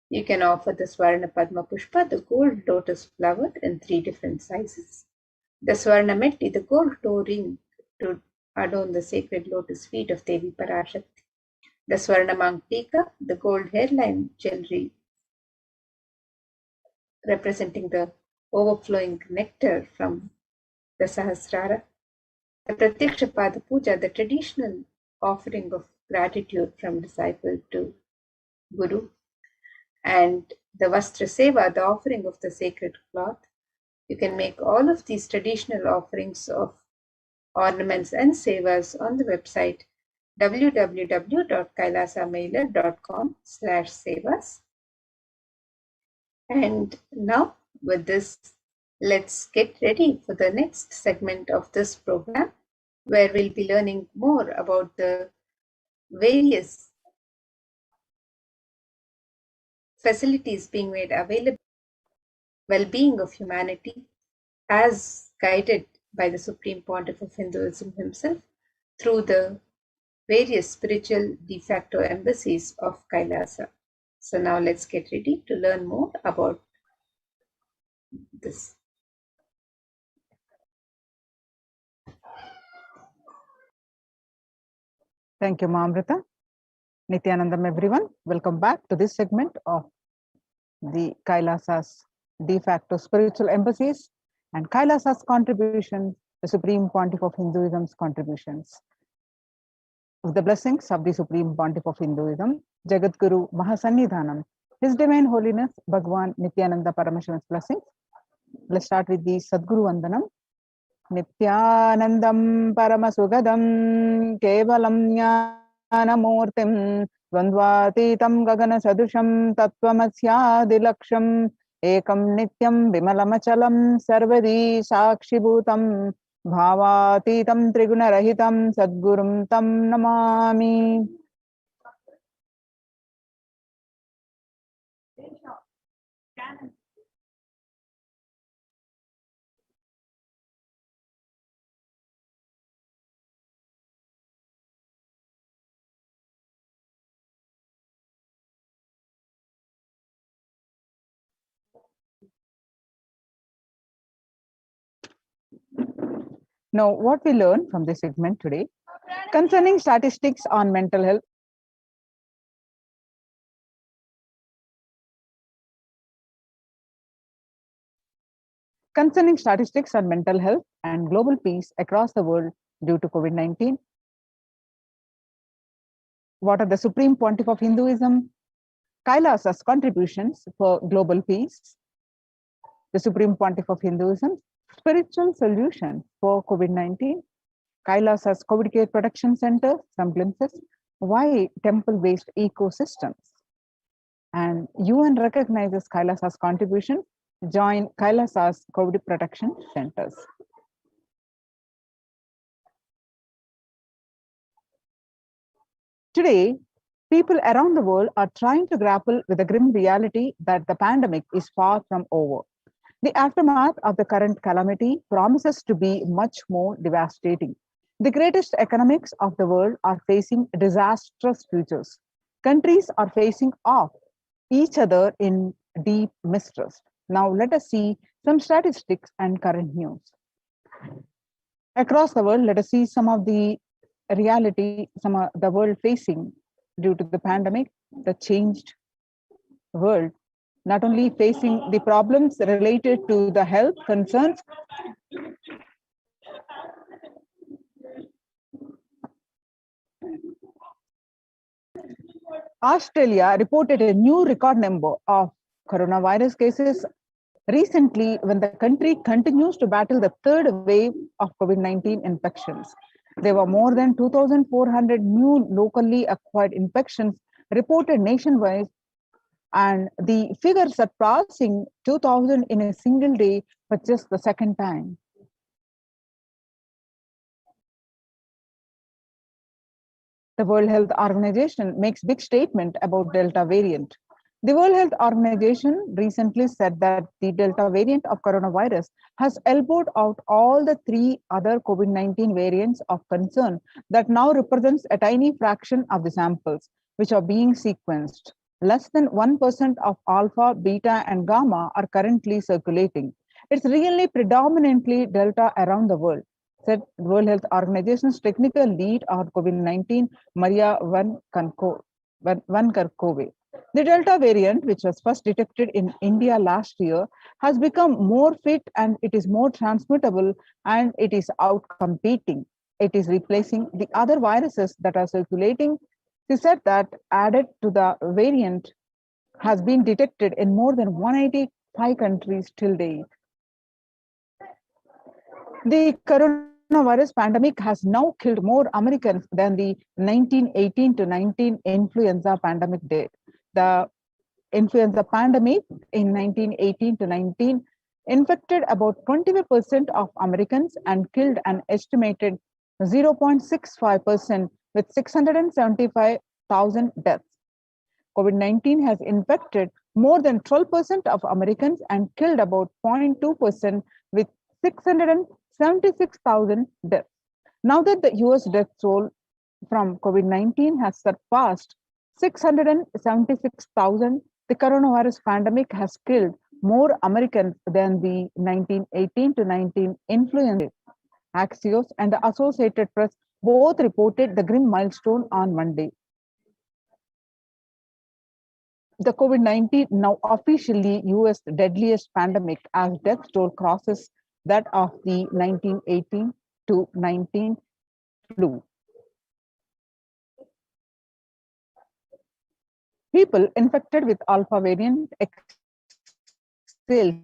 You can offer the Swarna Padma Pushpa, the gold lotus flower in 3 different sizes. The Swarna Metti, the gold toe ring to adorn the sacred lotus feet of Devi Parashakti. The Swarna Mangtika, the gold hairline jewelry representing the overflowing nectar from the Sahasrara. The Pratyaksha Pada Puja, the traditional offering of gratitude from disciple to Guru. And the Vastra Seva, the offering of the sacred cloth. You can make all of these traditional offerings of ornaments and sevas on the website www.kailasamailer.com/sevas. And now with this, let's get ready for the next segment of this program, where we'll be learning more about the various facilities being made available, well-being of humanity as guided by the Supreme Pontiff of Hinduism himself through the various spiritual de facto embassies of Kailasa. So now let's get ready to learn more about this. Thank you, Mamrita. Nithyanandam, everyone. Welcome back to this segment of the Kailasa's de facto spiritual embassies and Kailasa's contribution, the Supreme Pontiff of Hinduism's contributions. With the blessings of the Supreme Pontiff of Hinduism, Jagat Guru Mahasannidhanam, His Divine Holiness Bhagwan Nithyananda Paramashivan's blessings. Let's start with the Sadguru Vandanam. Nithyanandam Paramasugadam Kevalam Jnanamurtim Dvandvatitam Gagana Sadusham Tattvamasyaadilaksham Ekam Nityam Vimalamachalam Sarvadi Sakshibhutam Bhavatitam Trigunarahitam Sadgurum Tam Namami. Now, what we learn from this segment today concerning statistics on mental health. Concerning statistics on mental health and global peace across the world due to COVID-19. What are the Supreme Pontiff of Hinduism? Kailasa's contributions for global peace. The Supreme Pontiff of Hinduism, spiritual solution for COVID-19. Kailasa's COVID Care Protection Center, some glimpses. Why temple-based ecosystems? And UN recognizes Kailasa's contribution. Join Kailasa's COVID protection centers. Today, people around the world are trying to grapple with the grim reality that the pandemic is far from over. The aftermath of the current calamity promises to be much more devastating. The greatest economics of the world are facing disastrous futures. Countries are facing off each other in deep mistrust. Now let us see some statistics and current news. Across the world, let us see some of the reality, some of the world facing due to the pandemic, the changed world, not only facing the problems related to the health concerns, Australia reported a new record number of coronavirus cases recently when the country continues to battle the third wave of COVID-19 infections. There were more than 2,400 new locally acquired infections reported nationwide, and the figure surpassing 2,000 in a single day for just the second time. The World Health Organization makes big statement about Delta variant. The World Health Organization recently said that the Delta variant of coronavirus has elbowed out all the three other COVID-19 variants of concern that now represents a tiny fraction of the samples which are being sequenced. Less than 1% of alpha, beta, and gamma are currently circulating. It's really predominantly Delta around the world, said World Health Organization's technical lead on COVID-19, Maria Van Kerkhove. The Delta variant, which was first detected in India last year, has become more fit and it is more transmittable and it is outcompeting. It is replacing the other viruses that are circulating. She said that added to the variant has been detected in more than 185 countries till date. The coronavirus pandemic has now killed more Americans than the 1918 to 19 influenza pandemic did. The influenza pandemic in 1918 to 19 infected about 25% of Americans and killed an estimated 0.65% with 675,000 deaths. COVID-19 has infected more than 12% of Americans and killed about 0.2% with 676,000 deaths. Now that the US death toll from COVID-19 has surpassed 676,000, the coronavirus pandemic has killed more Americans than the 1918 to 19 influenza. Axios and the Associated Press both reported the grim milestone on Monday. The COVID-19 now officially US deadliest pandemic as death toll crosses that of the 1918 to 19 flu. People infected with alpha variant exhale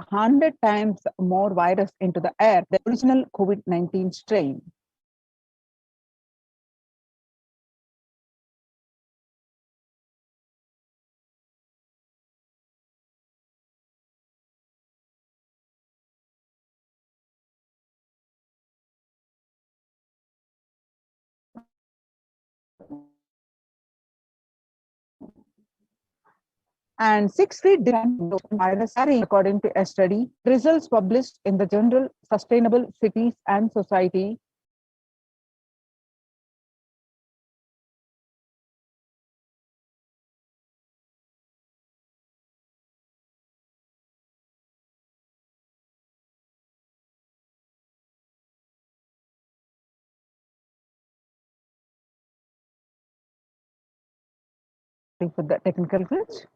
100 times more virus into the air than the original COVID-19 strain. And 6 feet virus carrying, according to a study, results published in the journal Sustainable Cities and Society Parashakti for the technical glitch.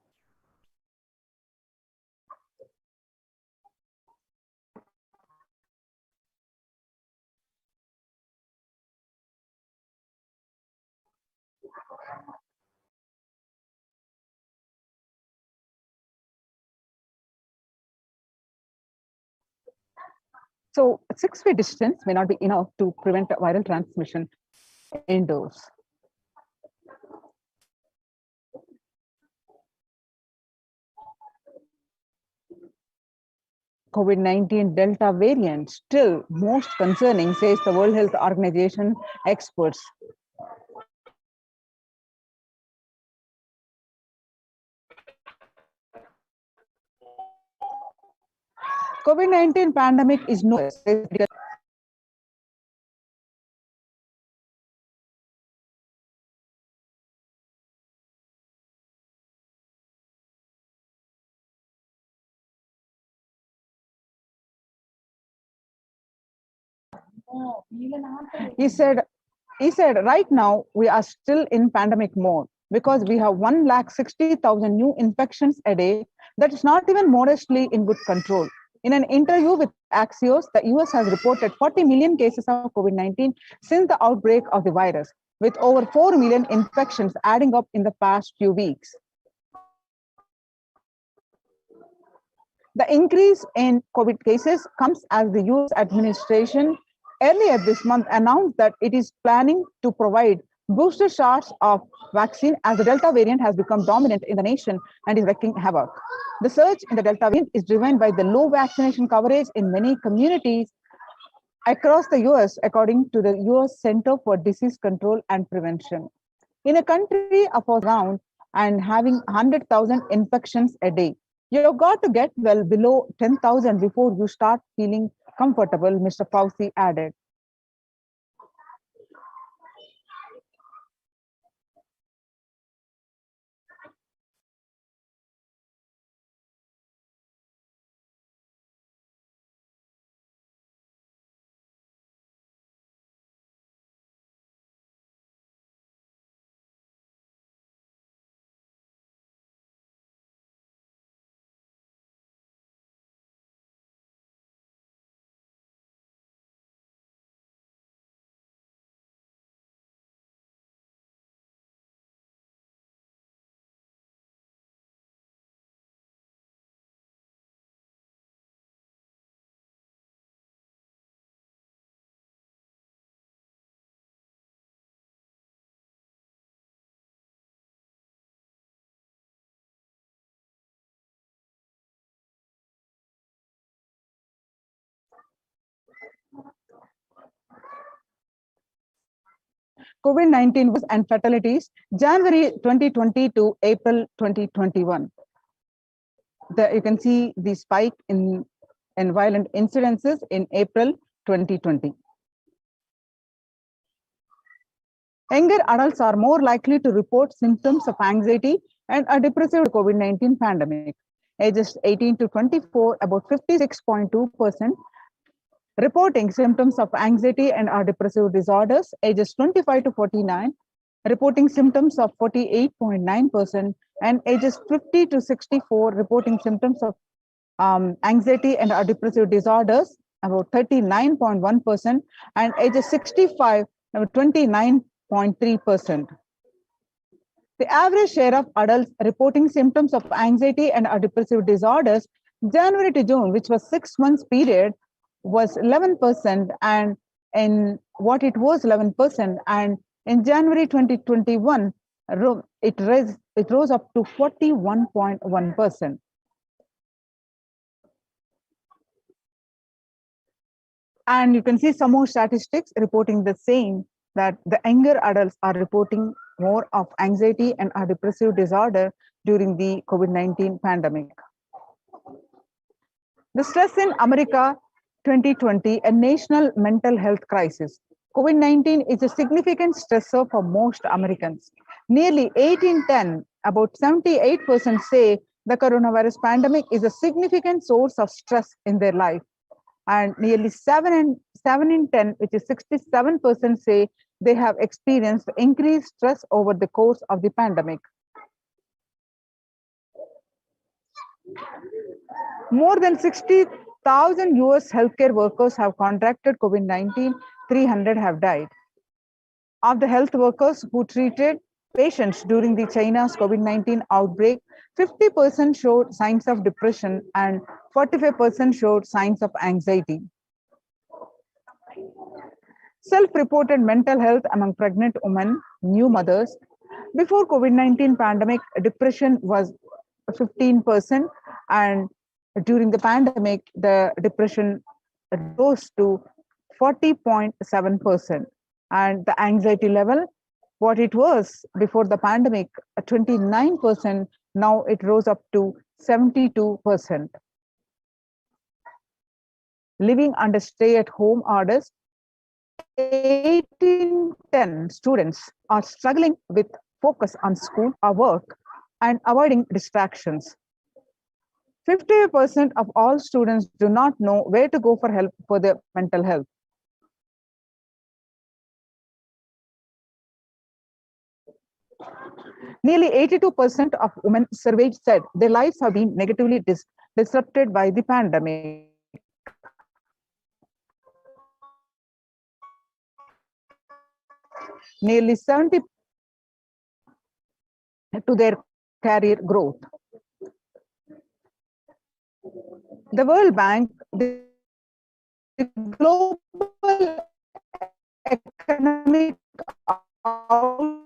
So 6 feet distance may not be enough to prevent viral transmission indoors. COVID-19 Delta variant still most concerning, says the World Health Organization experts. COVID-19 pandemic is no. He said, right now we are still in pandemic mode because we have 160,000 new infections a day. That is not even modestly in good control. In an interview with Axios, the US has reported 40 million cases of COVID-19 since the outbreak of the virus, with over 4 million infections adding up in the past few weeks. The increase in COVID cases comes as the US administration earlier this month announced that it is planning to provide booster shots of vaccine as the Delta variant has become dominant in the nation and is wreaking havoc. The surge in the Delta variant is driven by the low vaccination coverage in many communities across the US, according to the US Center for Disease Control and Prevention. In a country of around and having 100,000 infections a day, you've got to get well below 10,000 before you start feeling comfortable, Mr. Fauci added. COVID-19 and fatalities, January 2020 to April 2021. You can see the spike in violent incidences in April 2020. Younger adults are more likely to report symptoms of anxiety and a depressive COVID-19 pandemic. Ages 18 to 24, about 56.2%. Reporting symptoms of anxiety and or depressive disorders, ages 25 to 49, reporting symptoms of 48.9%, and ages 50 to 64, reporting symptoms of anxiety and or depressive disorders, about 39.1%, and ages 65, about 29.3%. The average share of adults reporting symptoms of anxiety and or depressive disorders, January to June, which was 6 months period, was 11%, and in what it was 11%, and in January 2021, it rose up to 41.1%. And you can see some more statistics reporting the same, that the younger adults are reporting more of anxiety and a depressive disorder during the COVID-19 pandemic. The stress in America 2020, a national mental health crisis. COVID-19 is a significant stressor for most Americans. Nearly 8 in 10, about 78% say the coronavirus pandemic is a significant source of stress in their life. And nearly 7 in 10, which is 67%, say they have experienced increased stress over the course of the pandemic. More than 60,000 US healthcare workers have contracted COVID-19, 300 have died. Of the health workers who treated patients during the China's COVID-19 outbreak, 50% showed signs of depression and 45% showed signs of anxiety. Self-reported mental health among pregnant women, new mothers. Before COVID-19 pandemic, depression was 15%, and during the pandemic, the depression rose to 40.7%. And the anxiety level, what it was before the pandemic, 29%, now it rose up to 72%. Living under stay-at-home orders, 8 in 10 students are struggling with focus on school or work and avoiding distractions. 50% of all students do not know where to go for help for their mental health. Nearly 82% of women surveyed said their lives have been negatively disrupted by the pandemic. Nearly 70% to their career growth. The World Bank, the global economic outlook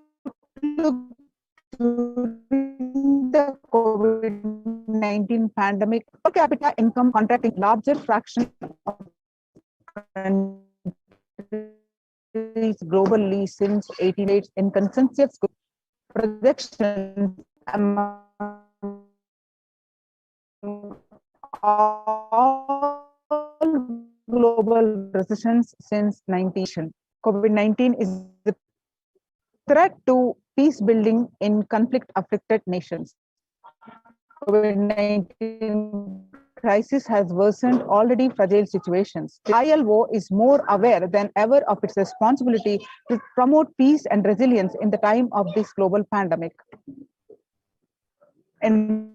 during the COVID-19 pandemic, per capita income contracting larger fraction of countries globally since 18 in consensus projections among all global recessions since 19. COVID-19 is a threat to peace building in conflict-affected nations. COVID-19 crisis has worsened already fragile situations. The ILO is more aware than ever of its responsibility to promote peace and resilience in the time of this global pandemic. In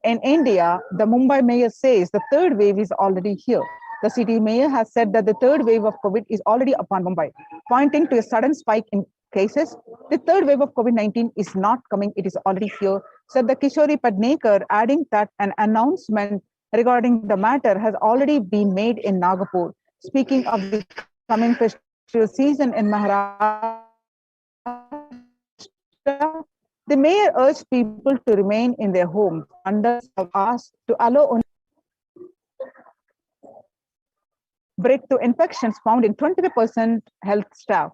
India, the Mumbai mayor says the third wave is already here. The city mayor has said that the third wave of COVID is already upon Mumbai, pointing to a sudden spike in cases. The third wave of COVID-19 is not coming, it is already here, said the Kishori Padnekar, adding that an announcement regarding the matter has already been made in Nagpur. Speaking of the coming festival season in Maharashtra, the mayor urged people to remain in their homes under asked to allow only breakthrough infections found in 25% health staff.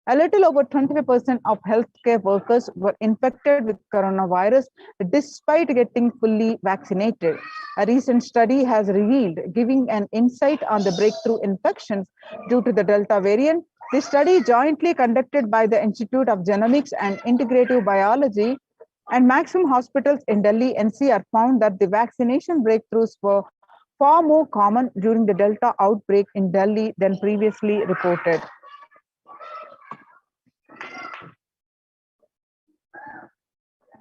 A little over 25% of healthcare workers were infected with coronavirus despite getting fully vaccinated. A recent study has revealed, giving an insight on the breakthrough infections due to the Delta variant. The study, jointly conducted by the Institute of Genomics and Integrative Biology and Maximum Hospitals in Delhi NCR, found that the vaccination breakthroughs were far more common during the Delta outbreak in Delhi than previously reported.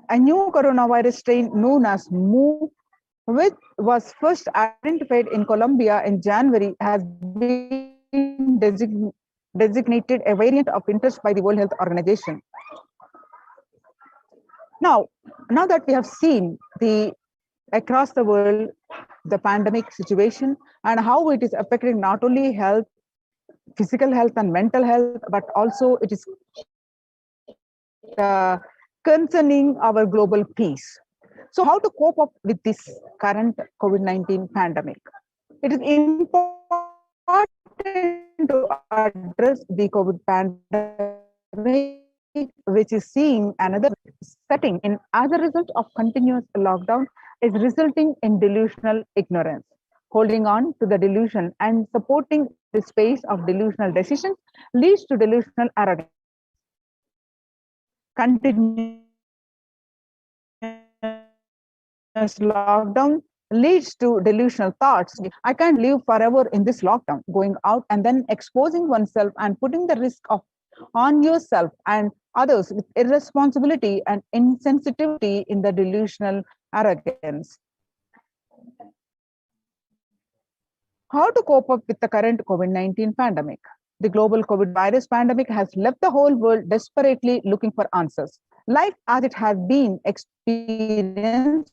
A new coronavirus strain known as Mu, which was first identified in Colombia in January, has been designated a variant of interest by the World Health Organization. Now that we have seen across the world the pandemic situation and how it is affecting not only health, physical health and mental health, but also it is concerning our global peace. So how to cope up with this current COVID-19 pandemic? It is important to address the COVID pandemic, which is seeing another setting in as a result of continuous lockdown, is resulting in delusional ignorance. Holding on to the delusion and supporting the space of delusional decisions leads to delusional arrogance. Continuous lockdown leads to delusional thoughts. I can't live forever in this lockdown, going out and then exposing oneself and putting the risk on yourself and others with irresponsibility and insensitivity in the delusional arrogance. How to cope up with the current COVID-19 pandemic? The global COVID virus pandemic has left the whole world desperately looking for answers. Life as it has been experienced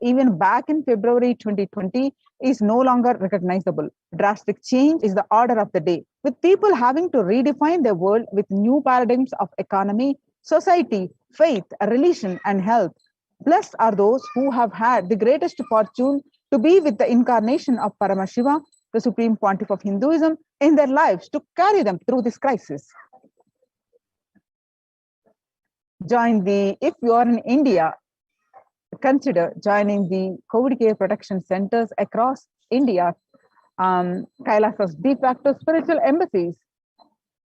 even back in February 2020 is no longer recognizable. Drastic change is the order of the day, with people having to redefine their world with new paradigms of economy, society, faith, religion, and health. Blessed are those who have had the greatest fortune to be with the incarnation of Paramashiva, the supreme pontiff of Hinduism, in their lives to carry them through this crisis. If you are in India, consider joining the COVID care protection centers across India, Kailasa's de facto spiritual embassies,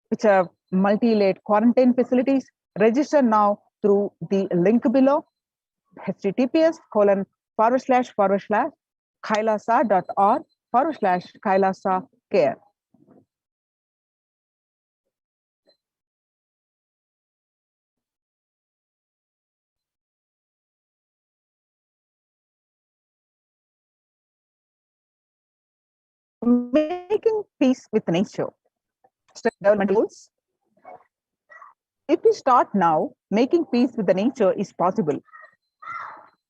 which are multi-layered quarantine facilities. Register now through the link below, https://kailasa.org/Kailasa care. Making peace with nature. Development goals. If we start now, making peace with the nature is possible.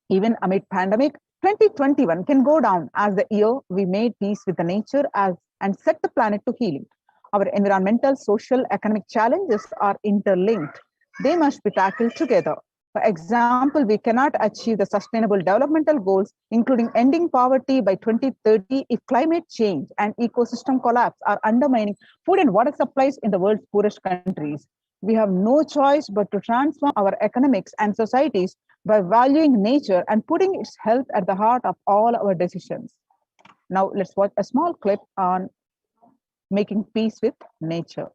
Even amid pandemic, 2021 can go down as the year we made peace with the nature and set the planet to healing. Our environmental, social, economic challenges are interlinked. They must be tackled together. For example, we cannot achieve the sustainable developmental goals, including ending poverty by 2030, if climate change and ecosystem collapse are undermining food and water supplies in the world's poorest countries. We have no choice but to transform our economics and societies by valuing nature and putting its health at the heart of all our decisions. Now let's watch a small clip on making peace with nature.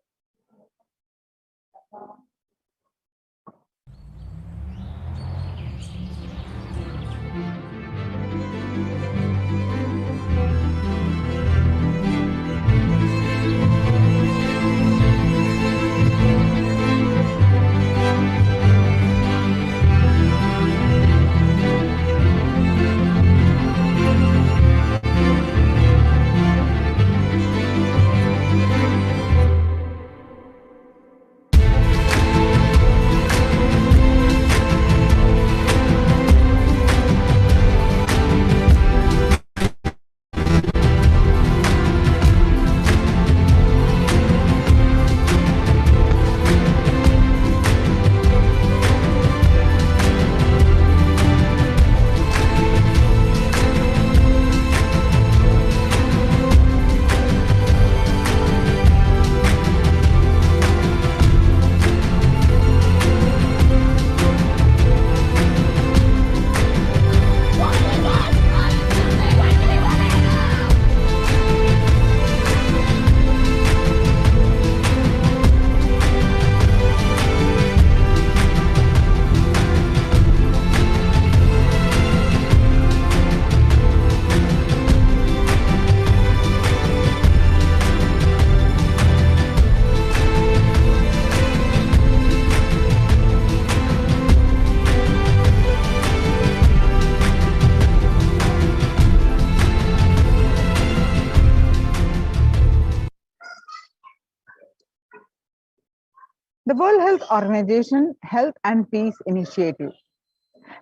The World Health Organization Health and Peace Initiative.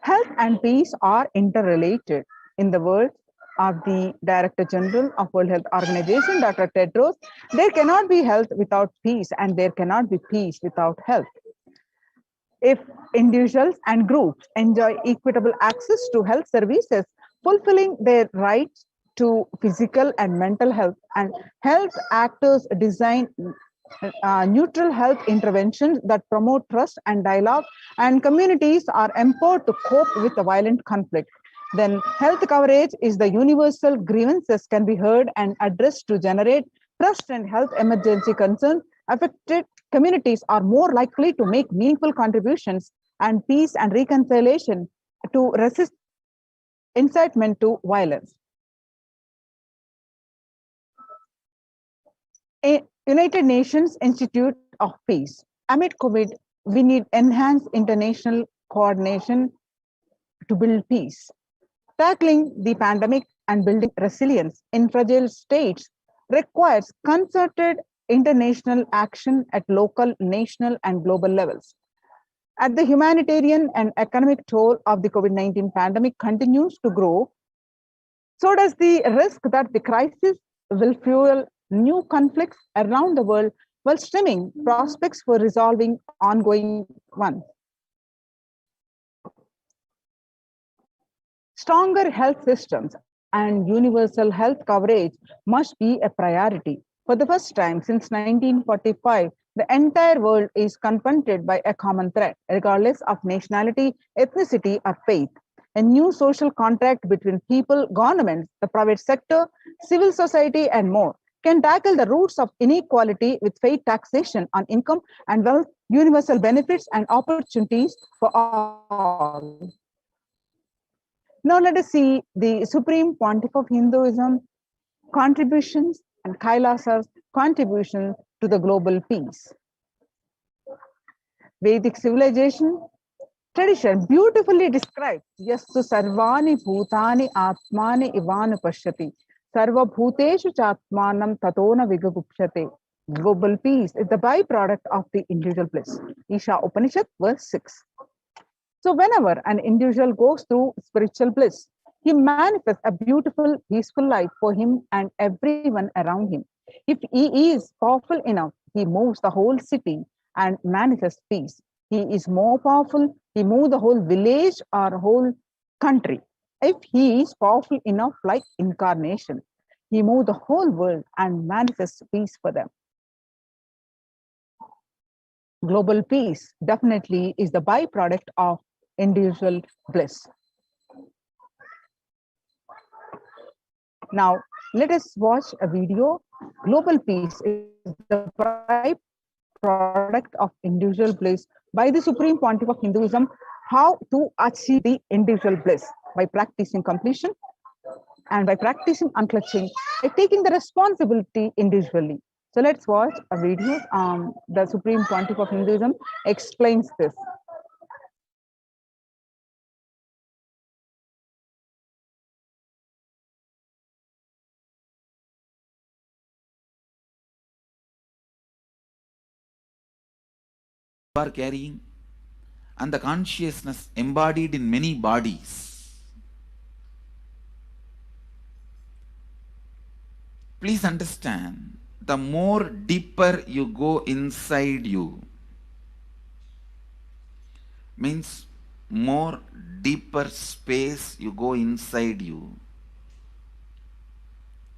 Health and peace are interrelated. In the words of the Director General of World Health Organization, Dr. Tedros, there cannot be health without peace, and there cannot be peace without health. If individuals and groups enjoy equitable access to health services, fulfilling their rights to physical and mental health, and health actors design neutral health interventions that promote trust and dialogue, and communities are empowered to cope with the violent conflict, then health coverage is the universal grievances can be heard and addressed to generate trust, and health emergency concerns. Affected communities are more likely to make meaningful contributions, and peace and reconciliation to resist incitement to violence. United Nations Institute of Peace. Amid COVID, we need enhanced international coordination to build peace. Tackling the pandemic and building resilience in fragile states requires concerted international action at local, national, and global levels. As the humanitarian and economic toll of the COVID-19 pandemic continues to grow, so does the risk that the crisis will fuel new conflicts around the world while stemming prospects for resolving ongoing ones. Stronger health systems and universal health coverage must be a priority. For the first time since 1945, the entire world is confronted by a common threat, regardless of nationality, ethnicity, or faith. A new social contract between people, governments, the private sector, civil society, and more can tackle the roots of inequality with fair taxation on income and wealth, universal benefits, and opportunities for all. Now let us see the Supreme Pontiff of Hinduism contributions and Kailasa's contribution to the global peace. Vedic civilization tradition beautifully describes Yastu Sarvani Bhutani Atmani Ivanu Pashyati Sarva Bhuteshu Chatmanam Tatona Vigagupshate. Global peace is the byproduct of the individual bliss. Isha Upanishad, verse 6. So whenever an individual goes through spiritual bliss, he manifests a beautiful, peaceful life for him and everyone around him. If he is powerful enough, he moves the whole city and manifests peace. He is more powerful, he moves the whole village or whole country. If he is powerful enough, like incarnation, he moves the whole world and manifests peace for them. Global peace definitely is the byproduct of individual bliss. Now, let us watch a video. Global peace is the byproduct of individual bliss by the Supreme Pontiff of Hinduism. How to achieve the individual bliss? By practicing completion and by practicing unclutching, by taking the responsibility individually. So let's watch a video. The Supreme Pontiff of Hinduism explains this. Are carrying, and the consciousness embodied in many bodies. Please understand, the more deeper you go inside you, means more deeper space you go inside you,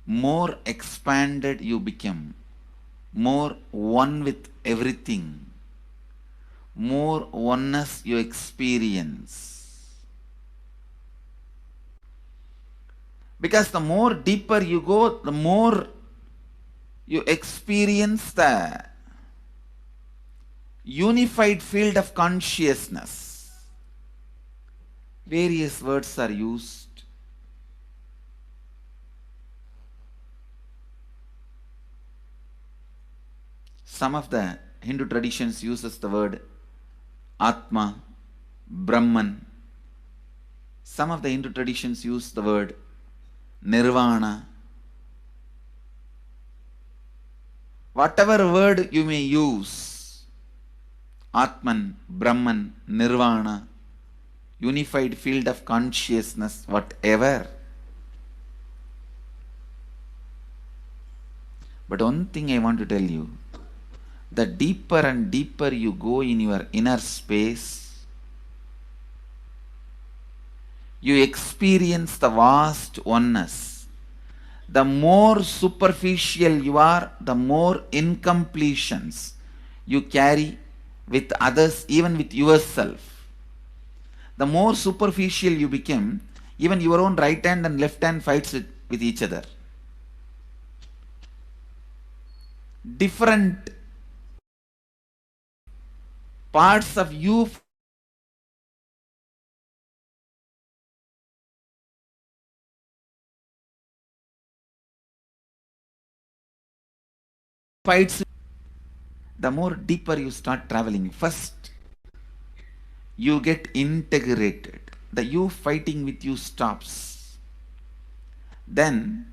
more expanded you become, more one with everything, more oneness you experience. Because the more deeper you go, the more you experience the unified field of consciousness. Various words are used. Some of the Hindu traditions uses the word Atma, Brahman. Some of the Hindu traditions use the word Nirvana. Whatever word you may use, Atman, Brahman, Nirvana, unified field of consciousness, whatever. But one thing I want to tell you, the deeper and deeper you go in your inner space, you experience the vast oneness. The more superficial you are, the more incompletions you carry with others, even with yourself. The more superficial you become, even your own right hand and left hand fights with each other. Different parts of you fights. The more deeper you start traveling, first you get integrated. The you fighting with you stops. then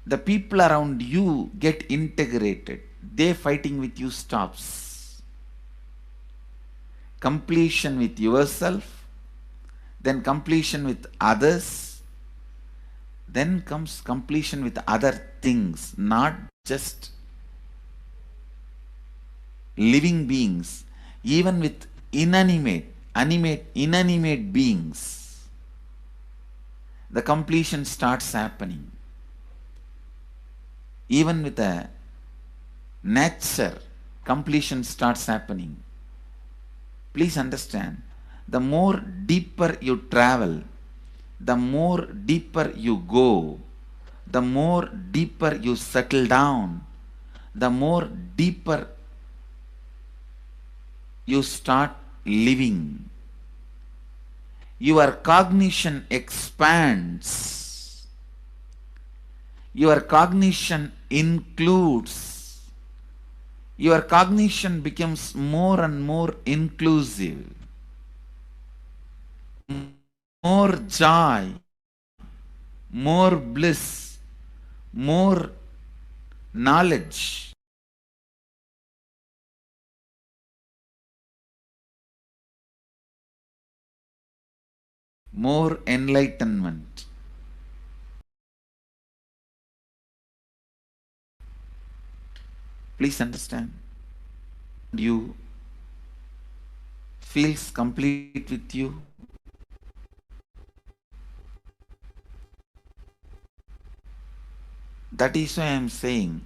the people around you get integrated. They fighting with you stops. Completion with yourself, then completion with others, then comes completion with other things, not just living beings, even with inanimate beings. The completion starts happening. Even with a nature, completion starts happening. Please understand, the more deeper you travel, the more deeper you go, the more deeper you settle down, the more deeper you start living. Your cognition expands. Your cognition includes. Your cognition becomes more and more inclusive. More joy, more bliss, more knowledge. More enlightenment. Please understand. You feels complete with you. That is why I am saying,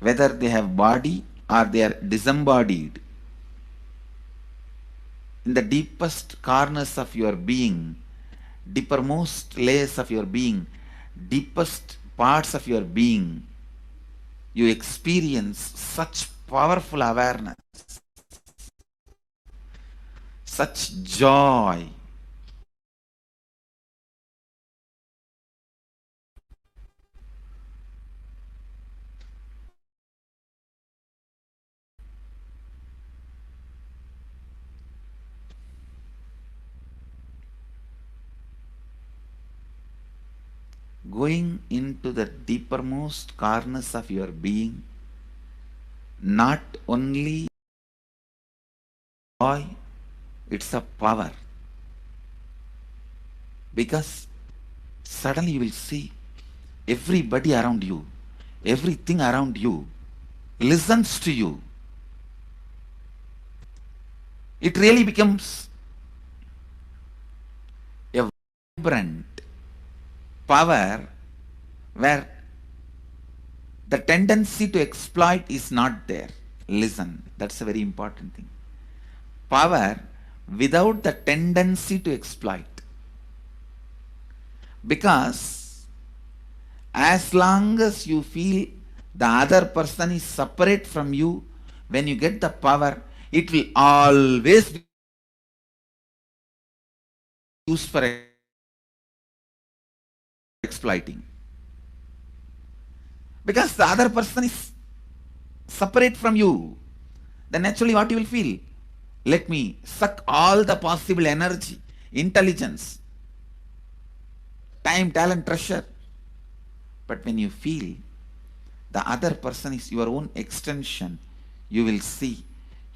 whether they have body or they are disembodied, in the deepest corners of your being, deepermost layers of your being, deepest parts of your being, you experience such powerful awareness, such joy. Going into the deepermost corners of your being, not only joy, it's a power. Because suddenly you will see everybody around you, everything around you listens to you. It really becomes a vibrant power where the tendency to exploit is not there. Listen, that's a very important thing. Power without the tendency to exploit. Because as long as you feel the other person is separate from you, when you get the power, it will always be used for exploiting. Because the other person is separate from you, then naturally what you will feel? Let me suck all the possible energy, intelligence, time, talent, treasure. But when you feel the other person is your own extension, you will see,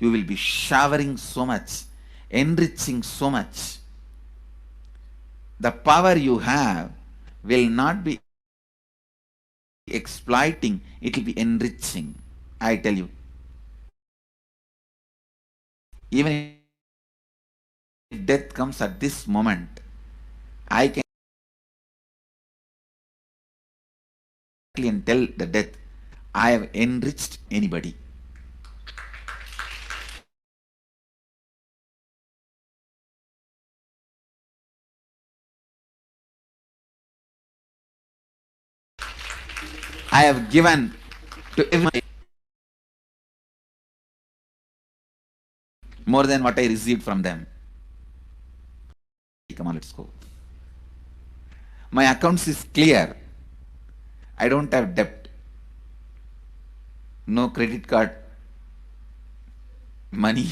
you will be showering so much, enriching so much. The power you have will not be exploiting, it will be enriching. I tell you. Even if death comes at this moment, I can and tell the death, I have enriched anybody. I have given to everyone more than what I received from them. Come on, let's go. My accounts is clear. I don't have debt. No credit card money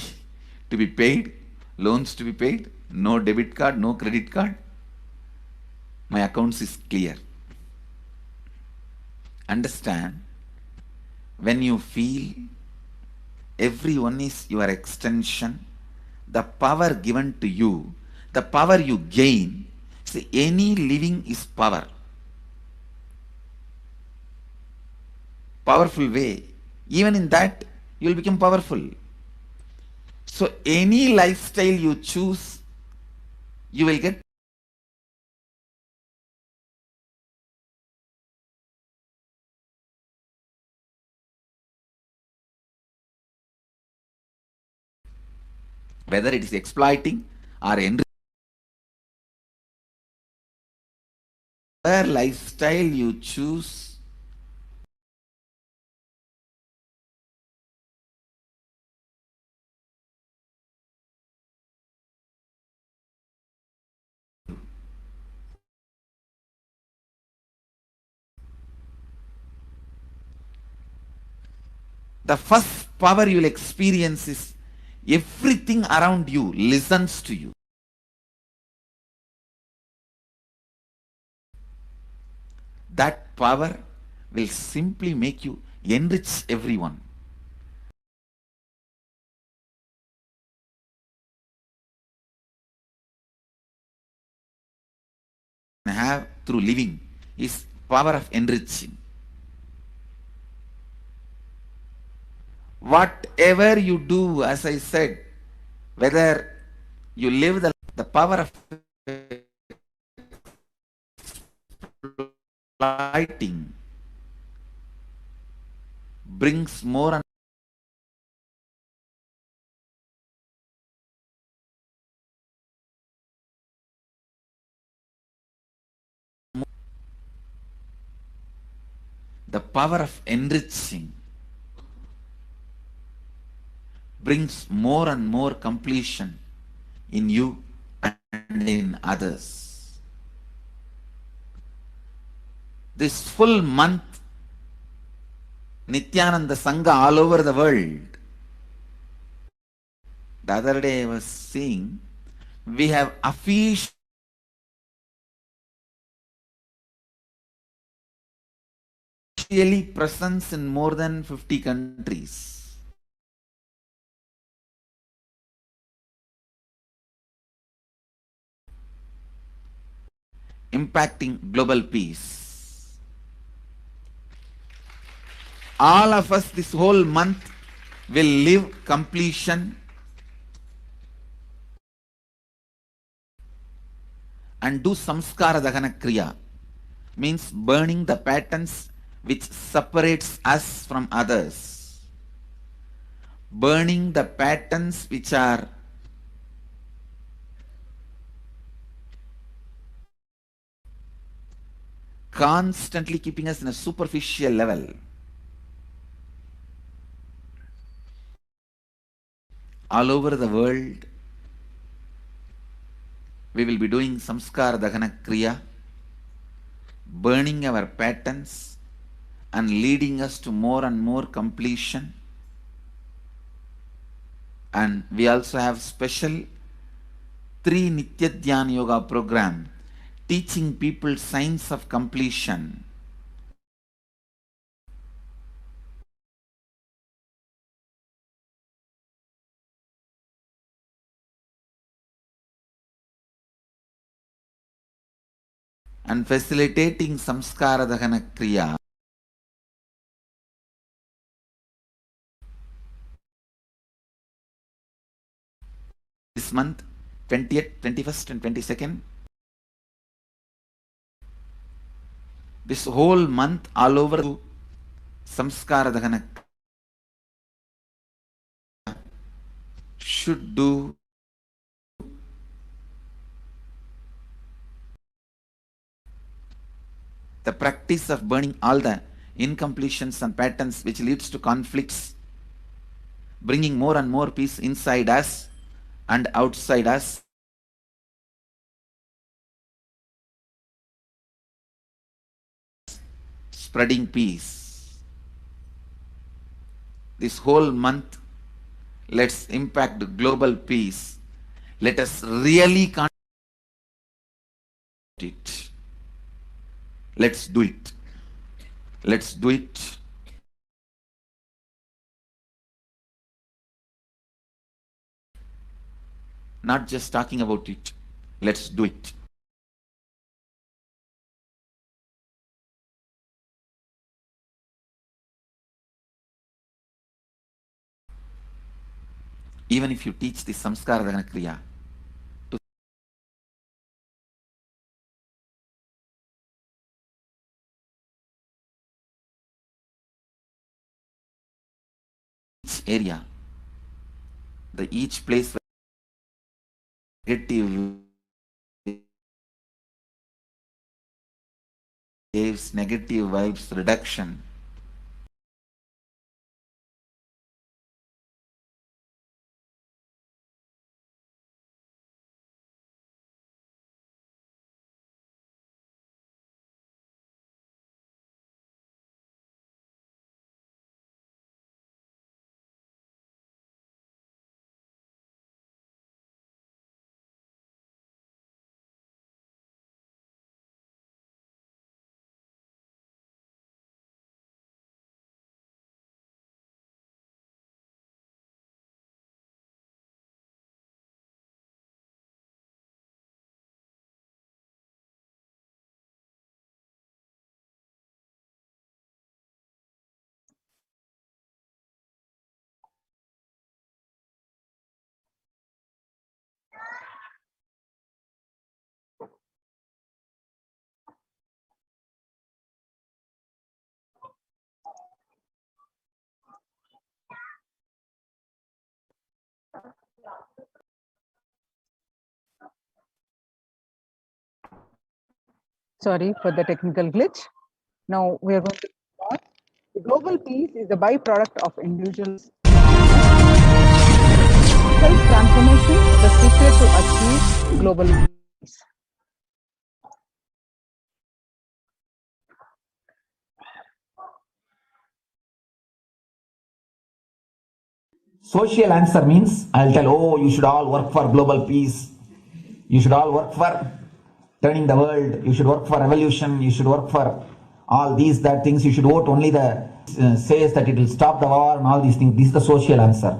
to be paid, loans to be paid, no debit card, no credit card. My accounts is clear. Understand, when you feel everyone is your extension, the power given to you, the power you gain, see, any living is power. Powerful way. Even in that, you will become powerful. So any lifestyle you choose, you will get. Whether it is exploiting or enriching, whatever lifestyle you choose, the first power you will experience is everything around you listens to you. That power will simply make you enrich everyone. Have through living is power of enriching. Whatever you do, as I said, whether you live the power of lighting brings more and more. The power of enriching brings more and more completion in you and in others. This full month, Nithyananda Sangha all over the world. The other day I was seeing, we have officially presence in more than 50 countries. Impacting global peace. All of us this whole month will live completion and do samskara dahana kriya, means burning the patterns which separates us from others, burning the patterns which are constantly keeping us in a superficial level. All over the world, we will be doing samskara dahana kriya, burning our patterns and leading us to more and more completion. And we also have special 3 Nitya Dhyana Yoga program teaching people science of completion. And facilitating samskara dahana kriya. This month, 20th, 21st and 22nd, this whole month all over samskara dahana should do the practice of burning all the incompletions and patterns which leads to conflicts, bringing more and more peace inside us and outside us. Spreading peace. This whole month, let's impact global peace. Let us really contribute it. Let's do it. Let's do it. Not just talking about it. Let's do it. Even if you teach the samskara dana kriya to each area, each place where negative waves, negative vibes reduction, Sorry for the technical glitch. Now we are going to start. The global peace is the byproduct of individuals' self-transformation, the secret to achieve global peace. Social answer means I'll tell, oh, you should all work for global peace. You should all work for turning the world. You should work for revolution. You should work for all these, that things. You should vote only the says that it will stop the war and all these things. This is the social answer.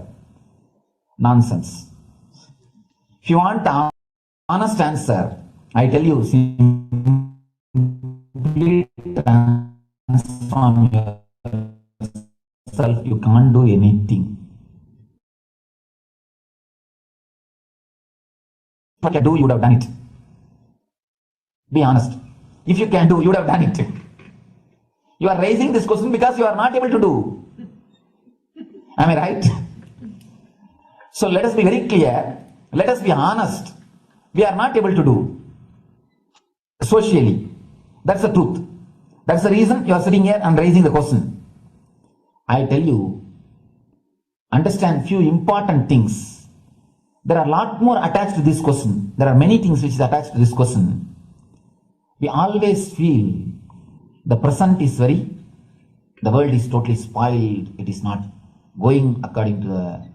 Nonsense. If you want the honest answer, I tell you, simply transform yourself. You can't do anything. What you do, you would have done it. Be honest. If you can do, you would have done it. You are raising this question because you are not able to do. Am I right? So let us be very clear. Let us be honest. We are not able to do socially. That's the truth. That's the reason you are sitting here and raising the question. I tell you, understand few important things. There are a lot more attached to this question. There are many things which is attached to this question. We always feel the present is the world is totally spoiled. It is not going according to the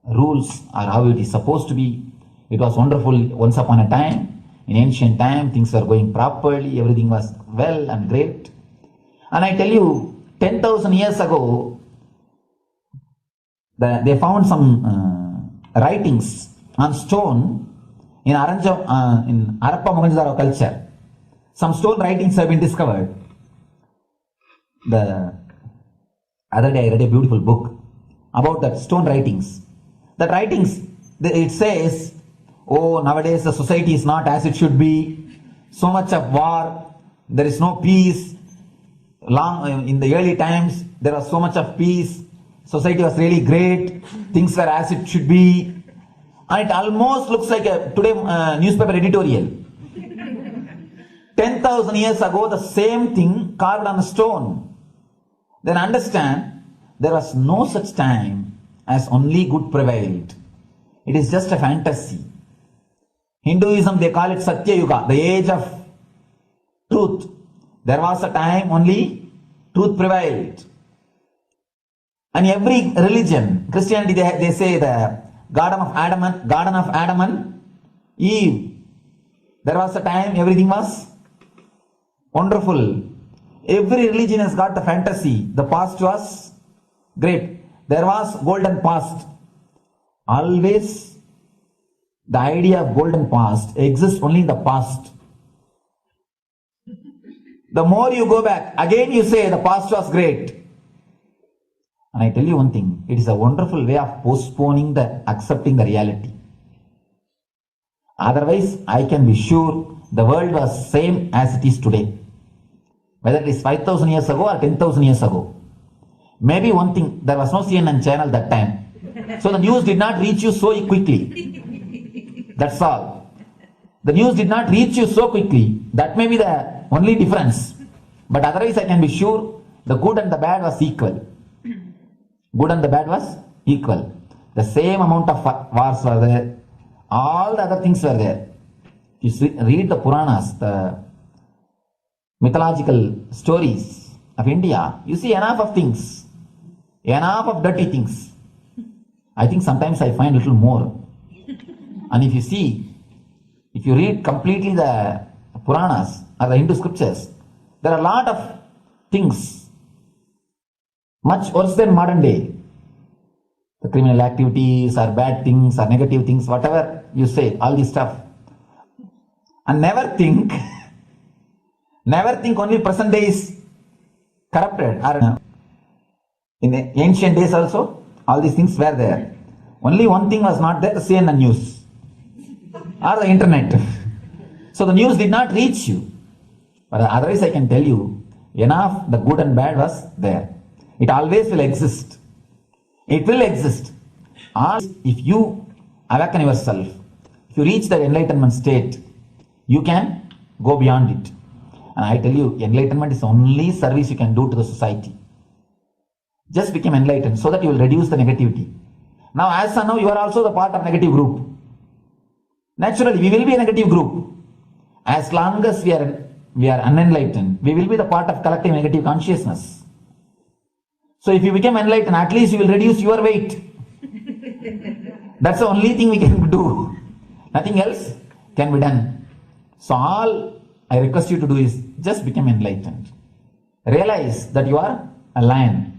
rules or how it is supposed to be. It was wonderful once upon a time. In ancient time, things were going properly. Everything was well and great. And I tell you, 10,000 years ago, they found some writings on stone in Harappa Mohenjo-daro culture. Some stone writings have been discovered. The other day I read a beautiful book about that stone writings. That writings, it says, oh, nowadays the society is not as it should be. So much of war, there is no peace. In the early times, there was so much of peace. Society was really great. Things were as it should be. And it almost looks like a today newspaper editorial. 10,000 years ago, the same thing carved on a stone. Then understand, there was no such time as only good prevailed. It is just a fantasy. Hinduism, they call it Satya Yuga, the age of truth. There was a time only truth prevailed. And every religion, Christianity, they say the Garden of Adam and Eve. There was a time everything was wonderful. Every religion has got the fantasy. The past was great. There was golden past. Always the idea of golden past exists only in the past. The more you go back, again you say the past was great. And I tell you one thing, it is a wonderful way of postponing accepting the reality. Otherwise, I can be sure the world was same as it is today. Whether it is 5,000 years ago or 10,000 years ago. Maybe one thing, there was no CNN channel that time. So the news did not reach you so quickly. That's all. The news did not reach you so quickly. That may be the only difference. But otherwise, I can be sure the good and the bad was equal. Good and the bad was equal. The same amount of wars were there. All the other things were there. You read the Puranas, the mythological stories of India, you see enough of things. Enough of dirty things. I think sometimes I find a little more. And if you read completely the Puranas or the Hindu scriptures, there are a lot of things much worse than modern day. The criminal activities or bad things or negative things, whatever you say, all this stuff. And never think only present day is corrupted. Or in the ancient days also, all these things were there. Only one thing was not there, the CNN news or the internet. So the news did not reach you. But otherwise I can tell you, enough the good and bad was there. It always will exist. It will exist. If you awaken yourself, if you reach the enlightenment state, you can go beyond it. And I tell you, enlightenment is the only service you can do to the society. Just become enlightened so that you will reduce the negativity. Now, as of now, you are also the part of negative group. Naturally, we will be a negative group. As long as we are unenlightened, we will be the part of collective negative consciousness. So if you become enlightened, at least you will reduce your weight. That's the only thing we can do. Nothing else can be done. So all I request you to do is just become enlightened. Realize that you are a lion.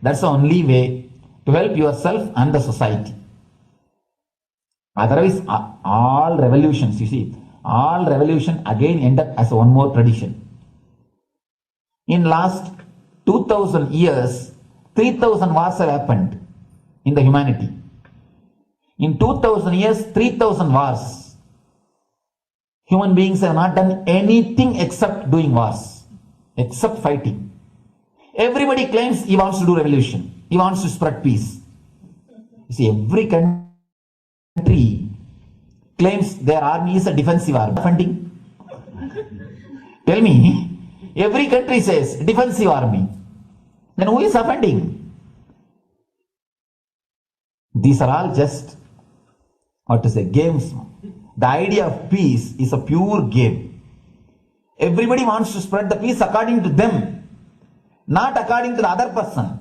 That's the only way to help yourself and the society. Otherwise, all revolutions, you see, all revolution again end up as one more tradition. In last 2000 years, 3000 wars have happened in the humanity. In 2000 years, 3000 wars. Human beings have not done anything except doing wars, except fighting. Everybody claims he wants to do revolution. He wants to spread peace. You see, every country claims their army is a defensive army. Funding. Tell me, every country says defensive army. Then who is offending? These are all just, games. The idea of peace is a pure game. Everybody wants to spread the peace according to them, not according to the other person.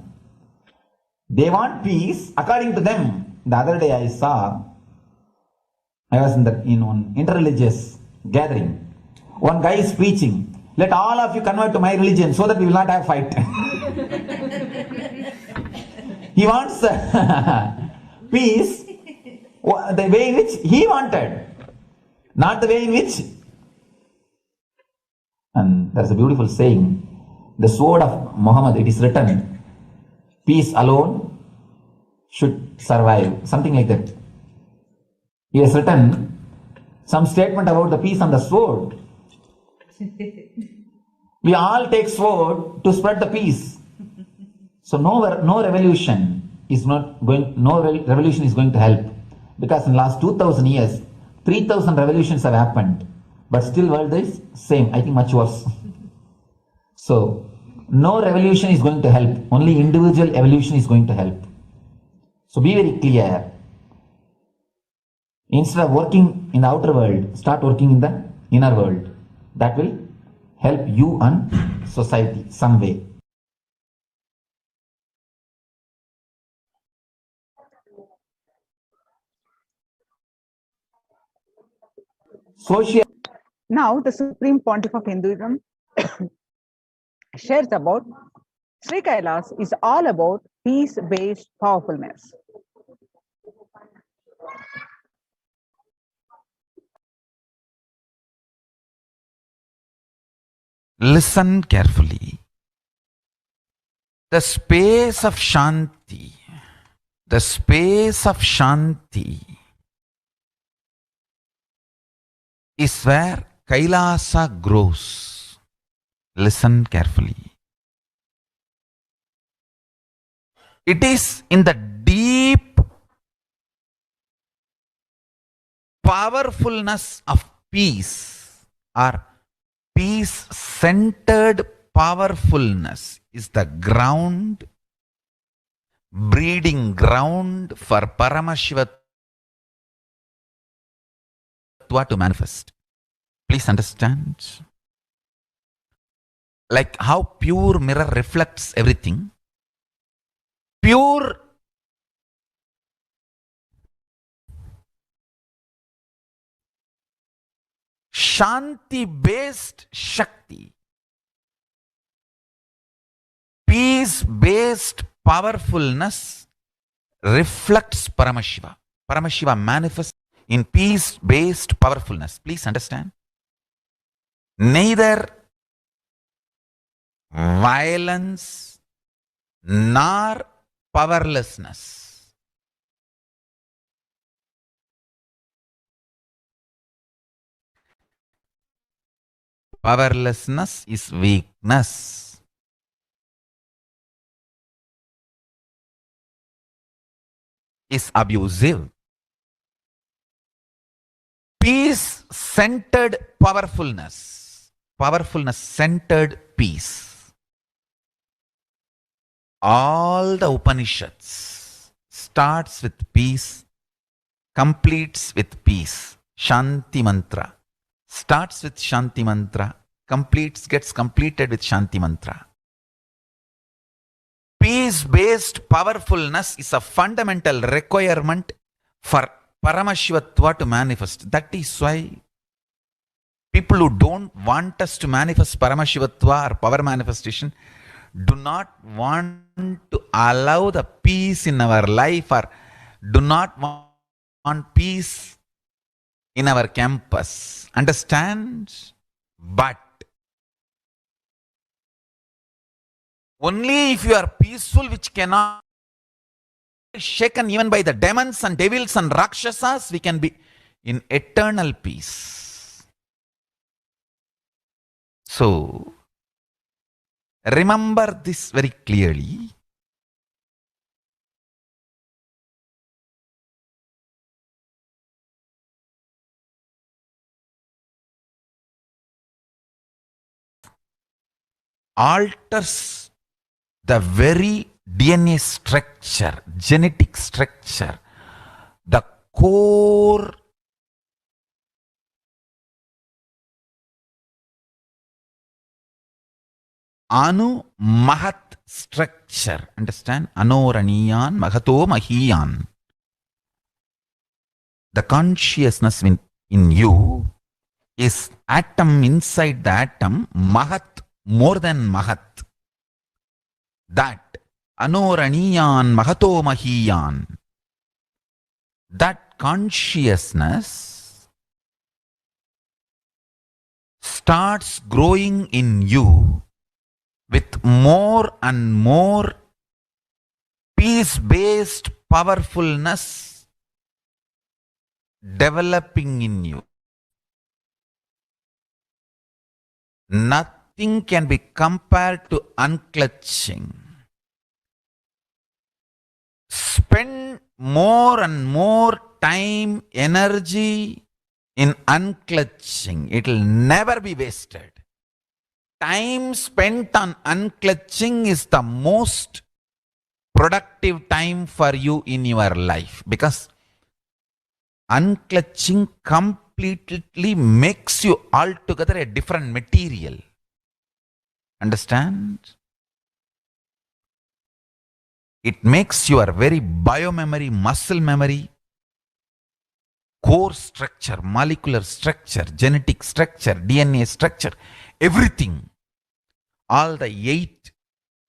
They want peace according to them. The other day I was in one interreligious gathering. One guy is preaching, let all of you convert to my religion so that we will not have fight. He wants peace the way in which he wanted, not the way in which. And there's a beautiful saying, the sword of Muhammad, it is written, peace alone should survive, something like that. He has written some statement about the peace on the sword. We all take sword to spread the peace. So no revolution is going to help, because in the last 2000 years, 3000 revolutions have happened, but still world is same, I think much worse. So no revolution is going to help, only individual evolution is going to help. So be very clear. Instead of working in the outer world, start working in the inner world. That will help you and society some way. Social. Now, the Supreme Pontiff of Hinduism, shares about Sri Kailas is all about peace-based powerfulness. Listen carefully. The space of Shanti, the space of Shanti is where Kailasa grows. Listen carefully. It is in the deep powerfulness of peace, or peace-centered powerfulness is the ground, breeding ground for Paramashiva to manifest. Please understand. Like how pure mirror reflects everything, pure Shanti-based Shakti, peace-based powerfulness reflects Paramashiva. Paramashiva manifests in peace-based powerfulness. Please understand. Neither violence nor powerlessness. Powerlessness is weakness. Is abusive. Peace-centered powerfulness. Powerfulness-centered peace. All the Upanishads starts with peace, completes with peace. Shanti mantra. Starts with Shanti mantra, gets completed with Shanti mantra. Peace-based powerfulness is a fundamental requirement for Paramashivatva to manifest. That is why people who don't want us to manifest Paramashivatva or power manifestation do not want to allow the peace in our life, or do not want peace in our campus. Understand? But only if you are peaceful, which cannot be shaken even by the demons and devils and rakshasas, we can be in eternal peace. So, remember this very clearly. Alters the very DNA structure, genetic structure, the core Anu Mahat structure. Understand? Anoraniyan Mahato Mahiyan. The consciousness in you is atom inside the atom, Mahat, more than Mahat. That Anoraniyan Mahato Mahiyan. That consciousness starts growing in you with more and more peace-based powerfulness developing in you. Nothing can be compared to unclutching. Spend more and more time, energy in unclutching. It will never be wasted. Time spent on unclutching is the most productive time for you in your life, because unclutching completely makes you altogether a different material. Understand? It makes your very biomemory, muscle memory, core structure, molecular structure, genetic structure, DNA structure, everything all the 8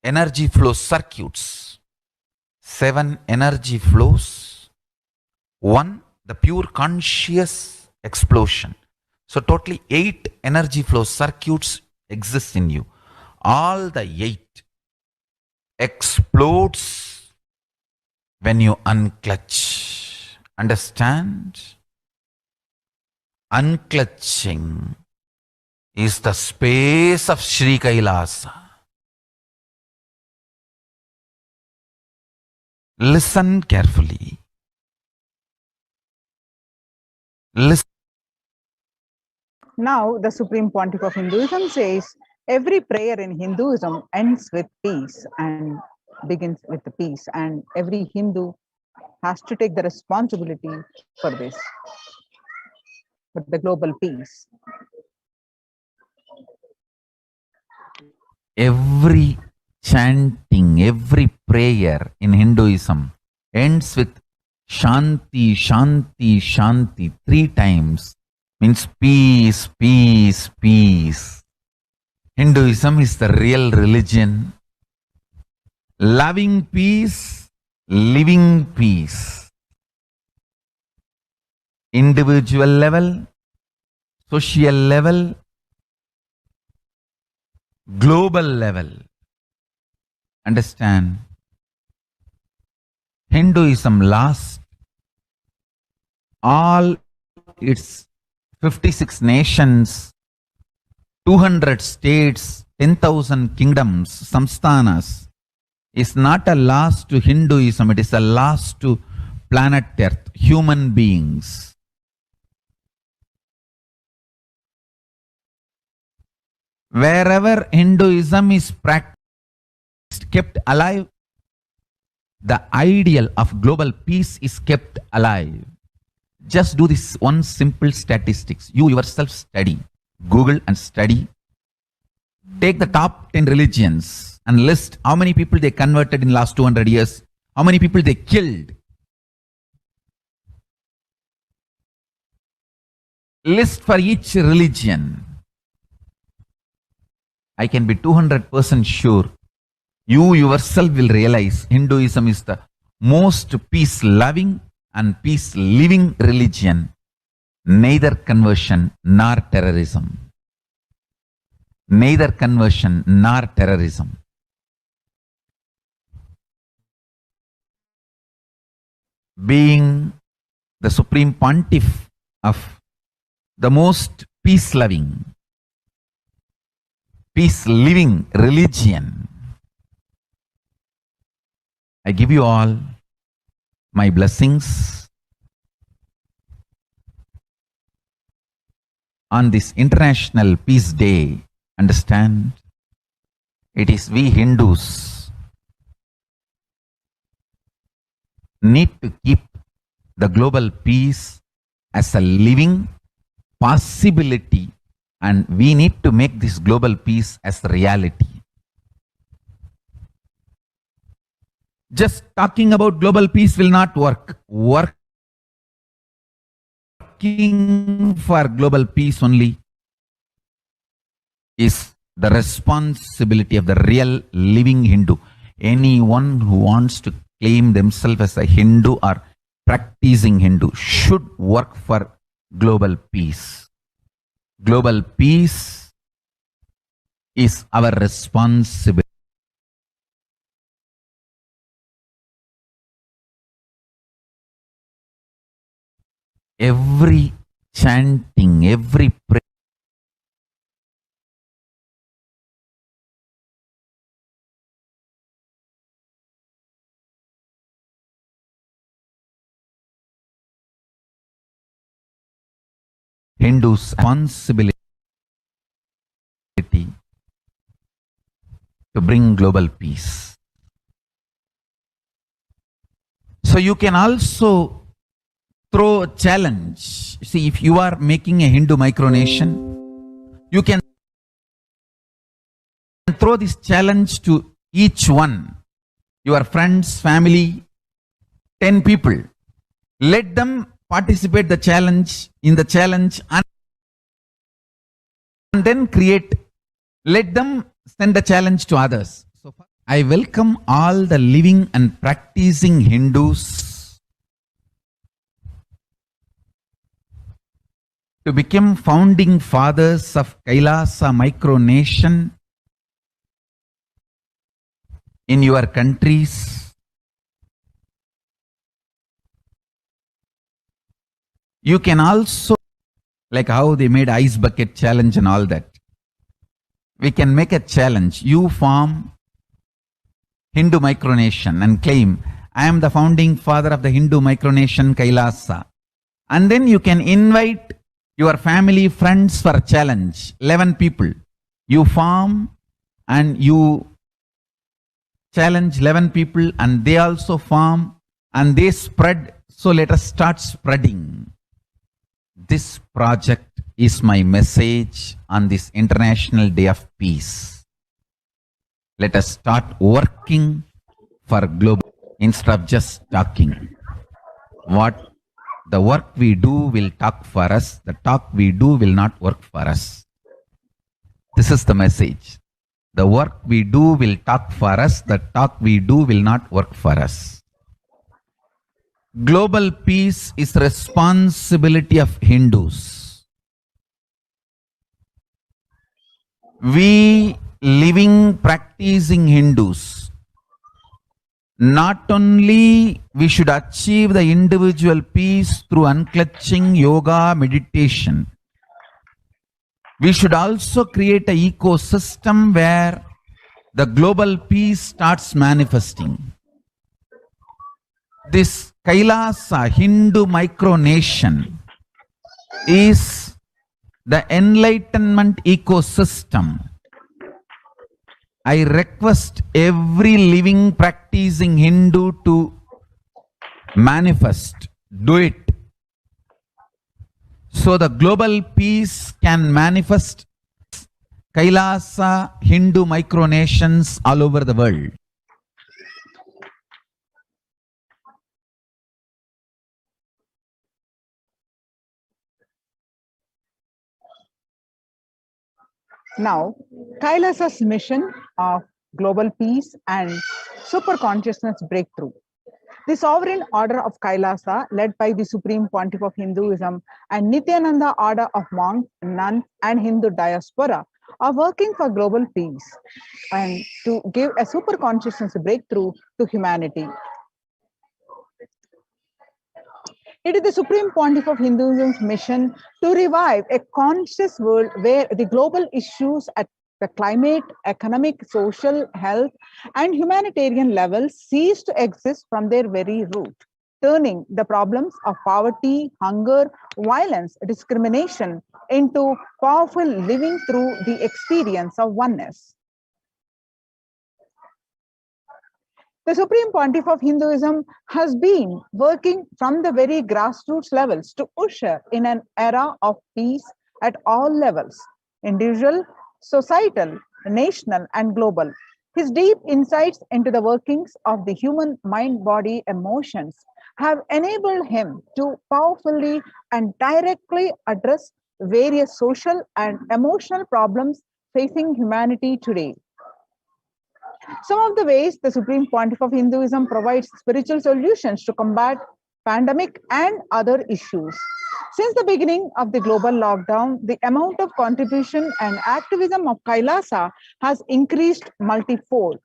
energy flow circuits, 7 energy flows, 1 the pure conscious explosion. So totally 8 energy flow circuits exist in you. All the 8 explodes when you unclutch. Understand? Unclutching is the space of Sri Kailasa. Listen carefully. Listen. Now, the Supreme Pontiff of Hinduism says every prayer in Hinduism ends with peace and begins with the peace, and every Hindu has to take the responsibility for this, for the global peace. Every chanting, every prayer in Hinduism ends with Shanti, Shanti, Shanti 3 times. Means peace, peace, peace. Hinduism is the real religion. Loving peace, living peace. Individual level, social level, global level. Understand? Hinduism lasts all its 56 nations, 200 states, 10,000 kingdoms, samsthanas, is not a loss to Hinduism, it is a loss to planet Earth, human beings. Wherever Hinduism is practiced, kept alive, the ideal of global peace is kept alive. Just do this one simple statistics. You yourself study. Google and study. Take the top 10 religions and list how many people they converted in last 200 years, how many people they killed. List for each religion. I can be 200% sure you yourself will realize Hinduism is the most peace-loving and peace-living religion, neither conversion nor terrorism. Neither conversion nor terrorism. Being the Supreme Pontiff of the most peace-loving, peace-living religion, I give you all my blessings on this International Peace Day. Understand? It is we Hindus need to keep the global peace as a living possibility, and we need to make this global peace as a reality. Just talking about global peace will not work. Working for global peace only is the responsibility of the real living Hindu. Anyone who wants to claim themselves as a Hindu or practicing Hindu should work for global peace. Global peace is our responsibility. Every chanting, every prayer, Hindus' responsibility to bring global peace. So you can also throw a challenge. See, if you are making a Hindu micronation, you can throw this challenge to each one, your friends, family, 10 people. Let them participate in the challenge and then create. Let them send a challenge to others. So I welcome all the living and practicing Hindus to become founding fathers of Kailasa micronation in your countries. You can also, like how they made ice bucket challenge and all that. We can make a challenge. You form Hindu micronation and claim, I am the founding father of the Hindu micronation Kailasa. And then you can invite your family, friends for a challenge. 11 people. You form and you challenge 11 people and they also form and they spread. So let us start spreading. This project is my message on this International Day of Peace. Let us start working for global instead of just talking. What the work we do will talk for us. The talk we do will not work for us. This is the message. The work we do will talk for us. The talk we do will not work for us. Global peace is responsibility of Hindus. We living, practicing Hindus, not only we should achieve the individual peace through unclutching, yoga, meditation, we should also create an ecosystem where the global peace starts manifesting. This Kailasa Hindu micronation is the enlightenment ecosystem. I request every living practicing Hindu to manifest, do it. So the global peace can manifest Kailasa Hindu micronations all over the world. Now, Kailasa's mission of global peace and super consciousness breakthrough. The sovereign order of Kailasa, led by the Supreme Pontiff of Hinduism and Nithyananda order of monks, nuns, and Hindu diaspora, are working for global peace and to give a super consciousness breakthrough to humanity. It is the Supreme Pontiff of Hinduism's mission to revive a conscious world where the global issues at the climate, economic, social, health, and humanitarian levels cease to exist from their very root, turning the problems of poverty, hunger, violence, discrimination into powerful living through the experience of oneness. The Supreme Pontiff of Hinduism has been working from the very grassroots levels to usher in an era of peace at all levels, individual, societal, national, and global. His deep insights into the workings of the human mind, body, emotions have enabled him to powerfully and directly address various social and emotional problems facing humanity today. Some of the ways the Supreme Pontiff of Hinduism provides spiritual solutions to combat pandemic and other issues. Since the beginning of the global lockdown, the amount of contribution and activism of Kailasa has increased multifold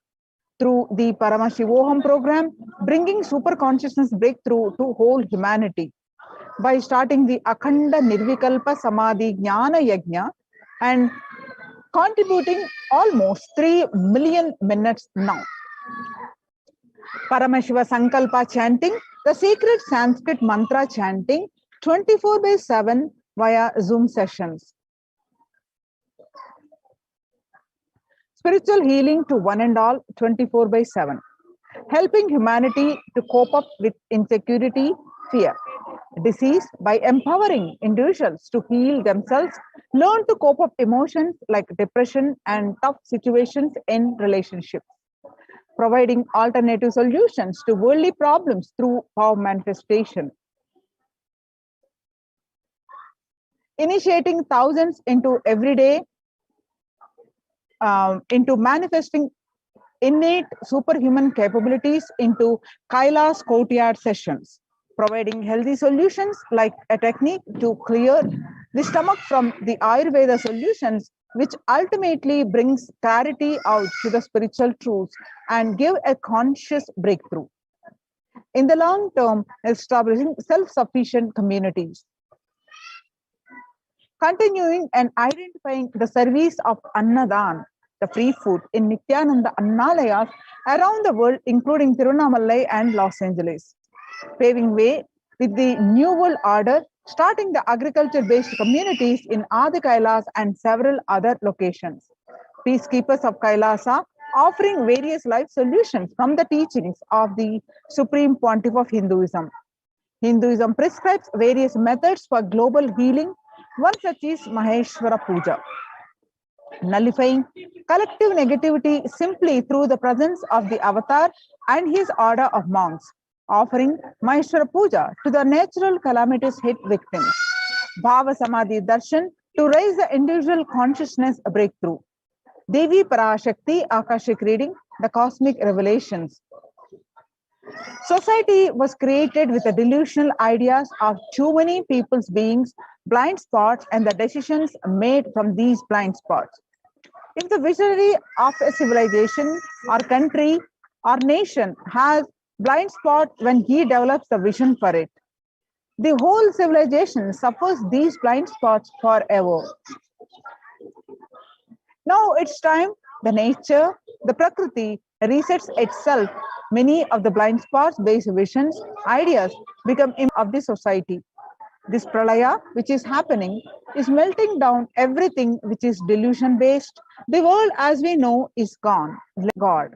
through the Paramashivoham program, bringing super consciousness breakthrough to whole humanity. By starting the Akhanda Nirvikalpa Samadhi Jnana Yajna and contributing almost 3 million minutes now. Paramashiva Sankalpa chanting, the sacred Sanskrit mantra chanting 24/7 via Zoom sessions. Spiritual healing to one and all 24/7. Helping humanity to cope up with insecurity, fear, disease by empowering individuals to heal themselves, learn to cope up emotions like depression and tough situations in relationships, providing alternative solutions to worldly problems through power manifestation, initiating thousands into everyday into manifesting innate superhuman capabilities into Kailas courtyard sessions, providing healthy solutions like a technique to clear the stomach from the Ayurveda solutions, which ultimately brings clarity out to the spiritual truths and give a conscious breakthrough. In the long term, establishing self-sufficient communities. Continuing and identifying the service of Annadan, the free food, in Nithyananda Annalayas around the world, including Tirunamalai and Los Angeles, paving way with the New World Order, starting the agriculture-based communities in Adi Kailas and several other locations. Peacekeepers of Kailasa offering various life solutions from the teachings of the Supreme Pontiff of Hinduism. Hinduism prescribes various methods for global healing. One such is Maheshwara Puja, nullifying collective negativity simply through the presence of the avatar and his order of monks, offering Maheshwara Puja to the natural calamities hit victims. Bhava Samadhi Darshan to raise the individual consciousness breakthrough. Devi Parashakti Akashic reading, the cosmic revelations. Society was created with the delusional ideas of too many people's beings, blind spots, and the decisions made from these blind spots. If the visionary of a civilization or country or nation has blind spot when he develops the vision for it, the whole civilization suffers these blind spots forever. Now it's time the nature, the Prakriti resets itself. Many of the blind spots based visions, ideas become of the society. This pralaya, which is happening, is melting down everything which is delusion based. The world as we know is gone. God.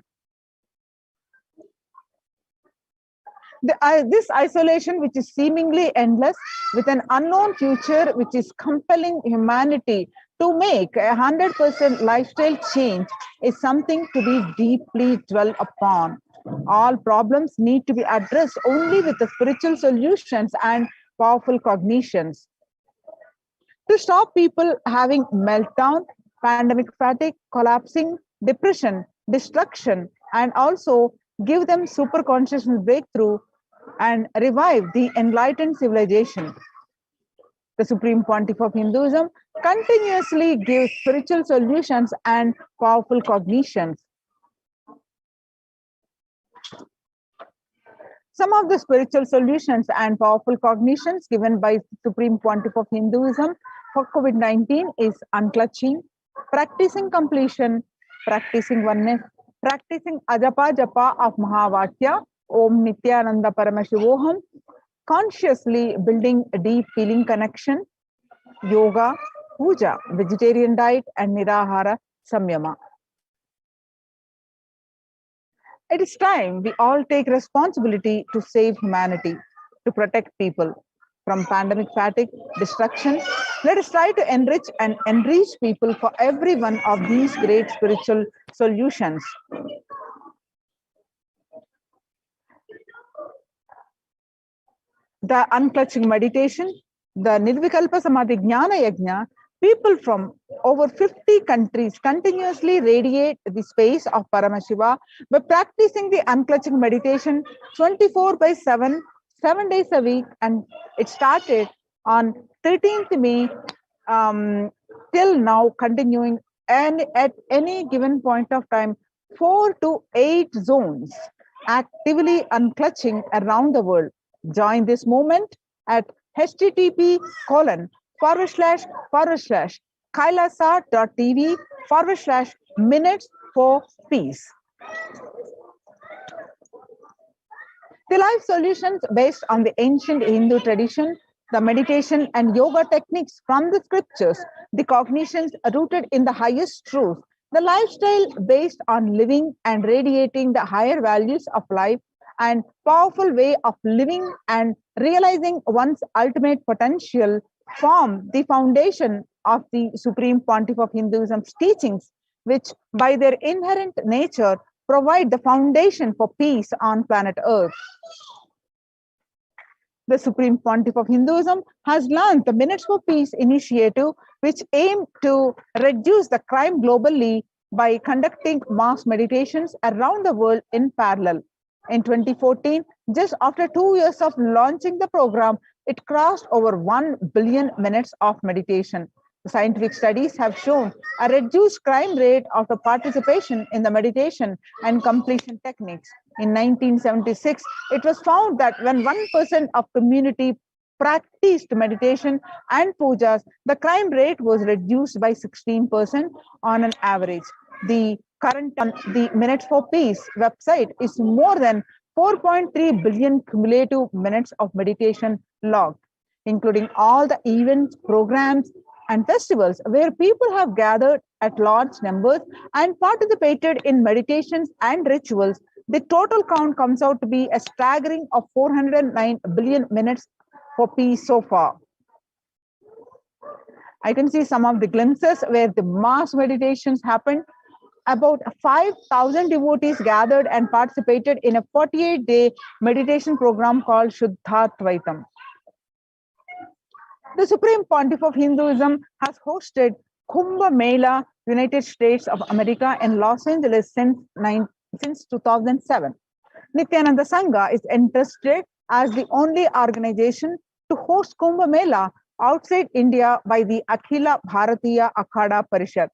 This isolation, which is seemingly endless, with an unknown future, which is compelling humanity to make 100% lifestyle change, is something to be deeply dwelt upon. All problems need to be addressed only with the spiritual solutions and powerful cognitions. To stop people having meltdown, pandemic fatigue, collapsing, depression, destruction, and also give them super consciousness breakthrough and revive the enlightened civilization. The Supreme Pontiff of Hinduism continuously gives spiritual solutions and powerful cognitions. Some of the spiritual solutions and powerful cognitions given by Supreme Pontiff of Hinduism for COVID-19 is unclutching, practicing completion, practicing oneness, practicing ajapa japa of Mahavatya, Om Nithyananda Paramashivoham, consciously building a deep feeling connection, yoga, puja, vegetarian diet, and nirahara samyama. It is time we all take responsibility to save humanity, to protect people from pandemic fatigue, destruction. Let us try to enrich and enrich people for every one of these great spiritual solutions. The unclutching meditation, the Nirvikalpa Samadhi Jnana Yajna, people from over 50 countries continuously radiate the space of Paramashiva by practicing the unclutching meditation 24/7, 7 days a week, and it started on 13th May till now, continuing, and at any given point of time, 4 to 8 zones actively unclutching around the world. Join this movement at http://kailasa.tv/minutes for peace. The life solutions based on the ancient Hindu tradition, the meditation and yoga techniques from the scriptures, the cognitions rooted in the highest truth, the lifestyle based on living and radiating the higher values of life, and powerful way of living and realizing one's ultimate potential form the foundation of the Supreme Pontiff of Hinduism's teachings, which by their inherent nature provide the foundation for peace on planet Earth. The Supreme Pontiff of Hinduism has launched the Minutes for Peace initiative, which aim to reduce the crime globally by conducting mass meditations around the world in parallel. In 2014, just after 2 years of launching the program, it crossed over 1 billion minutes of meditation. The scientific studies have shown a reduced crime rate after participation in the meditation and completion techniques. In 1976, it was found that when 1% of community practiced meditation and pujas, the crime rate was reduced by 16% on an average. The current on the Minutes for Peace website is more than 4.3 billion cumulative minutes of meditation logged, including all the events, programs, and festivals where people have gathered at large numbers and participated in meditations and rituals. The total count comes out to be a staggering of 409 billion minutes for peace so far. I can see some of the glimpses where the mass meditations happened. About 5,000 devotees gathered and participated in a 48-day meditation program called Shuddhatvaitam. The Supreme Pontiff of Hinduism has hosted Kumbh Mela, United States of America in Los Angeles since 2007. Nithyananda Sangha is entrusted as the only organization to host Kumbh Mela outside India by the Akhila Bharatiya Akhada Parishad.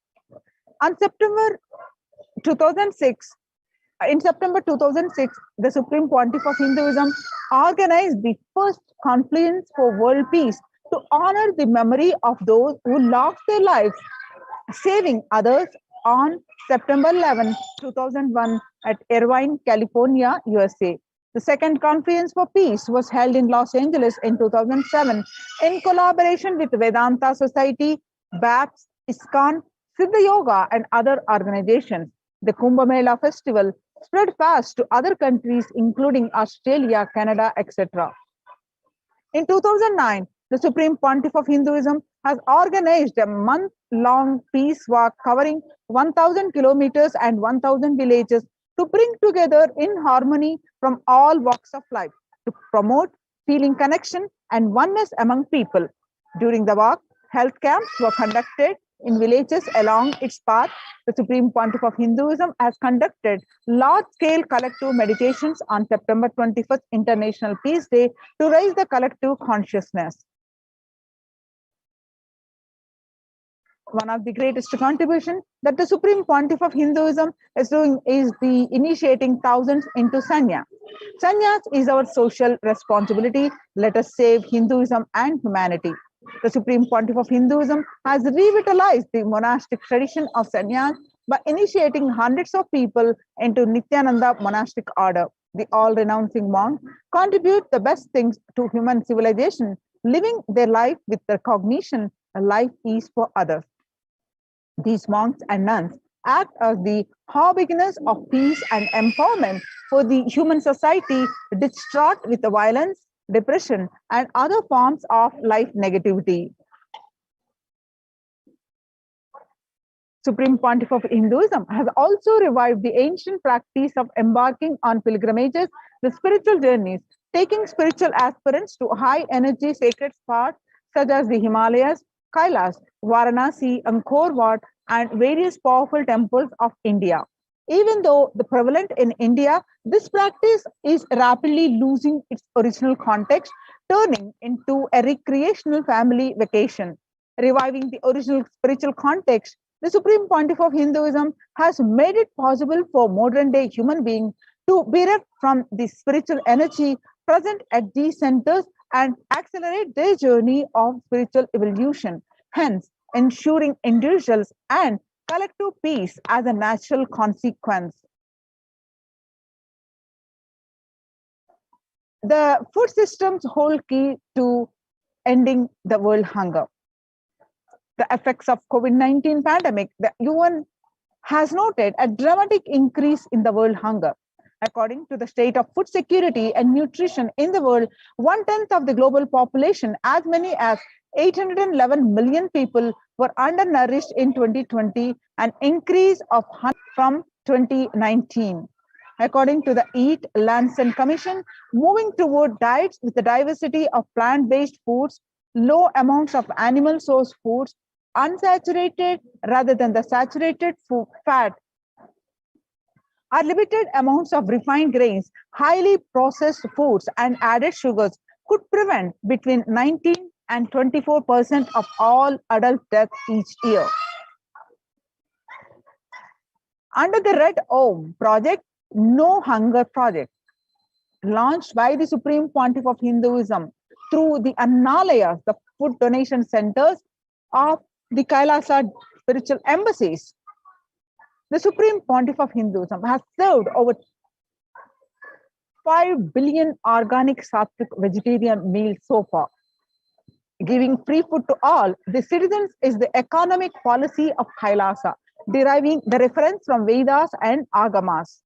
In September 2006, the Supreme Pontiff of Hinduism organized the first conference for world peace to honor the memory of those who lost their lives saving others on September 11, 2001 at Irvine, California, USA. The second Conference for Peace was held in Los Angeles in 2007 in collaboration with Vedanta Society, BAPS, ISKCON, Siddha Yoga, and other organizations. The Kumbh Mela festival spread fast to other countries, including Australia, Canada, etc. In 2009, the Supreme Pontiff of Hinduism has organized a month-long peace walk covering 1,000 kilometers and 1,000 villages to bring together in harmony from all walks of life to promote feeling connection and oneness among people. During the walk, health camps were conducted in villages along its path. The Supreme Pontiff of Hinduism has conducted large-scale collective meditations on September 21st, International Peace Day, to raise the collective consciousness. One of the greatest contributions that the Supreme Pontiff of Hinduism is doing is the initiating thousands into Sanya. Sannyas is our social responsibility. Let us save Hinduism and humanity. The Supreme Pontiff of Hinduism has revitalized the monastic tradition of sannyas by initiating hundreds of people into Nithyananda monastic order. The all-renouncing monks contribute the best things to human civilization, living their life with the cognition a life is for others. These monks and nuns act as the harbingers of peace and empowerment for the human society distraught with the violence, depression, and other forms of life negativity. Supreme Pontiff of Hinduism has also revived the ancient practice of embarking on pilgrimages, the spiritual journeys, taking spiritual aspirants to high-energy sacred spots such as the Himalayas, Kailas, Varanasi, Angkor Wat, and various powerful temples of India. Even though the prevalent in India, this practice is rapidly losing its original context, turning into a recreational family vacation. Reviving the original spiritual context, the Supreme Pontiff of Hinduism has made it possible for modern-day human beings to bereft from the spiritual energy present at these centers and accelerate their journey of spiritual evolution, hence ensuring individuals and collective peace as a natural consequence. The food systems hold key to ending the world hunger. The effects of COVID-19 pandemic, the UN has noted a dramatic increase in the world hunger. According to the state of food security and nutrition in the world, 1/10 of the global population, as many as 811 million people, were undernourished in 2020, an increase of 100 from 2019. According to the Eat, Lancet Commission, moving toward diets with the diversity of plant-based foods, low amounts of animal source foods, unsaturated rather than the saturated fat are limited amounts of refined grains, highly processed foods, and added sugars could prevent between 19 and 24% of all adult deaths each year. Under the Red Om project, No Hunger project, launched by the Supreme Pontiff of Hinduism through the Annalayas, the food donation centers of the Kailasa spiritual embassies, the Supreme Pontiff of Hinduism has served over 5 billion organic sattvic vegetarian meals so far. Giving free food to all the citizens is the economic policy of Kailasa, deriving the reference from Vedas and Agamas.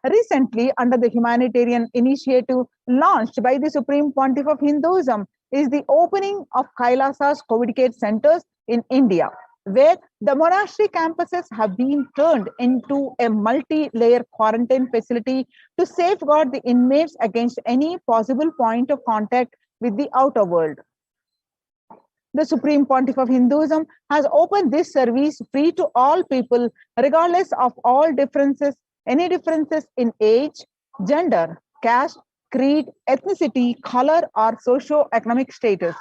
Recently, under the humanitarian initiative launched by the Supreme Pontiff of Hinduism, is the opening of Kailasa's COVID care centers in India, where the monastery campuses have been turned into a multi-layer quarantine facility to safeguard the inmates against any possible point of contact with the outer world. The Supreme Pontiff of Hinduism has opened this service free to all people, regardless of all differences, any differences in age, gender, caste, creed, ethnicity, color, or socio-economic status.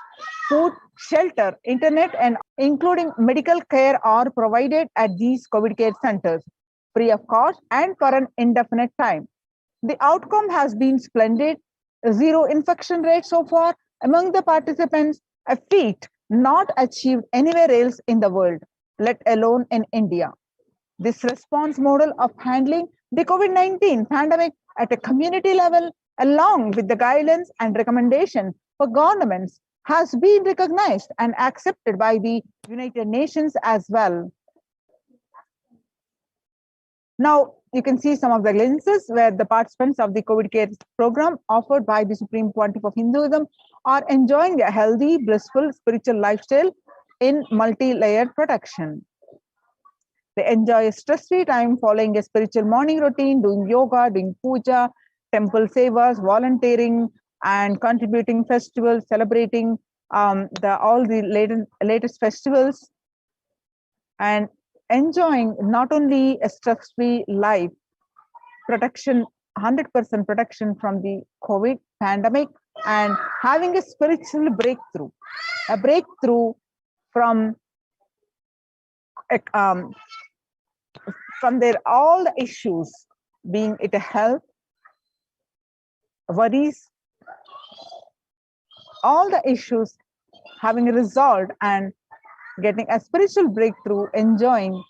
Food, shelter, internet, and including medical care are provided at these COVID care centers, free of cost and for an indefinite time. The outcome has been splendid. Zero infection rate so far among the participants, a feat not achieved anywhere else in the world, let alone in India. This response model of handling the COVID-19 pandemic at a community level, along with the guidelines and recommendations for governments, has been recognized and accepted by the United Nations as well. Now, you can see some of the glimpses where the participants of the COVID care program offered by the Supreme Pontiff of Hinduism are enjoying a healthy, blissful spiritual lifestyle in multi-layered protection. They enjoy a stress-free time following a spiritual morning routine, doing yoga, doing puja, temple sevas, volunteering, and contributing festivals, celebrating all the latest festivals, and enjoying not only a stress-free life, protection, 100% protection from the COVID pandemic, and having a spiritual breakthrough, a breakthrough from their all the issues, being it a health, worries, all the issues having resolved and getting a spiritual breakthrough, enjoying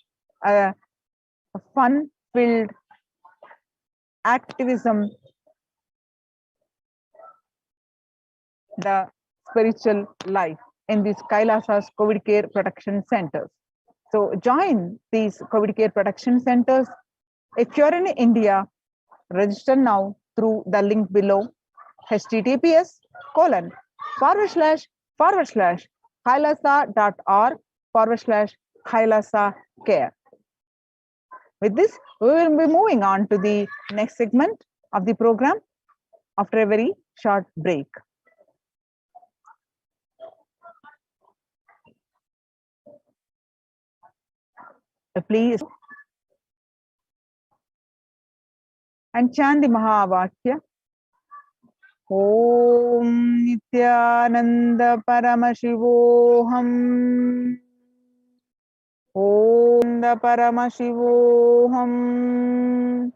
a fun-filled activism, the spiritual life in these Kailasa's COVID care protection centers. So join these COVID care protection centers. If you're in India, register now through the link below, https://kailasa.org/Kailasa care. With this, we will be moving on to the next segment of the program after a very short break. Please and chant the Mahavakya. Om Nithyananda Paramashivoham. Om Paramashivoham.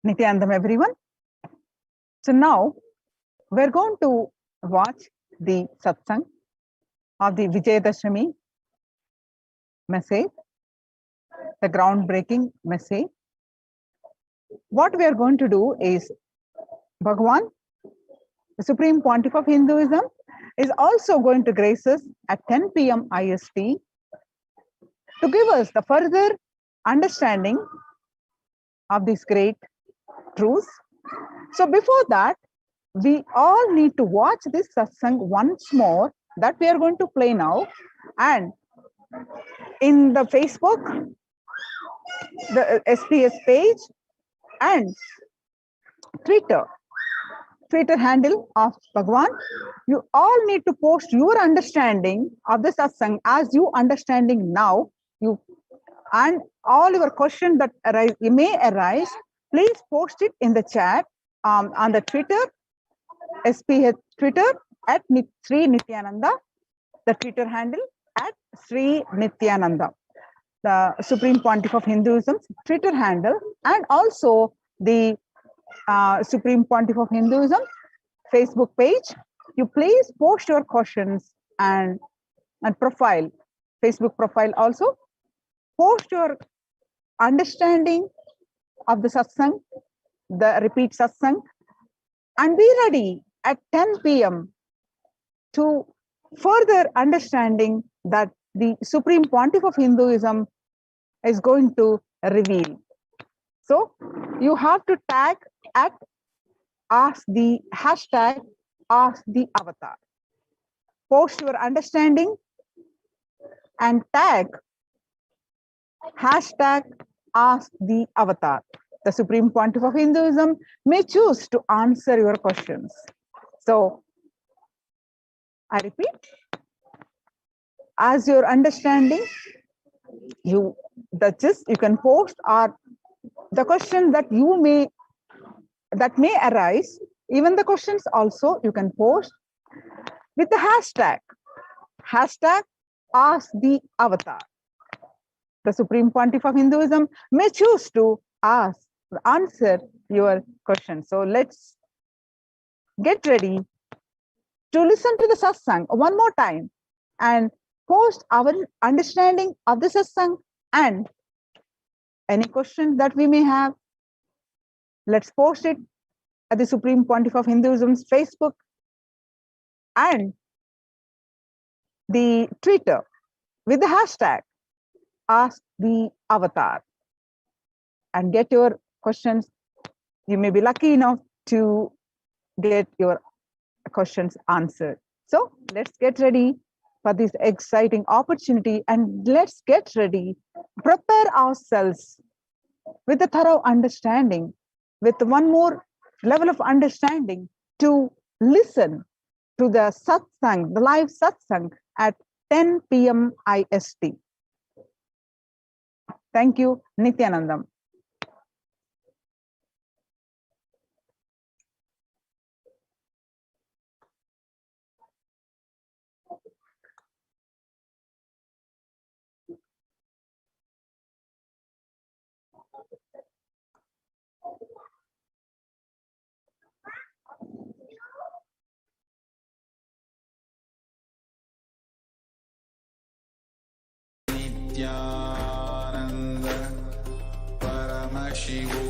Nithyanandam, everyone. So now we're going to watch the satsang of the Vijayadashami message, the groundbreaking message. What we are going to do is Bhagavan, the Supreme Pontiff of Hinduism, is also going to grace us at 10 p.m. IST to give us the further understanding of these great truths. So before that, we all need to watch this satsang once more that we are going to play now. And in the Facebook, the SPS page and Twitter handle of Bhagavan, you all need to post your understanding of the satsang as you understanding now. And all your questions that may arise, please post it in the chat on the Twitter, SPH Twitter at Sri Nithyananda, the Twitter handle at Sri Nithyananda, the Supreme Pontiff of Hinduism's Twitter handle, and also the Supreme Pontiff of Hinduism Facebook page. You please post your questions and profile, Facebook profile also. Post your understanding of the satsang, the repeat satsang, and be ready at 10 p.m. to further understanding that the Supreme Pontiff of Hinduism is going to reveal. So you have to tag at ask the hashtag ask the avatar. Post your understanding and tag hashtag ask the avatar. The Supreme Pontiff of Hinduism may choose to answer your questions. So I repeat, as your understanding, you can post or the question that may arise, even the questions also you can post with the hashtag ask the avatar. The Supreme Pontiff of Hinduism may choose to answer your question. So let's get ready to listen to the satsang one more time and post our understanding of the satsang and any question that we may have. Let's post it at the Supreme Pontiff of Hinduism's Facebook and the Twitter with the hashtag ask the avatar and get your questions. You may be lucky enough to get your questions answered. So let's get ready for this exciting opportunity and let's get ready, prepare ourselves with a thorough understanding, with one more level of understanding to listen to the satsang, the live satsang at 10 p.m. IST. Thank you, Nithyanandam. Nithyananda Paramashivoham.